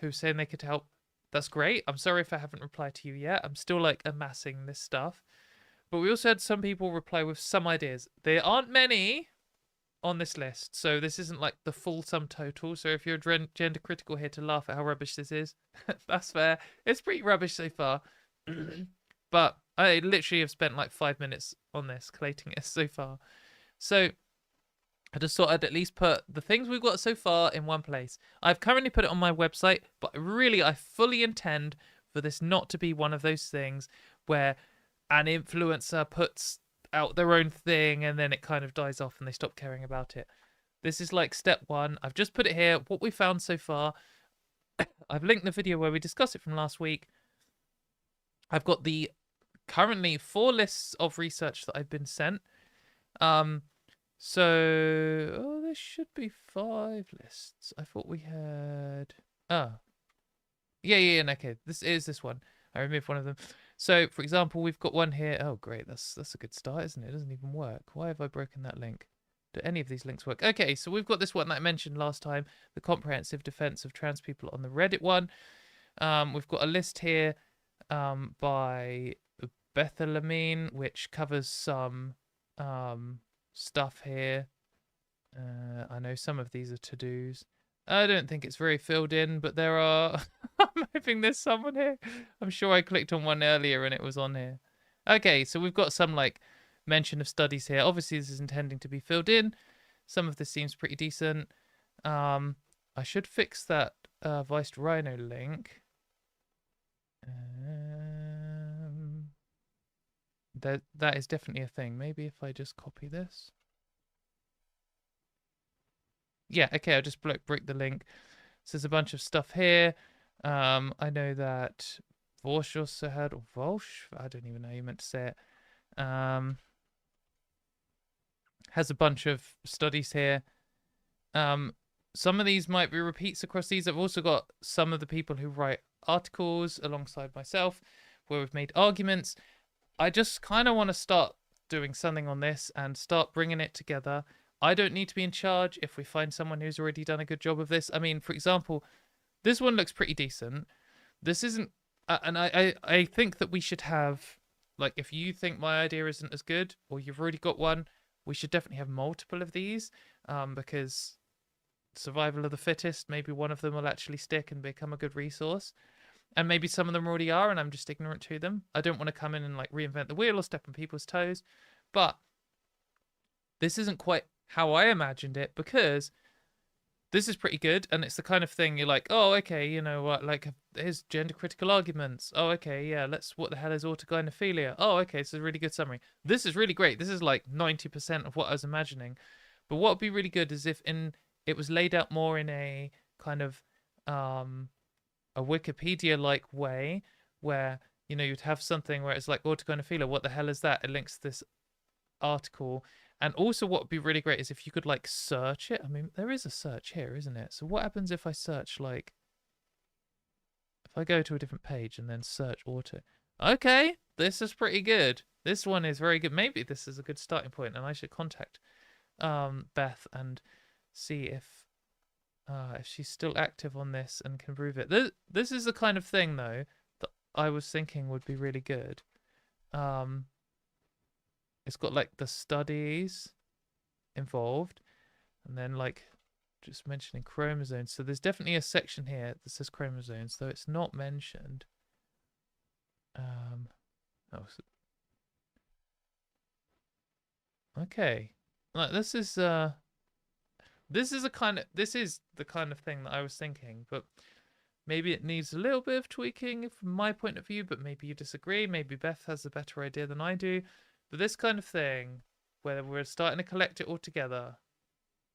who saying they could help. That's great. I'm sorry if I haven't replied to you yet. I'm still like amassing this stuff. But we also had some people reply with some ideas. There aren't many on this list, so this isn't like the full sum total. So if you're gender critical here to laugh at how rubbish this is, that's fair. It's pretty rubbish so far. But I literally have spent like 5 minutes on this, collating it so far. So I just thought I'd at least put the things we've got so far in one place. I've currently put it on my website, but really I fully intend for this not to be one of those things where an influencer puts out their own thing and then it kind of dies off and they stop caring about it. This is like step one. I've just put it here, what we found so far. I've linked the video where we discussed it from last week. I've got the currently 4 lists of research that I've been sent. There should be 5 lists. I thought we had... Yeah, okay. This is this one. I removed one of them. So, for example, we've got one here. Oh, great. That's a good start, isn't it? It doesn't even work. Why have I broken that link? Do any of these links work? Okay, so we've got this one that I mentioned last time, the Comprehensive Defense of Trans People on the Reddit one. We've got a list here by Bethalamine, which covers some stuff here. I know some of these are to-dos. I don't think it's very filled in, but there are... I'm hoping there's someone here. I'm sure I clicked on one earlier and it was on here. Okay, so we've got some like mention of studies here. Obviously, this is intending to be filled in. Some of this seems pretty decent. I should fix that Viced Rhino link. That is definitely a thing. Maybe if I just copy this. Yeah, okay, I'll just break the link. So there's a bunch of stuff here. I know that Vorsh also had, or Volsh, I don't even know how you meant to say it. Has a bunch of studies here. Some of these might be repeats across these. I've also got some of the people who write articles alongside myself where we've made arguments. I just kind of want to start doing something on this and start bringing it together. I don't need to be in charge if we find someone who's already done a good job of this. I mean, for example, this one looks pretty decent. This isn't... and I think that we should have... Like, if you think my idea isn't as good, or you've already got one, we should definitely have multiple of these, because survival of the fittest, maybe one of them will actually stick and become a good resource. And maybe some of them already are, and I'm just ignorant to them. I don't want to come in and, like, reinvent the wheel or step on people's toes. But this isn't quite how I imagined it, because this is pretty good, and it's the kind of thing you're like, oh, okay, you know what, like, here's gender critical arguments. Oh, okay, yeah, what the hell is autogynephilia? Oh, okay, it's a really good summary. This is really great. This is like 90% of what I was imagining. But what would be really good is if it was laid out more in a kind of a Wikipedia-like way, where, you know, you'd have something where it's like autogynephilia, what the hell is that? It links to this article. And also what would be really great is if you could, like, search it. I mean, there is a search here, isn't it? So what happens if I search, like... If I go to a different page and then search auto... Okay, this is pretty good. This one is very good. Maybe this is a good starting point, and I should contact Beth and see if she's still active on this and can prove it. This is the kind of thing, though, that I was thinking would be really good. It's got, like, the studies involved, and then, like, just mentioning chromosomes. So there's definitely a section here that says chromosomes, though it's not mentioned. Okay. Like, this is the kind of thing that I was thinking, but maybe it needs a little bit of tweaking from my point of view, but maybe you disagree. Maybe Beth has a better idea than I do. But this kind of thing, where we're starting to collect it all together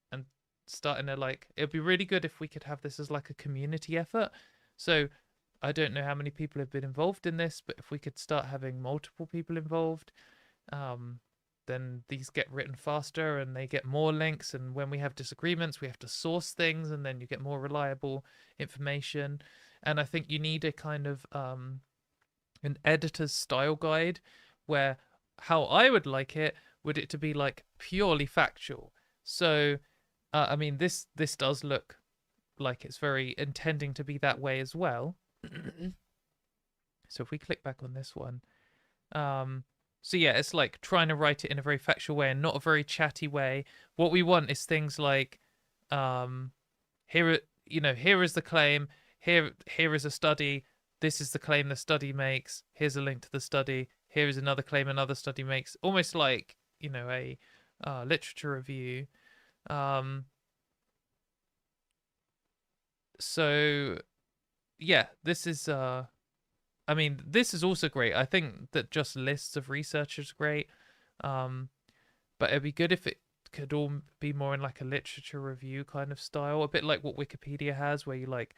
and starting to, like, it'd be really good if we could have this as, like, a community effort. So I don't know how many people have been involved in this, but if we could start having multiple people involved, then these get written faster and they get more links. And when we have disagreements, we have to source things, and then you get more reliable information. And I think you need a kind of an editor's style guide where... how I would like it would it to be, like, purely factual. So I mean, this does look like it's very intending to be that way as well. So if we click back on this one, so yeah, it's like trying to write it in a very factual way and not a very chatty way. What we want is things like, here is the claim, here is a study, this is the claim the study makes, here's a link to the study, here is another claim another study makes, almost like, you know, a literature review. So yeah, this is I mean, this is also great. I think that just lists of researchers are great, but it'd be good if it could all be more in, like, a literature review kind of style, a bit like what Wikipedia has, where you, like,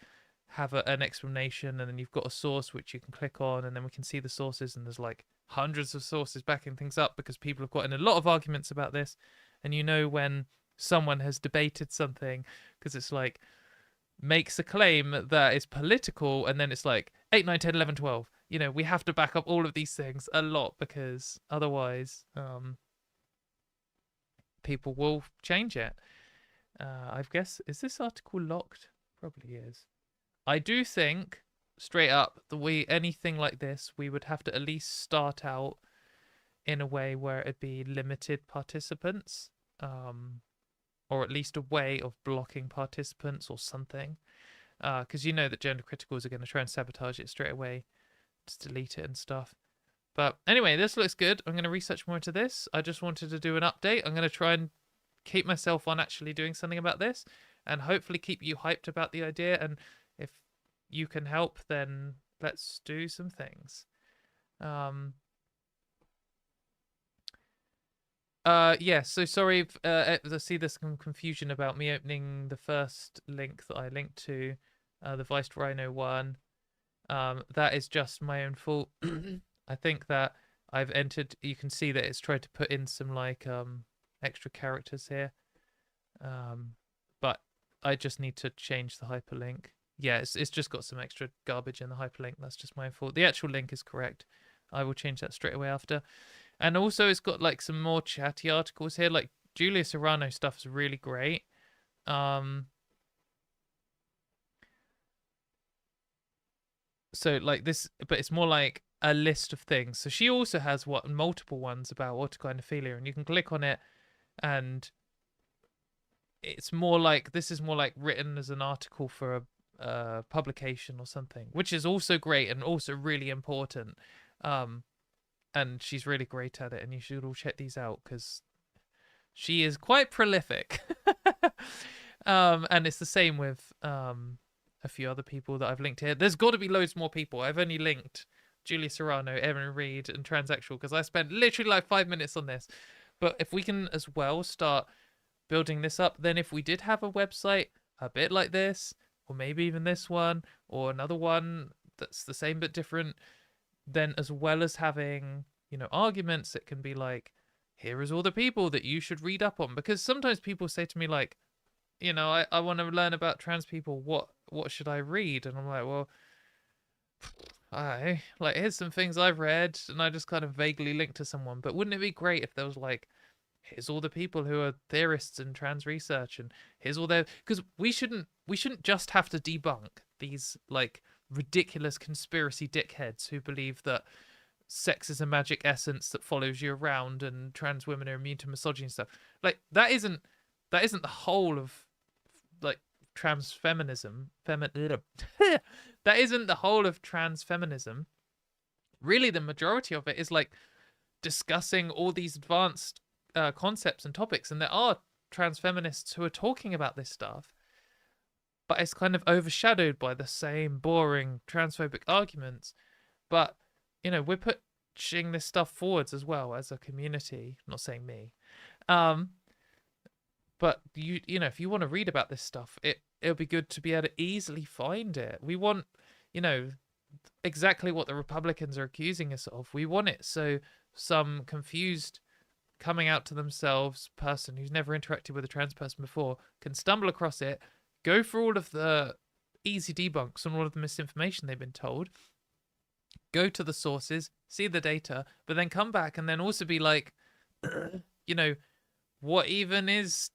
have an explanation and then you've got a source which you can click on, and then we can see the sources, and there's, like, hundreds of sources backing things up because people have gotten a lot of arguments about this. And you know when someone has debated something, because it's like makes a claim that is political, and then it's like 8, 9, 10, 11, 12. You know, we have to back up all of these things a lot, because otherwise people will change it. I guess, is this article locked? Probably is. I do think straight up, anything like this, we would have to at least start out in a way where it'd be limited participants, or at least a way of blocking participants or something. Because you know that gender criticals are going to try and sabotage it straight away, just delete it and stuff. But anyway, this looks good. I'm going to research more into this. I just wanted to do an update. I'm going to try and keep myself on actually doing something about this, and hopefully keep you hyped about the idea. And if you can help, then let's do some things. Yeah, so sorry if I see there's some confusion about me opening the first link that I linked to, the Vice Rhino one. That is just my own fault. I think that I've entered, you can see that it's tried to put in some like extra characters here. But I just need to change the hyperlink. Yeah, it's just got some extra garbage in the hyperlink. That's just my fault. The actual link is correct. I will change that straight away after. And also it's got like some more chatty articles here. Like Julia Serrano stuff is really great. So like this, but it's more like a list of things. So she also has multiple ones about autogynephilia, and you can click on it, and it's more like, this is more like written as an article for a publication or something, which is also great and also really important. And she's really great at it, and you should all check these out because she is quite prolific. And it's the same with a few other people that I've linked here. There's got to be loads more people. I've only linked Julia Serrano, Evan Reed, and Transsexual because I spent literally like 5 minutes on this. But if we can as well start building this up, then if we did have a website a bit like this, or maybe even this one, or another one that's the same but different, then as well as having, you know, arguments, it can be like, here is all the people that you should read up on. Because sometimes people say to me like, you know, I want to learn about trans people, what should I read? And I'm like, well, here's some things I've read, and I just kind of vaguely link to someone. But wouldn't it be great if there was like, here's all the people who are theorists in trans research, and here's all their, because we shouldn't just have to debunk these like ridiculous conspiracy dickheads who believe that sex is a magic essence that follows you around and trans women are immune to misogyny and stuff. Like that isn't the whole of like trans feminism. That isn't the whole of trans feminism. Really, the majority of it is like discussing all these advanced concepts and topics, and there are trans feminists who are talking about this stuff, but it's kind of overshadowed by the same boring transphobic arguments. But, you know, we're pushing this stuff forwards as well as a community. I'm not saying me. But, you know, if you want to read about this stuff, it'll be good to be able to easily find it. We want, you know, exactly what the Republicans are accusing us of. We want it so some confused, coming out to themselves person who's never interacted with a trans person before can stumble across it, go through all of the easy debunks on all of the misinformation they've been told, go to the sources, see the data, but then come back and then also be like, you know, what even is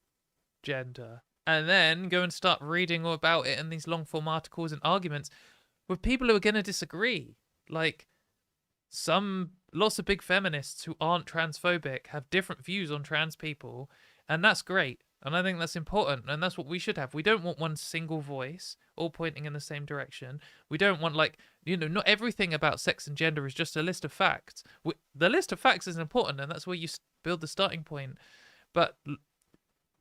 gender? And then go and start reading all about it in these long form articles and arguments with people who are going to disagree. Like lots of big feminists who aren't transphobic have different views on trans people, and that's great. And I think that's important, and that's what we should have. We don't want one single voice all pointing in the same direction. We don't want, like, you know, not everything about sex and gender is just a list of facts. The list of facts is important, and that's where you build the starting point. But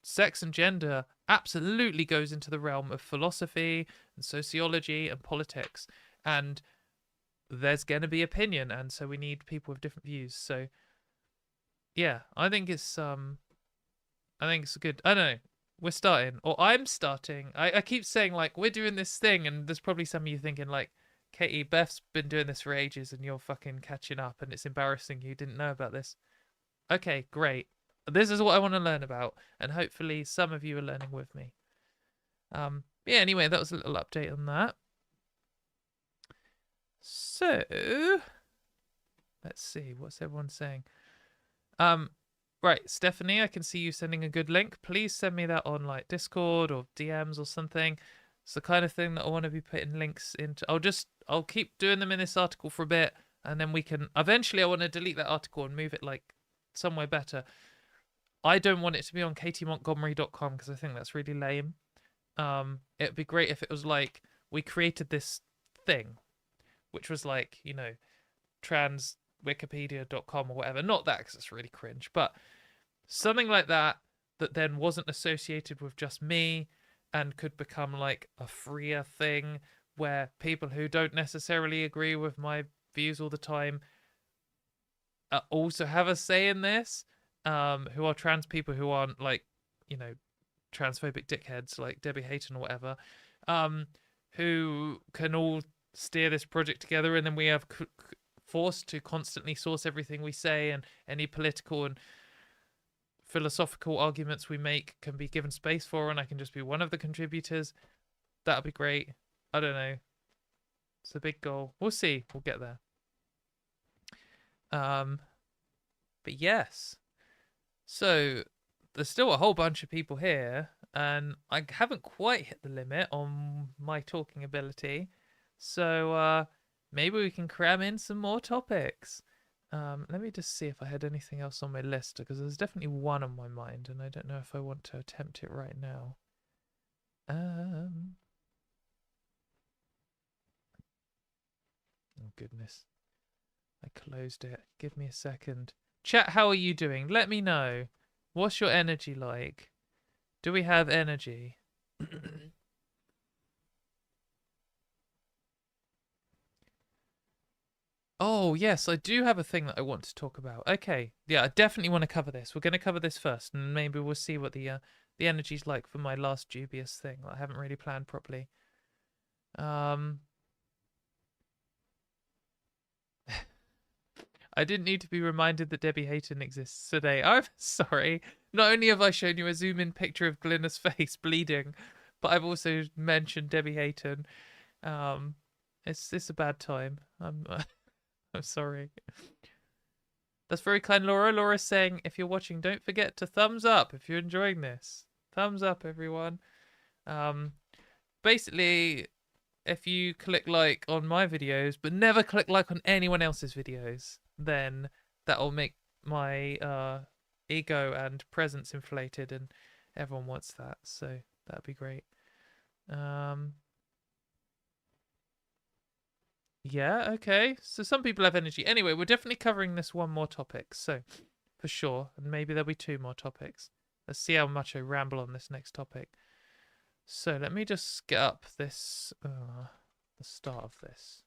sex and gender absolutely goes into the realm of philosophy and sociology and politics. And there's going to be opinion, and so we need people with different views. So, yeah, I think it's good. I don't know. We're starting, or I'm starting. I keep saying, like, we're doing this thing, and there's probably some of you thinking, like, Katie, Beth's been doing this for ages, and you're fucking catching up, and it's embarrassing you didn't know about this. Okay, great. This is what I want to learn about, and hopefully some of you are learning with me. Yeah, anyway, that was a little update on that. So, let's see. What's everyone saying? Right, Stephanie, I can see you sending a good link. Please send me that on like Discord or DMs or something. It's the kind of thing that I want to be putting links into. I'll I'll keep doing them in this article for a bit, and then we can eventually. I want to delete that article and move it like somewhere better. I don't want it to be on katiemontgomery.com because I think that's really lame. It'd be great if it was like we created this thing, which was like, you know, transwikipedia.com or whatever. Not that, because it's really cringe, but something like that then wasn't associated with just me and could become like a freer thing where people who don't necessarily agree with my views all the time also have a say in this, who are trans people who aren't like, you know, transphobic dickheads like Debbie Hayton or whatever, who can all steer this project together, and then we have forced to constantly source everything we say, and any political and philosophical arguments we make can be given space for, and I can just be one of the contributors. That'd be great. I don't know. It's a big goal. We'll see. We'll get there. But yes. So there's still a whole bunch of people here, and I haven't quite hit the limit on my talking ability. So maybe we can cram in some more topics. Let me just see if I had anything else on my list, because there's definitely one on my mind, and I don't know if I want to attempt it right now. Oh goodness. I closed it. Give me a second. Chat, how are you doing? Let me know. What's your energy like? Do we have energy? Oh, yes, I do have a thing that I want to talk about. Okay, yeah, I definitely want to cover this. We're going to cover this first, and maybe we'll see what the energy's like for my last dubious thing that I haven't really planned properly. I didn't need to be reminded that Debbie Hayton exists today. I'm sorry. Not only have I shown you a zoom-in picture of Glenna's face bleeding, but I've also mentioned Debbie Hayton. It's a bad time. I'm sorry. That's very kind, Laura. Laura's saying, if you're watching, don't forget to thumbs up if you're enjoying this. Thumbs up, everyone. Basically, if you click like on my videos, but never click like on anyone else's videos, then that'll make my ego and presence inflated, and everyone wants that, so that'd be great. Yeah, okay, so some people have energy. Anyway, we're definitely covering this one more topic, so for sure, and maybe there'll be two more topics. Let's see how much I ramble on this next topic. So let me just get up this the start of this,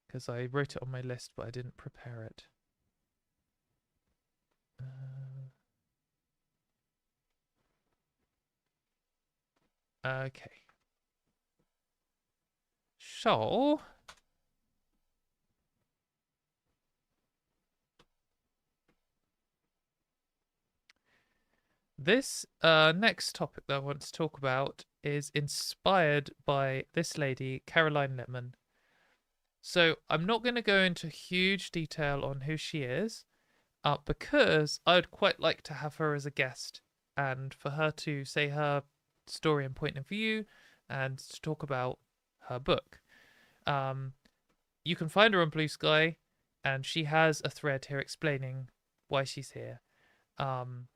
because I wrote it on my list, but I didn't prepare it. Okay. So this next topic that I want to talk about is inspired by this lady, Caroline Littman. So I'm not going to go into huge detail on who she is, because I would quite like to have her as a guest, and for her to say her story and point of view, and to talk about her book. You can find her on Blue Sky, and she has a thread here explaining why she's here. And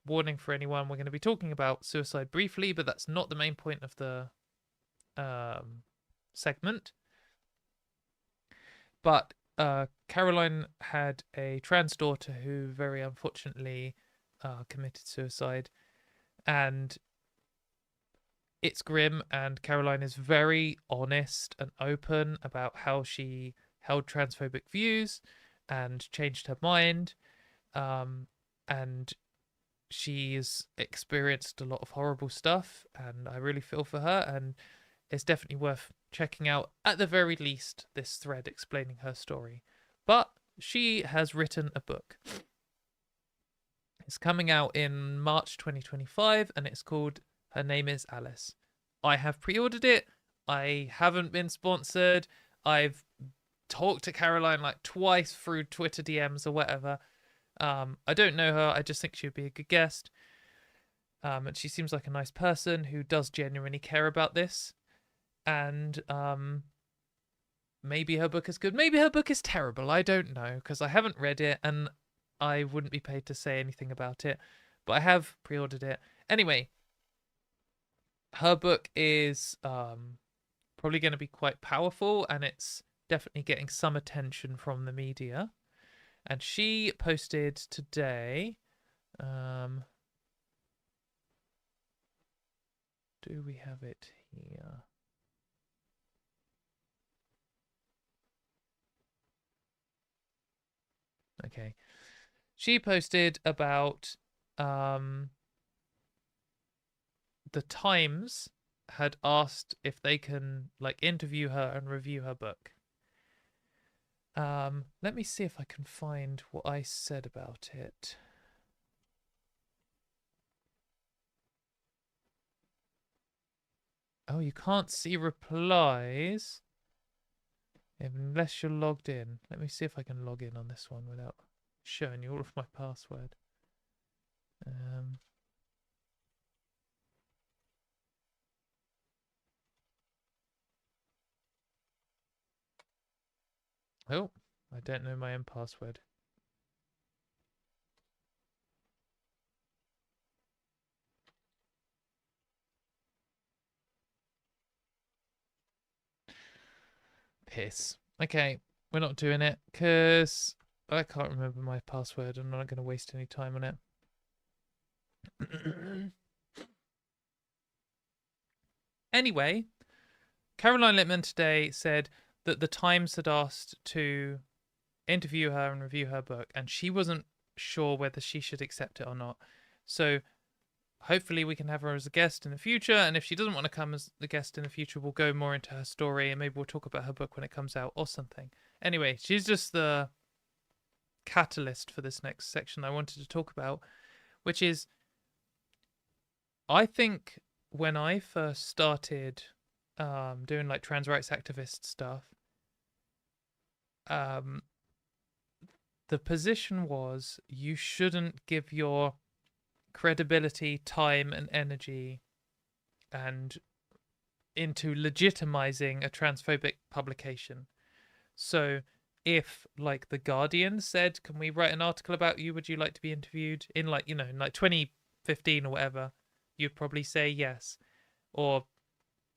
warning for anyone, we're going to be talking about suicide briefly, but that's not the main point of the segment. But Caroline had a trans daughter who very unfortunately committed suicide, and it's grim, and Caroline is very honest and open about how she held transphobic views and changed her mind, and she's experienced a lot of horrible stuff, and I really feel for her, and it's definitely worth checking out, at the very least, this thread explaining her story. But she has written a book. It's coming out in March 2025, and it's called Her Name is Alice. I have pre-ordered it. I haven't been sponsored. I've talked to Caroline like twice through Twitter DMs or whatever. I don't know her. I just think she would be a good guest. And she seems like a nice person who does genuinely care about this. And maybe her book is good. Maybe her book is terrible. I don't know, because I haven't read it and I wouldn't be paid to say anything about it. But I have pre-ordered it. Anyway, her book is probably going to be quite powerful, and it's definitely getting some attention from the media. And she posted today, do we have it here? Okay. She posted about the Times had asked if they can like interview her and review her book. Let me see if I can find what I said about it. Oh, you can't see replies unless you're logged in. Let me see if I can log in on this one without showing you all of my password. Oh, I don't know my own password. Piss. Okay, we're not doing it because I can't remember my password. I'm not going to waste any time on it. Anyway, Caroline Littman today said that the Times had asked to interview her and review her book, and she wasn't sure whether she should accept it or not. So hopefully we can have her as a guest in the future, and if she doesn't want to come as the guest in the future, we'll go more into her story, and maybe we'll talk about her book when it comes out or something. Anyway, she's just the catalyst for this next section I wanted to talk about, which is, I think when I first started doing like trans rights activist stuff, the position was you shouldn't give your credibility, time, and energy and into legitimizing a transphobic publication. So if like the Guardian said, can we write an article about you, would you like to be interviewed, in like, you know, in like 2015 or whatever, you'd probably say yes, or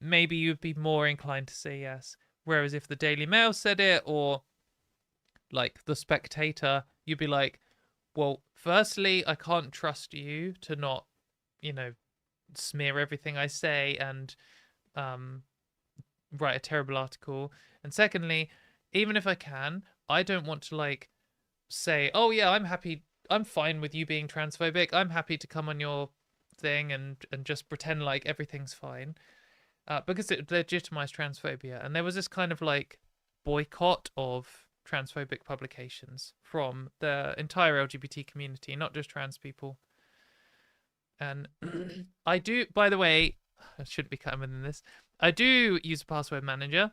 maybe you'd be more inclined to say yes. Whereas if the Daily Mail said it, or like the Spectator, you'd be like, well, firstly, I can't trust you to not, you know, smear everything I say and write a terrible article. And secondly, even if I can, I don't want to like say, oh yeah, I'm fine with you being transphobic. I'm happy to come on your thing and just pretend like everything's fine, because it legitimized transphobia. And there was this kind of like boycott of transphobic publications from the entire LGBT community, not just trans people. And I do, by the way, I shouldn't be cutting within this. I do use a password manager,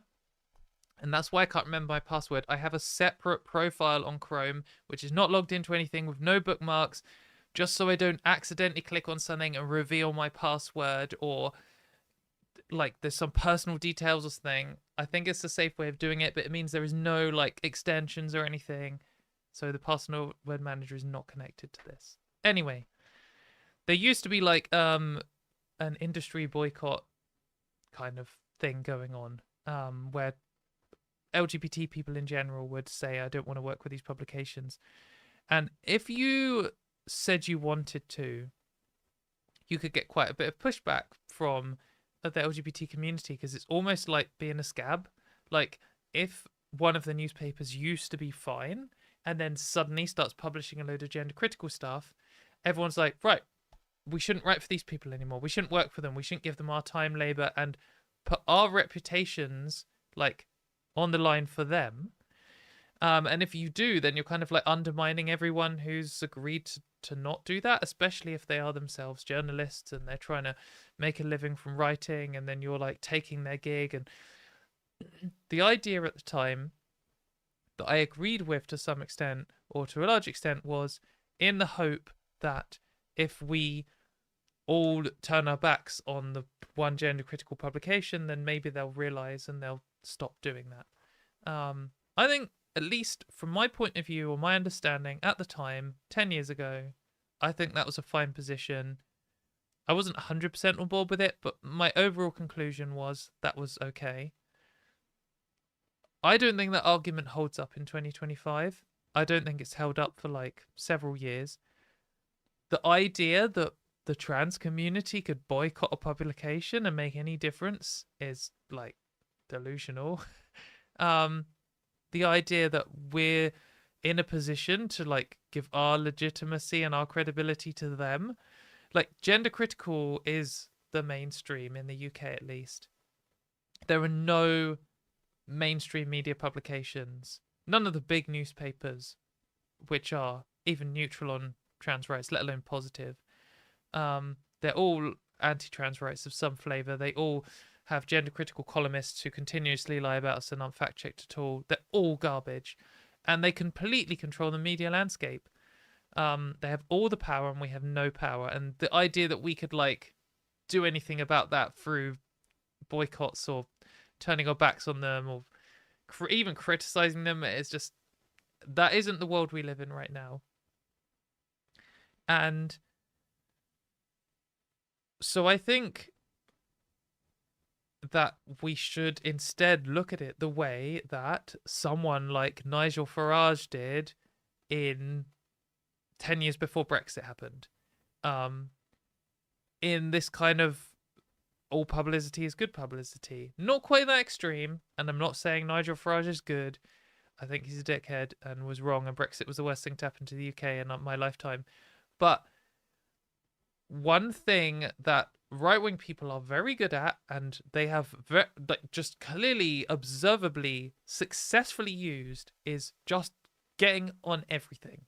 and that's why I can't remember my password. I have a separate profile on Chrome, which is not logged into anything, with no bookmarks, just so I don't accidentally click on something and reveal my password, or like there's some personal details or something. I think it's a safe way of doing it, but it means there is no like extensions or anything. So the password manager is not connected to this. Anyway, there used to be like an industry boycott kind of thing going on, where LGBT people in general would say, I don't want to work with these publications. And if you said you wanted to, you could get quite a bit of pushback from the LGBT community, because it's almost like being a scab. Like, if one of the newspapers used to be fine and then suddenly starts publishing a load of gender critical stuff, everyone's like, right, we shouldn't write for these people anymore. We shouldn't work for them. We shouldn't give them our time, labor, and put our reputations like on the line for them. And if you do, then you're kind of like undermining everyone who's agreed to not do that, especially if they are themselves journalists and they're trying to make a living from writing, and then you're like taking their gig. And the idea at the time that I agreed with to some extent, or to a large extent, was in the hope that if we all turn our backs on the one gender critical publication, then maybe they'll realize and they'll stop doing that. I think, at least from my point of view or my understanding at the time, 10 years ago, I think that was a fine position. I wasn't 100% on board with it, but my overall conclusion was that was okay. I don't think that argument holds up in 2025. I don't think it's held up for like several years. The idea that the trans community could boycott a publication and make any difference is like delusional. The idea that we're in a position to like give our legitimacy and our credibility to them, like gender critical is the mainstream in the UK at least. There are no mainstream media publications, none of the big newspapers which are even neutral on trans rights, let alone positive. They're all anti-trans rights of some flavour. They all have gender critical columnists who continuously lie about us and aren't fact checked at all. They're all garbage, and they completely control the media landscape. They have all the power and we have no power, and the idea that we could like do anything about that through boycotts or turning our backs on them or even criticizing them is just, that isn't the world we live in right now. And so I think that we should instead look at it the way that someone like Nigel Farage did in 10 years before Brexit happened. In this kind of all publicity is good publicity. Not quite that extreme, and I'm not saying Nigel Farage is good. I think he's a dickhead and was wrong, and Brexit was the worst thing to happen to the UK in my lifetime. But one thing that right-wing people are very good at, and they have just clearly, observably, successfully used, is just getting on everything.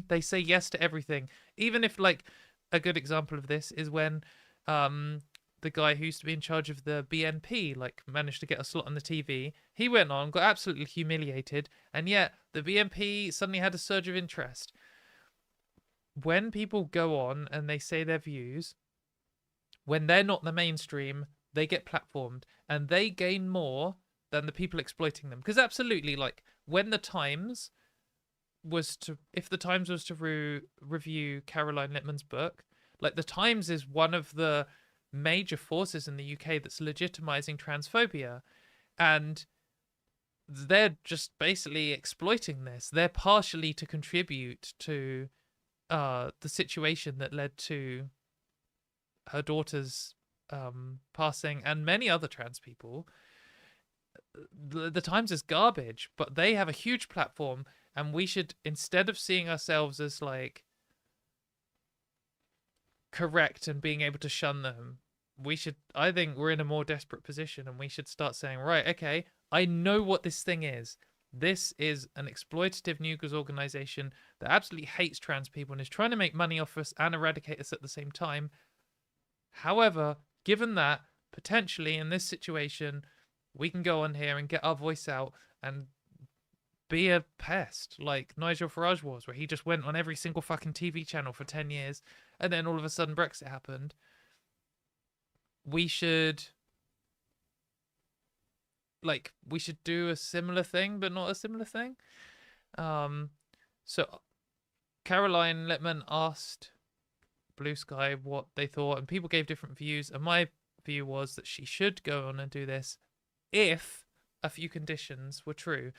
They say yes to everything. Even if, like, a good example of this is when the guy who used to be in charge of the BNP like managed to get a slot on the TV. He went on, got absolutely humiliated, and yet the BNP suddenly had a surge of interest. When people go on and they say their views, when they're not the mainstream, they get platformed and they gain more than the people exploiting them. Because absolutely, like, when the Times was to, if the Times was to review Caroline Littman's book, like, the Times is one of the major forces in the UK that's legitimizing transphobia, and they're just basically exploiting this. They're partially to contribute to the situation that led to her daughter's passing and many other trans people. The Times is garbage, but they have a huge platform, and we should, instead of seeing ourselves as like correct and being able to shun them, we should, I think we're in a more desperate position, and we should start saying, right, okay, I know what this thing is. This is an exploitative news organization that absolutely hates trans people and is trying to make money off us and eradicate us at the same time. However, given that, potentially in this situation, we can go on here and get our voice out and be a pest like Nigel Farage was, where he just went on every single fucking TV channel for 10 years, and then all of a sudden Brexit happened. We should do a similar thing, but not a similar thing. So Caroline Littman asked Blue Sky what they thought, and people gave different views, and my view was that she should go on and do this if a few conditions were true.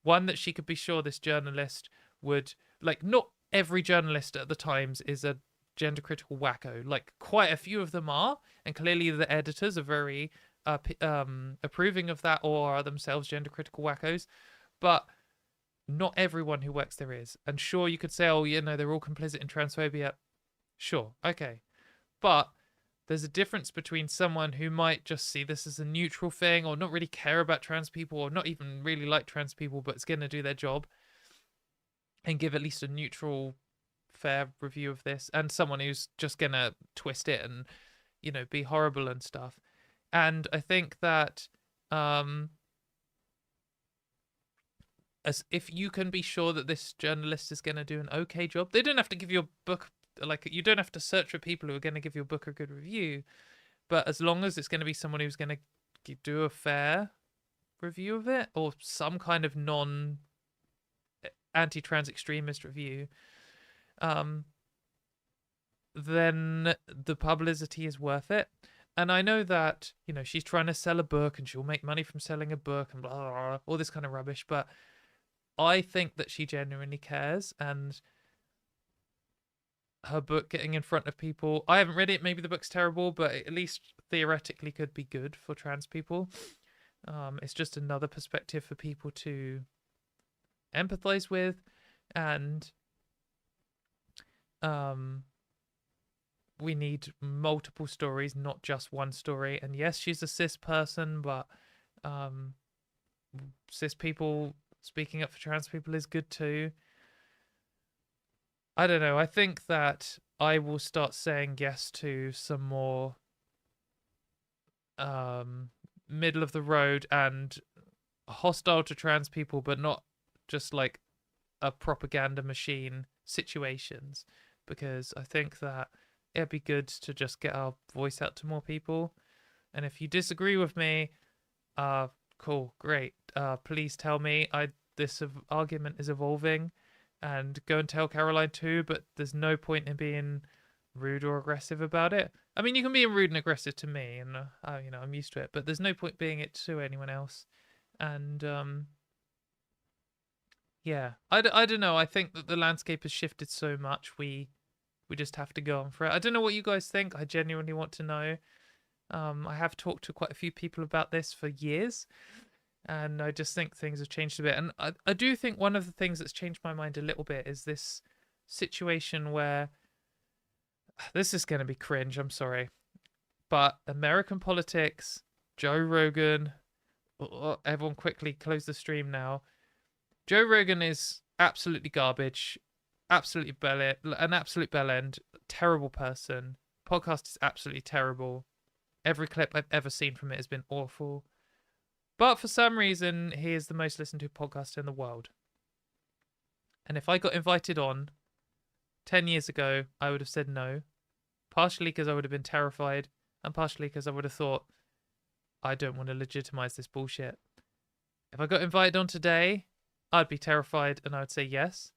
One, that she could be sure this journalist would, like, not every journalist at the Times is a gender critical wacko. Like, quite a few of them are, and clearly the editors are very approving of that, or are themselves gender critical wackos. But not everyone who works there is. And sure, you could say, oh, you know, they're all complicit in transphobia. Sure, okay. But there's a difference between someone who might just see this as a neutral thing, or not really care about trans people, or not even really like trans people, but it's going to do their job and give at least a neutral, fair review of this, and someone who's just going to twist it and, you know, be horrible and stuff. And I think that as if you can be sure that this journalist is going to do an okay job, they don't have to give your book like, you don't have to search for people who are going to give your book a good review, but as long as it's going to be someone who's going to do a fair review of it, or some kind of non anti-trans extremist review, then the publicity is worth it. And I know that, you know, she's trying to sell a book and she'll make money from selling a book and blah, blah, blah, all this kind of rubbish, but I think that she genuinely cares, and her book getting in front of people, I haven't read it, maybe the book's terrible, but it at least theoretically could be good for trans people. It's just another perspective for people to empathize with, and we need multiple stories, not just one story. And yes, she's a cis person, but cis people speaking up for trans people is good too. I don't know. I think that I will start saying yes to some more middle of the road and hostile to trans people, but not just like a propaganda machine situations, because I think that it'd be good to just get our voice out to more people. And if you disagree with me, cool, great. Please tell me. This argument is evolving, and go and tell Caroline too. But there's no point in being rude or aggressive about it. I mean, you can be rude and aggressive to me, and you know, I'm used to it. But there's no point being it to anyone else. And yeah, I don't know. I think that the landscape has shifted so much. We just have to go on for it. I don't know what you guys think. I genuinely want to know. I have talked to quite a few people about this for years, and I just think things have changed a bit. And I do think one of the things that's changed my mind a little bit is this situation where, this is going to be cringe, I'm sorry, but American politics, Joe Rogan, everyone quickly close the stream now. Joe Rogan is absolutely garbage, absolutely an absolute bellend, terrible person. Podcast is absolutely terrible. Every clip I've ever seen from it has been awful. But for some reason, he is the most listened to podcaster in the world. And if I got invited on 10 years ago, I would have said no. Partially because I would have been terrified, and partially because I would have thought, I don't want to legitimize this bullshit. If I got invited on today, I'd be terrified and I would say yes.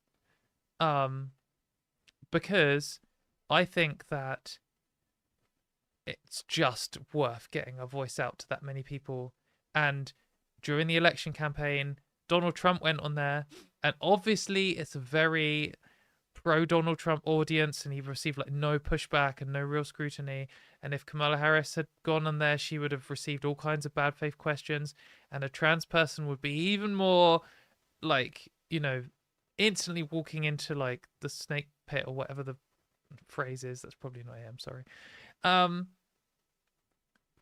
Because I think that it's just worth getting our voice out to that many people. And during the election campaign, Donald Trump went on there, and obviously it's a very pro-Donald Trump audience, and he received like no pushback and no real scrutiny. And if Kamala Harris had gone on there, she would have received all kinds of bad faith questions, and a trans person would be even more like, you know, instantly walking into like the snake pit or whatever the phrase is. That's probably not it, I'm sorry.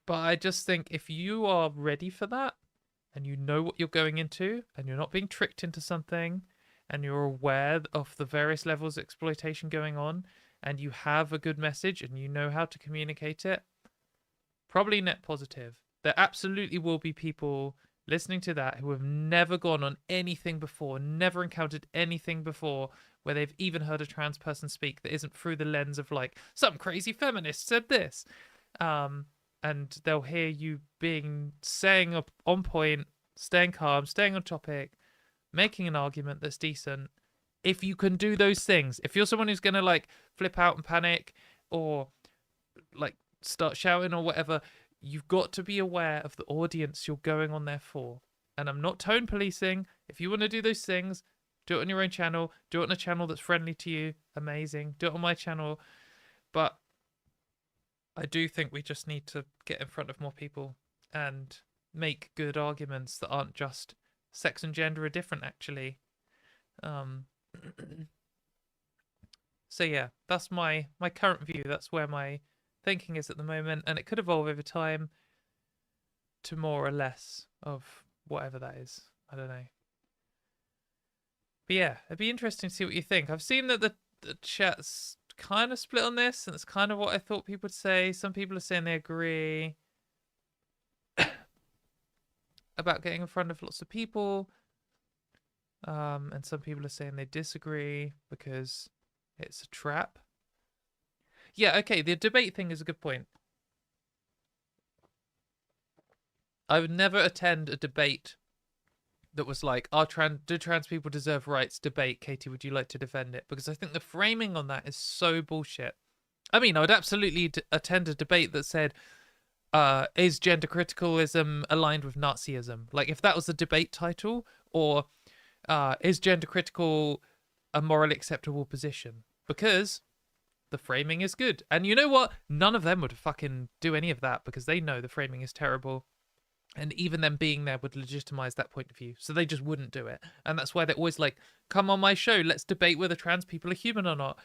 But I just think if you are ready for that, and you know what you're going into, and you're not being tricked into something, and you're aware of the various levels of exploitation going on, and you have a good message and you know how to communicate it, probably net positive. There absolutely will be people listening to that who have never gone on anything before, never encountered anything before where they've even heard a trans person speak that isn't through the lens of like, some crazy feminist said this. And they'll hear you saying on point, staying calm, staying on topic, making an argument that's decent. If you can do those things, if you're someone who's going to like flip out and panic or like start shouting or whatever, you've got to be aware of the audience you're going on there for. And I'm not tone policing. If you want to do those things, do it on your own channel. Do it on a channel that's friendly to you. Amazing. Do it on my channel. But I do think we just need to get in front of more people and make good arguments that aren't just sex and gender are different, actually. So yeah, that's my current view. That's where my thinking is at the moment, and it could evolve over time to more or less of whatever that is. I don't know. But yeah, it'd be interesting to see what you think. I've seen that the chat's kind of split on this, and it's kind of what I thought people would say. Some people are saying they agree about getting in front of lots of people, and some people are saying they disagree because it's a trap. Yeah, okay, the debate thing is a good point. I would never attend a debate that was like, do trans people deserve rights debate? Katie, would you like to defend it? Because I think the framing on that is so bullshit. I mean, I would absolutely attend a debate that said, is gender criticalism aligned with Nazism? Like, if that was the debate title, or is gender critical a morally acceptable position? Because the framing is good. And you know what? None of them would fucking do any of that because they know the framing is terrible. And even them being there would legitimize that point of view. So they just wouldn't do it. And that's why they're always like, come on my show, let's debate whether trans people are human or not.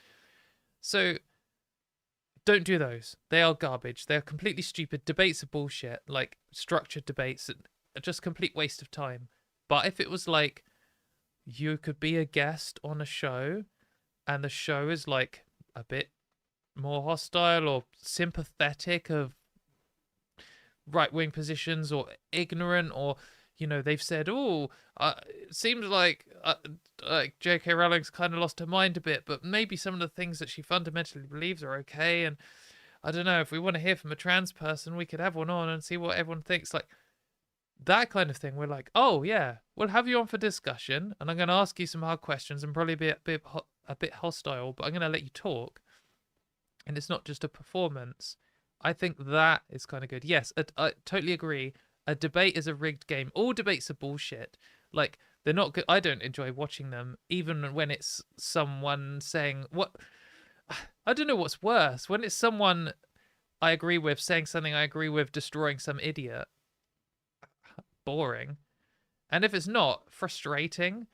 So don't do those. They are garbage. They're completely stupid. Debates are bullshit. Like, structured debates are just complete waste of time. But if it was like, you could be a guest on a show and the show is like a bit more hostile or sympathetic of right-wing positions, or ignorant, or they've said, oh, it seems like J.K. Rowling's kind of lost her mind a bit, but maybe some of the things that she fundamentally believes are okay, and I don't know, if we want to hear from a trans person, we could have one on and see what everyone thinks. Like, that kind of thing. We're like, oh yeah, we'll have you on for discussion, and I'm going to ask you some hard questions and probably be a bit hostile, but I'm going to let you talk, and it's not just a performance. I think that is kind of good. Yes, I totally agree. A debate is a rigged game. All debates are bullshit. Like, they're not good. I don't enjoy watching them, even when it's someone saying what. I don't know what's worse. When it's someone I agree with saying something I agree with, destroying some idiot. Boring. And if it's not, frustrating.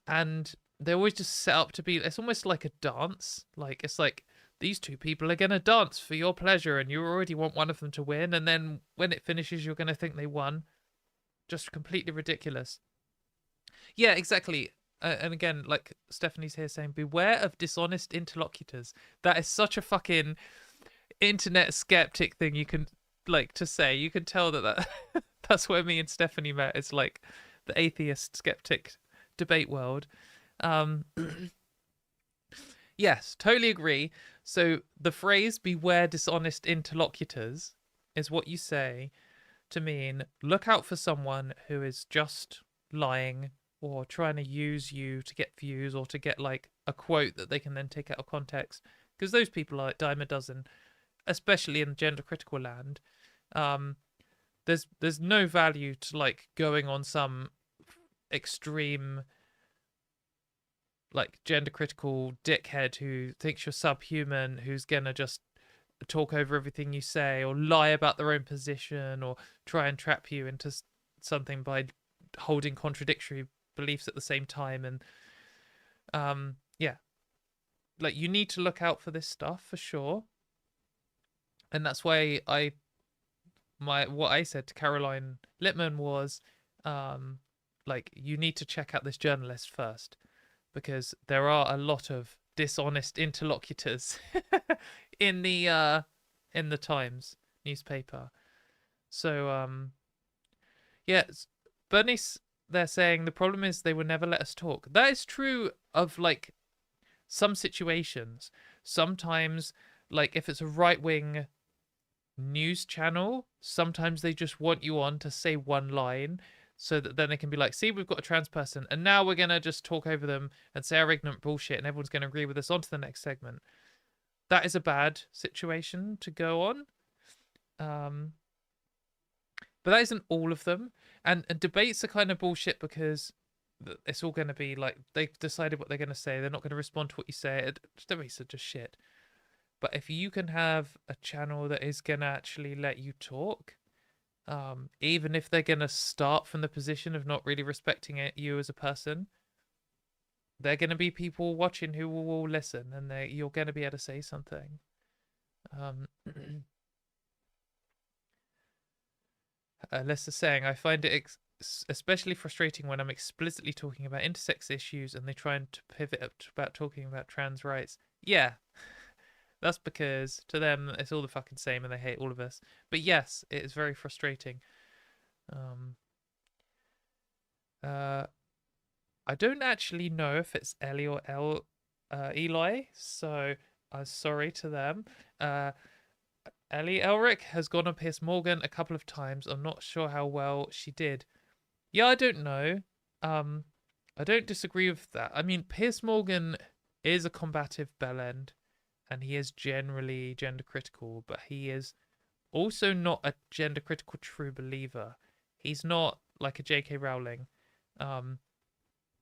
And they're always just set up to be. It's almost like a dance. Like, it's like, these two people are going to dance for your pleasure and you already want one of them to win, and then when it finishes you're going to think they won. Just completely ridiculous. Yeah, exactly. And again, like Stephanie's here saying, beware of dishonest interlocutors. That is such a fucking internet skeptic thing you can like to say. You can tell that that's where me and Stephanie met. It's like the atheist skeptic debate world. Yes, totally agree. So the phrase beware dishonest interlocutors is what you say to mean look out for someone who is just lying or trying to use you to get views or to get like a quote that they can then take out of context. Because those people are a dime a dozen, especially in gender critical land. There's no value to like going on some extreme like gender critical dickhead who thinks you're subhuman, who's gonna just talk over everything you say or lie about their own position or try and trap you into something by holding contradictory beliefs at the same time. And yeah, like, you need to look out for this stuff for sure. And that's why what I said to Caroline Littman was like, you need to check out this journalist first, because there are a lot of dishonest interlocutors in the Times newspaper. So yeah, Bernice, they're saying the problem is they will never let us talk. That is true of like some situations. Sometimes, like if it's a right-wing news channel, sometimes they just want you on to say one line so that then they can be like, see, we've got a trans person and now we're going to just talk over them and say our ignorant bullshit and everyone's going to agree with us. On to the next segment. That is a bad situation to go on. But that isn't all of them. And debates are kind of bullshit because it's all going to be like, they've decided what they're going to say. They're not going to respond to what you say. Debates are just shit. But if you can have a channel that is going to actually let you talk, even if they're going to start from the position of not really respecting you as a person, they're going to be people watching who will listen, and you're going to be able to say something. Lester's saying, I find it especially frustrating when I'm explicitly talking about intersex issues and they try to pivot up to about talking about trans rights. Yeah. That's because to them it's all the fucking same and they hate all of us. But yes, it is very frustrating. I don't actually know if it's Ellie or Eli, so Sorry to them. Ellie Elric has gone on Piers Morgan a couple of times. I'm not sure how well she did. Yeah, I don't know. I don't disagree with that. I mean, Piers Morgan is a combative bellend, and he is generally gender critical, but he is also not a gender critical true believer. He's not like a J.K. Rowling.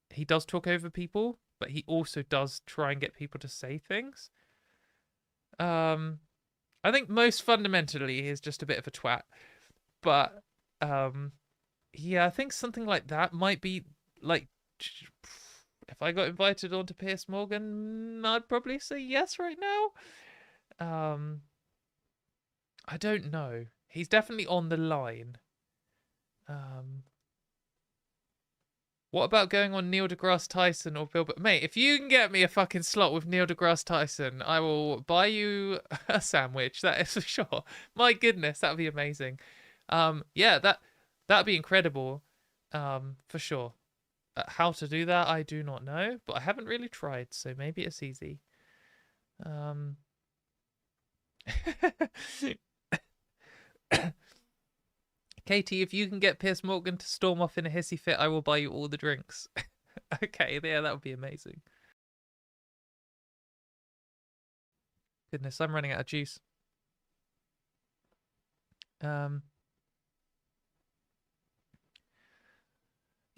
He does talk over people, but he also does try and get people to say things. I think most fundamentally he's just a bit of a twat. But yeah, I think something like that might be like, if I got invited onto Piers Morgan, I'd probably say yes right now. I don't know. He's definitely on the line. What about going on Neil deGrasse Tyson or Bill? But mate, if you can get me a fucking slot with Neil deGrasse Tyson, I will buy you a sandwich. That is for sure. My goodness, that would be amazing. Yeah, that'd be incredible. For sure. How to do that, I do not know, but I haven't really tried, so maybe it's easy. Katie, if you can get Piers Morgan to storm off in a hissy fit, I will buy you all the drinks. Okay, yeah, that would be amazing. Goodness, I'm running out of juice.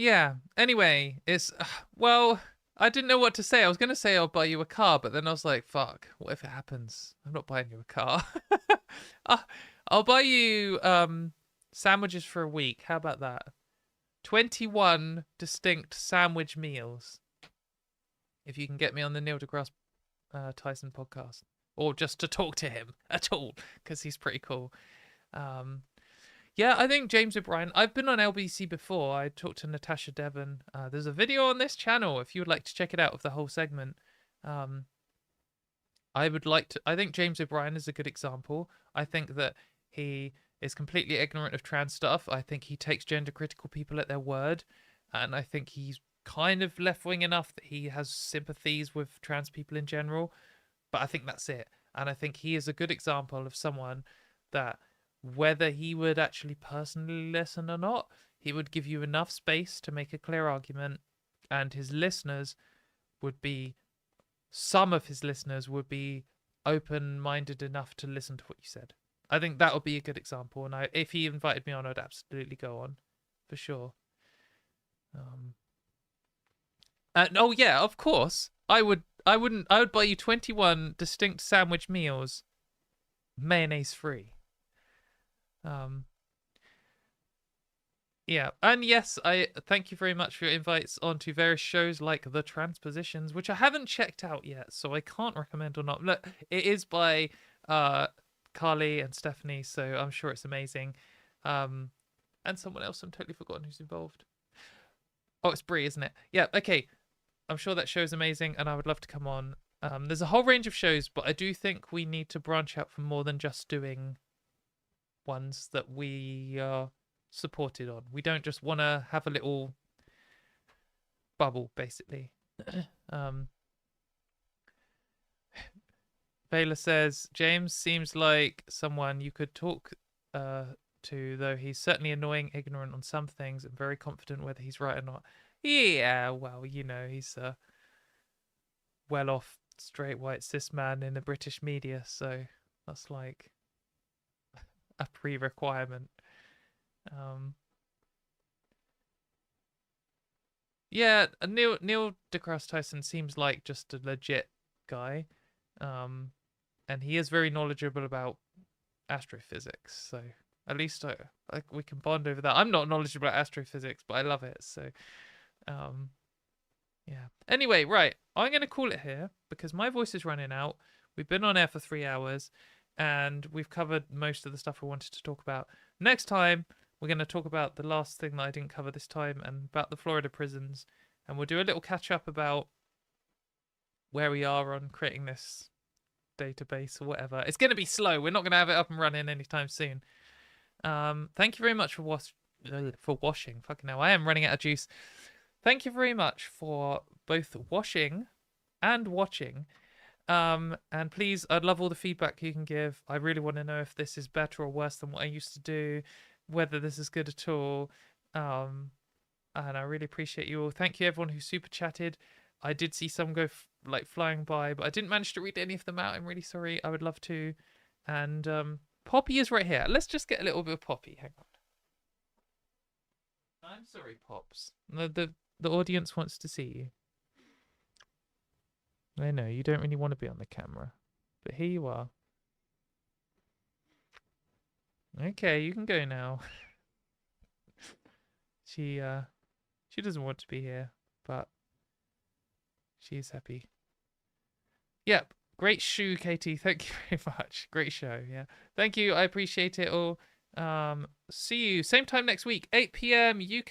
Yeah, anyway, it's, well, I didn't know what to say. I was going to say I'll buy you a car, but then I was like, fuck, what if it happens? I'm not buying you a car. I'll buy you sandwiches for a week. How about that? 21 distinct sandwich meals. If you can get me on the Neil deGrasse Tyson podcast. Or just to talk to him at all, because he's pretty cool. Yeah, I think James O'Brien. I've been on LBC before. I talked to Natasha Devon. There's a video on this channel if you would like to check it out of the whole segment. I would like to. I think James O'Brien is a good example. I think that he is completely ignorant of trans stuff. I think he takes gender critical people at their word, and I think he's kind of left wing enough that he has sympathies with trans people in general. But I think that's it. And I think he is a good example of someone that, whether he would actually personally listen or not, he would give you enough space to make a clear argument, and his listeners would be, some of his listeners would be open-minded enough to listen to what you said. I think that would be a good example, and if he invited me on, I'd absolutely go on, for sure. And oh yeah, of course, I would buy you 21 distinct sandwich meals, mayonnaise free. Yeah, and yes, I thank you very much for your invites onto various shows like The Transpositions, which I haven't checked out yet, so I can't recommend or not. Look, it is by Carly and Stephanie, so I'm sure it's amazing. And someone else, I'm totally forgotten who's involved. Oh, it's Brie, isn't it? Yeah, okay. I'm sure that show's amazing, and I would love to come on. There's a whole range of shows, but I do think we need to branch out for more than just doing ones that we are supported on. We don't just want to have a little bubble, basically. Baylor says, James seems like someone you could talk to, though he's certainly annoying, ignorant on some things, and very confident whether he's right or not. Yeah, well, you know, he's a well-off, straight, white, cis man in the British media, so that's like a pre-requirement. Yeah, Neil deGrasse Tyson seems like just a legit guy, and he is very knowledgeable about astrophysics, so at least we can bond over that. I'm not knowledgeable about astrophysics, but I love it, so yeah. Anyway, right, I'm going to call it here because my voice is running out. We've been on air for 3 hours, and we've covered most of the stuff I wanted to talk about. Next time, we're going to talk about the last thing that I didn't cover this time, and about the Florida prisons, and we'll do a little catch-up about where we are on creating this database or whatever. It's going to be slow. We're not going to have it up and running anytime soon. Thank you very much for washing. Fucking hell, I am running out of juice. Thank you very much for both washing and watching. And please, I'd love all the feedback you can give. I really want to know if this is better or worse than what I used to do, whether this is good at all. And I really appreciate you all. Thank you everyone who super chatted. I did see some go like flying by, but I didn't manage to read any of them out. I'm really sorry. I would love to. And Poppy is right here. Let's just get a little bit of Poppy. Hang on. I'm sorry, Pops. The audience wants to see you. I know you don't really want to be on the camera, but here you are. Okay, you can go now. She doesn't want to be here, but she's happy. Yep, great shoe, Katie. Thank you very much. Great show. Yeah, thank you. I appreciate it all. See you same time next week, 8 p.m. UK